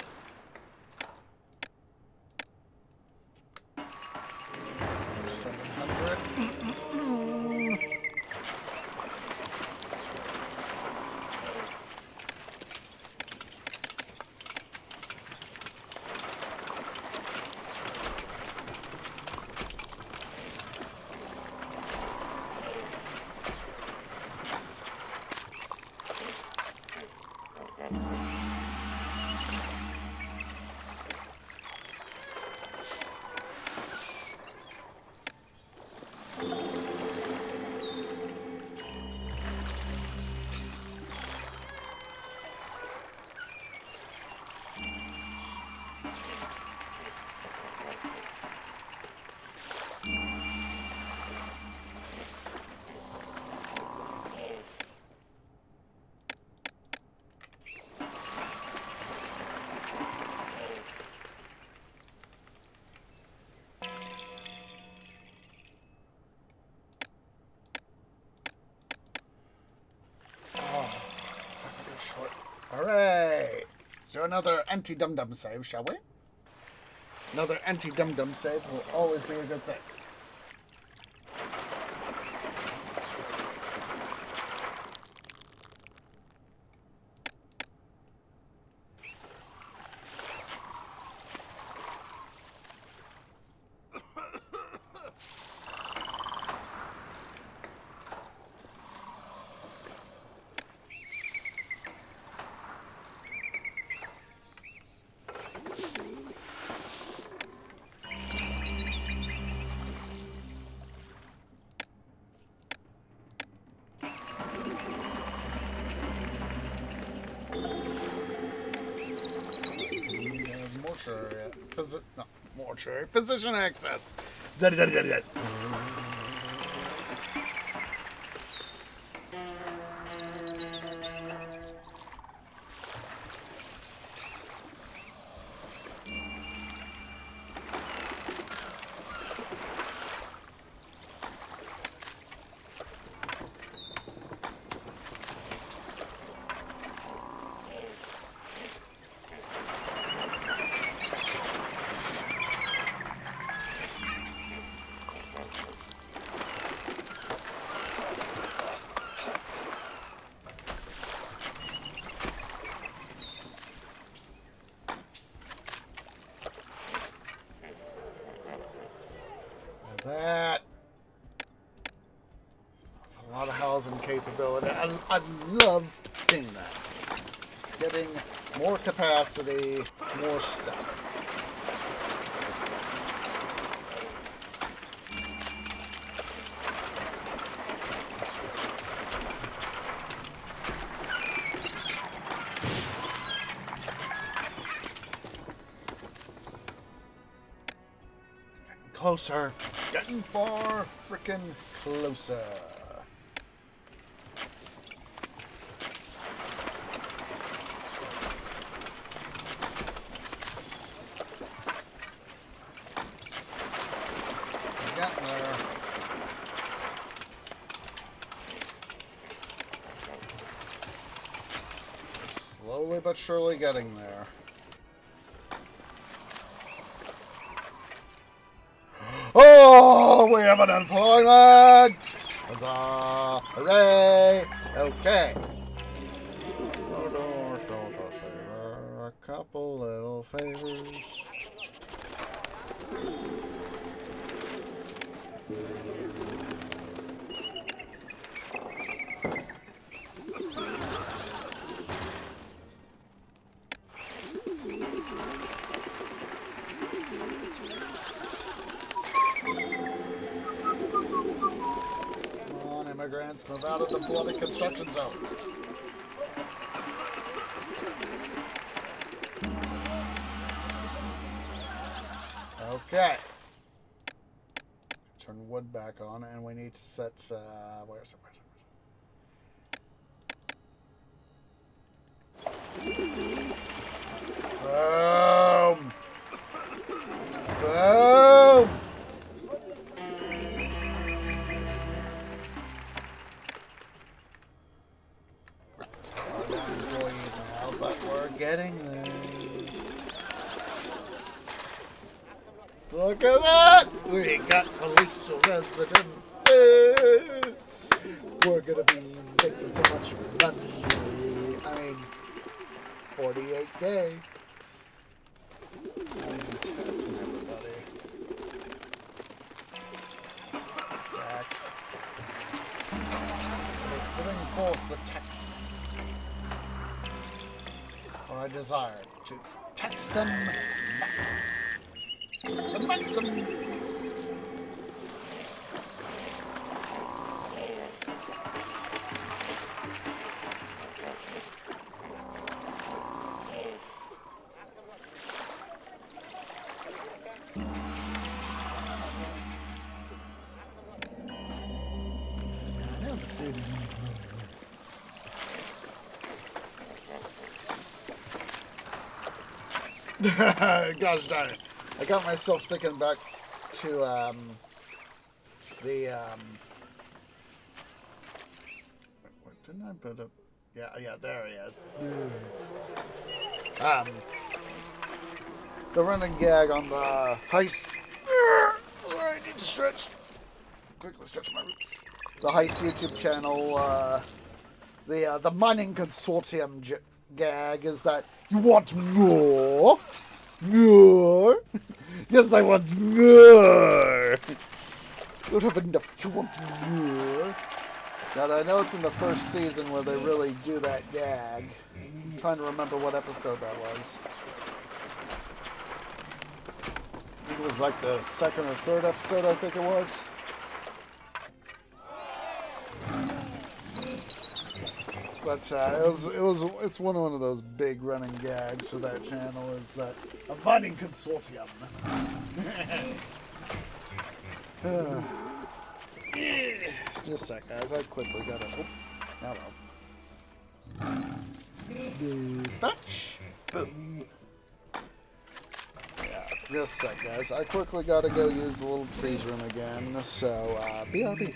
Hooray! Let's do another anti-dum-dum save, shall we? Another anti-dum-dum save will always be a good thing. Mortuary. Physician access. I love seeing that. Getting more capacity, more stuff. Closer. Getting far frickin' closer. Getting there. Slowly but surely getting there. Oh, we have an employment! Huzzah! Hooray! Okay. A couple little favors. Immigrants, move out of the bloody construction zone. Okay. Turn wood back on, and we need to set. Where's it? Boom! Boom! Employees now, but we're getting there. Look at that! We got palatial residences! We're gonna be making so much money. I mean, 48K. Taxing everybody. Tax. Let's bring forth the tax. For I desire to tax them maximum. Gosh darn it. I got myself thinking back to what didn't I put up? Yeah, there he is. The running gag on the heist. I need to stretch. Quickly stretch my roots. The heist YouTube channel, the mining consortium gag is that you want more? More? Yes, I want more! You don't have enough, you want more? Now, I know it's in the first season where they really do that gag. I'm trying to remember what episode that was. I think it was like the second or third episode, I think it was. But it's one of those big running gags for that channel is that a mining consortium. Just a sec, guys. I quickly gotta. Oh, hello. Dispatch. Boom. Yeah, just a sec, guys. I quickly gotta go use the little trees room again. So, BRB.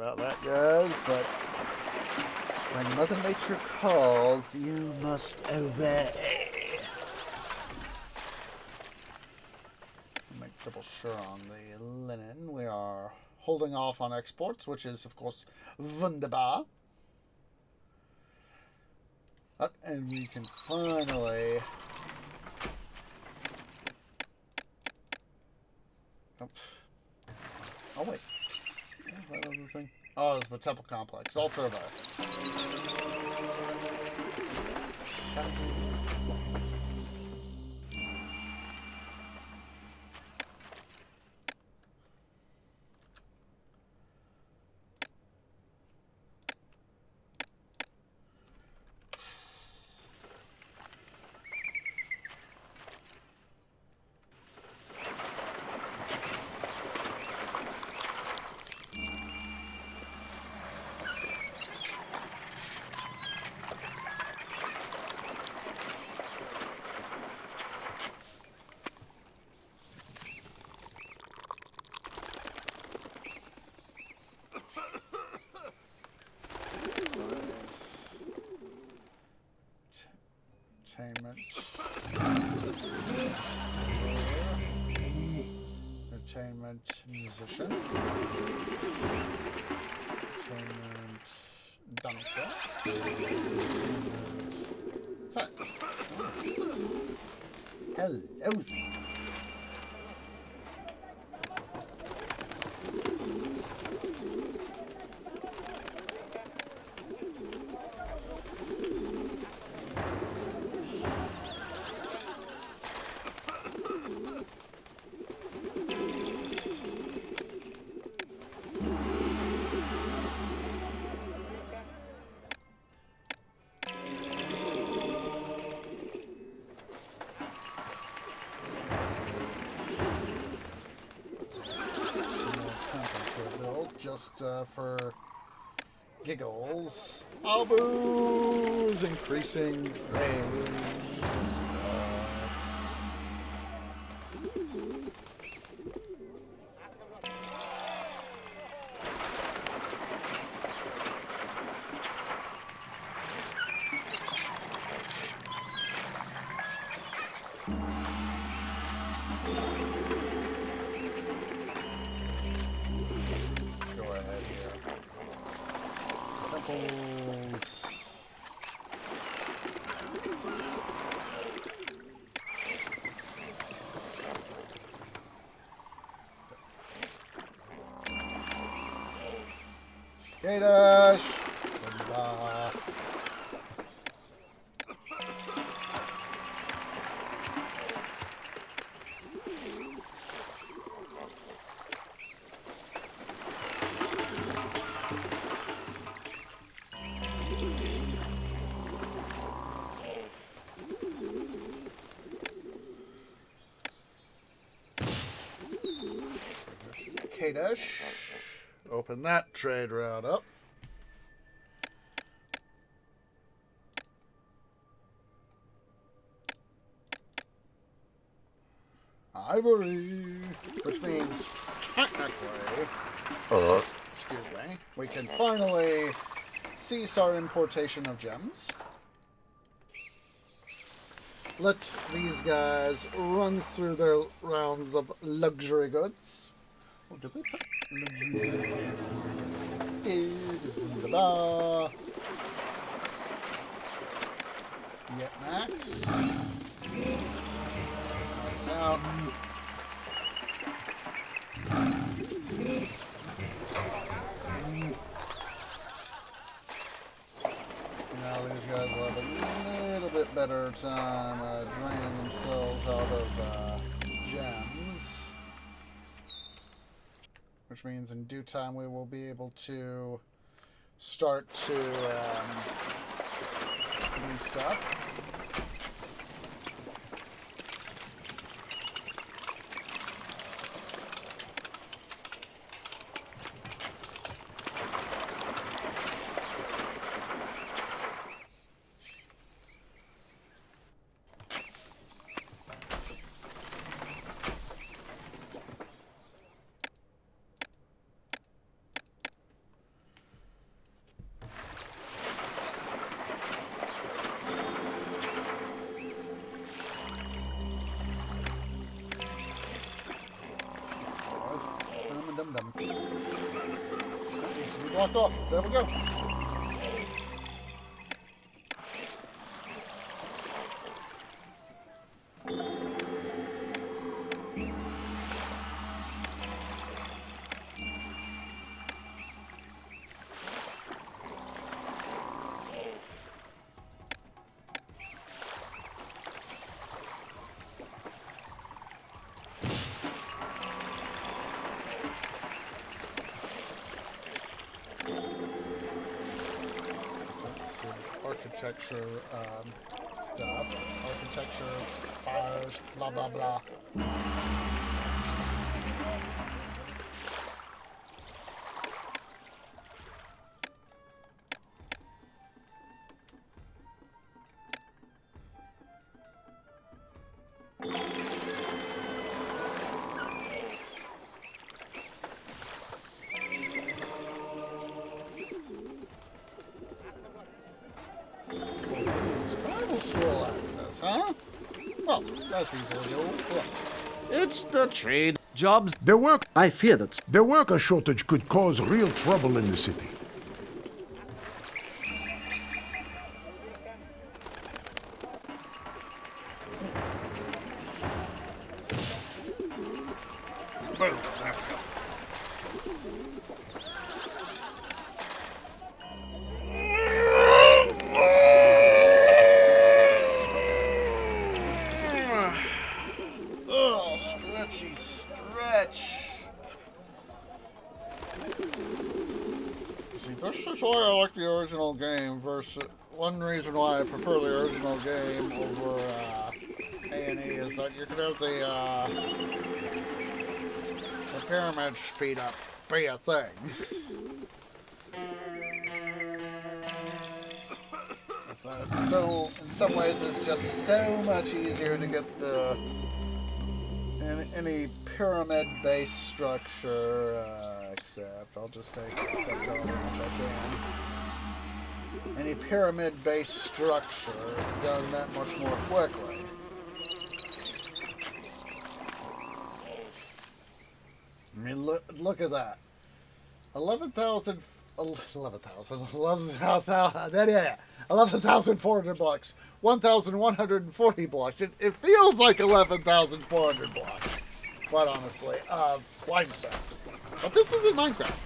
about that, guys, but when Mother Nature calls, you must obey. Make double sure on the linen. We are holding off on exports, which is, of course, wunderbar. And we can finally... Oh, wait. What was that other thing? Oh, it's the temple complex. Altar of Isis. Entertainment musician. Entertainment dancer. Entertainment hello there. Just for giggles. Albu's increasing trade stuff. K-Dash! K-Dash. Open that trade route up. Ivory, which means technically, excuse me, we can finally cease our importation of gems. Let these guys run through their rounds of luxury goods. Oh, did we put luxury goods? Get Max. Max out. Now these guys will have a little bit better time draining themselves out of gems. Which means in due time we will be able to start to do stuff. Locked off. There we go. Architecture stuff. Architecture, fires, blah, blah, blah. Scroll access, huh? Well, that's easily doable. It's the trade. Jobs. I fear that the worker shortage could cause real trouble in the city. Boom, there we go. Oh, stretchy stretch. See, this is why I like the original game versus... One reason why I prefer the original game over A&E is that you can have the pyramid speed up be a thing. So, in some ways, it's just so much easier to get the any pyramid-based structure, except I'll just take except however much I can. Any pyramid-based structure done that much more quickly. I mean, look at that. 11,400 blocks. 1,140 blocks. It feels like 11,400 blocks, quite honestly. Limestone. But this isn't Minecraft.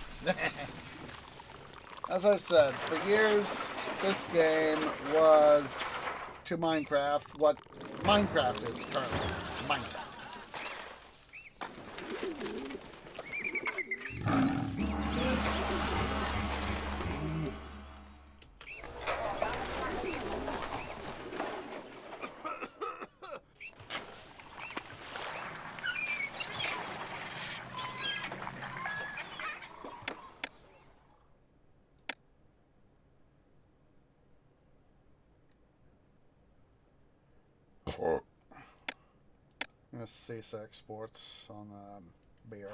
As I said, for years, this game was to Minecraft what Minecraft is currently. Minecraft. I'm gonna cease exports on beer.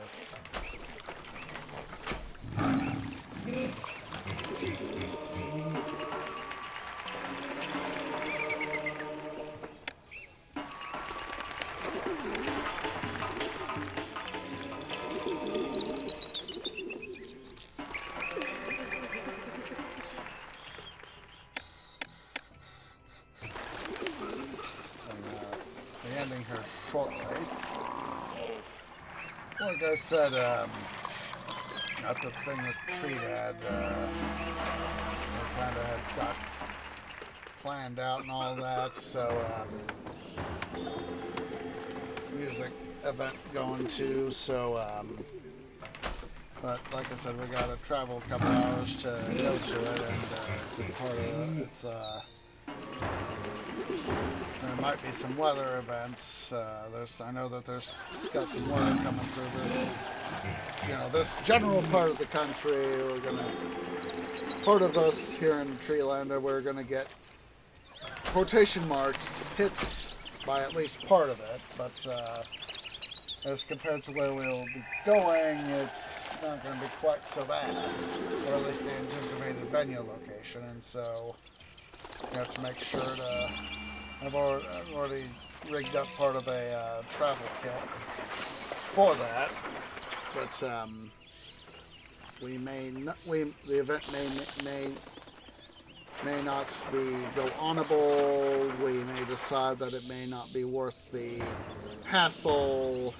Ending her shortly. Like I said, at the thing that Trinidad kind of had got planned out and all that, so music event going to, so but like I said, we gotta travel a couple hours to go to it, and it's a part of it's there might be some weather events. I know that there's got some weather coming through this, this general part of the country. We're gonna, part of us here in Treelander, we're gonna get quotation marks hits by at least part of it. But as compared to where we'll be going, it's not going to be quite so bad, or at least the anticipated venue location. And so you have to make sure to. I've already rigged up part of a travel kit for that, but we may not, the event may not be go onable. We may decide that it may not be worth the hassle.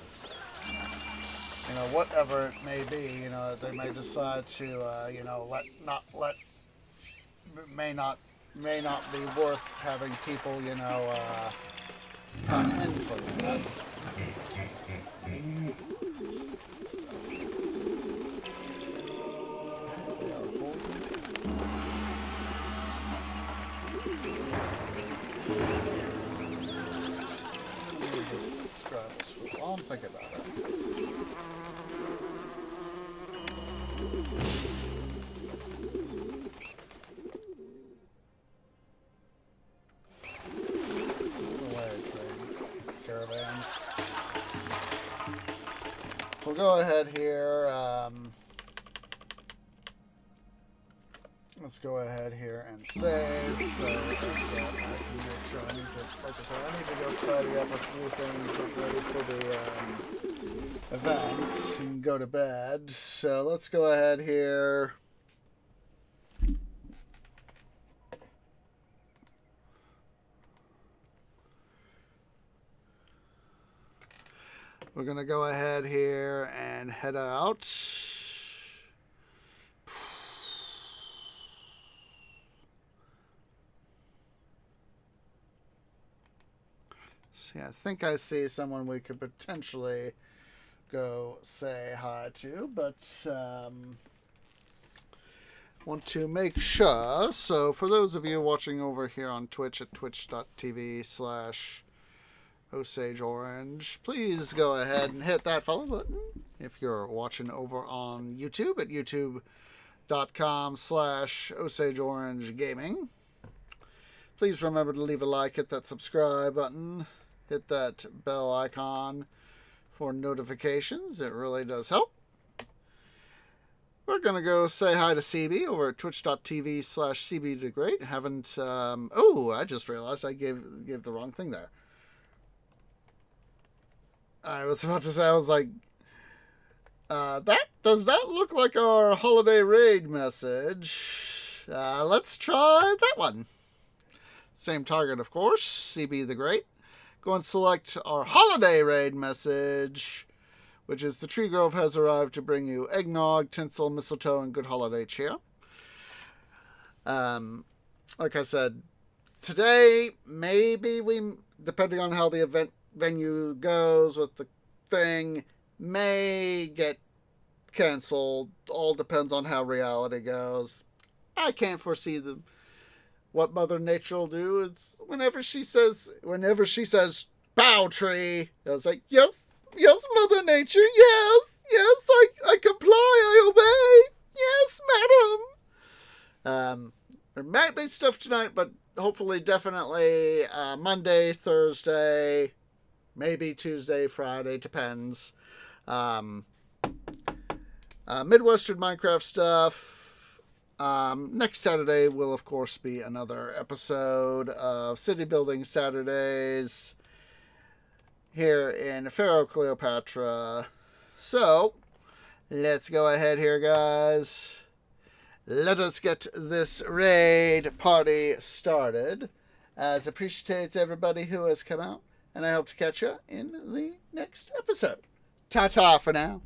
You know, whatever it may be. You know, they may decide to you know, may not be worth having people, you know, come in for that. While I'm thinking about it. Caravans. We'll go ahead here. Let's go ahead here and save. So I can make sure I need to, like I said, I need to go tidy up a few things, get ready for the event, and go to bed. So let's go ahead here. We're going to go ahead here and head out. See, I think I see someone we could potentially go say hi to, but want to make sure. So for those of you watching over here on Twitch at twitch.tv/OsageOrange, please go ahead and hit that follow button. If you're watching over on YouTube at youtube.com/OsageOrangeGaming, please remember to leave a like, hit that subscribe button, hit that bell icon for notifications. It really does help. We're going to go say hi to CB over at twitch.tv/CBTheGreat. Haven't, oh, I just realized I gave the wrong thing there. I was about to say, I was like, that does not look like our holiday raid message. Let's try that one. Same target, of course, CB the Great. Go and select our holiday raid message, which is the Tree Grove has arrived to bring you eggnog, tinsel, mistletoe, and good holiday cheer. Like I said, today, maybe we, depending on how the event venue goes with the thing, may get canceled. All depends on how reality goes. I can't foresee what Mother Nature will do. Is whenever she says bow tree, I was like, yes, Mother Nature, yes, I comply, I obey, yes, madam. There might be stuff tonight, but hopefully, definitely Monday, Thursday, maybe Tuesday, Friday, depends. Midwestern Minecraft stuff. Next Saturday will, of course, be another episode of City Building Saturdays here in Pharaoh, Cleopatra. So, let's go ahead here, guys. Let us get this raid party started. As appreciates everybody who has come out, and I hope to catch you in the next episode. Ta-ta for now.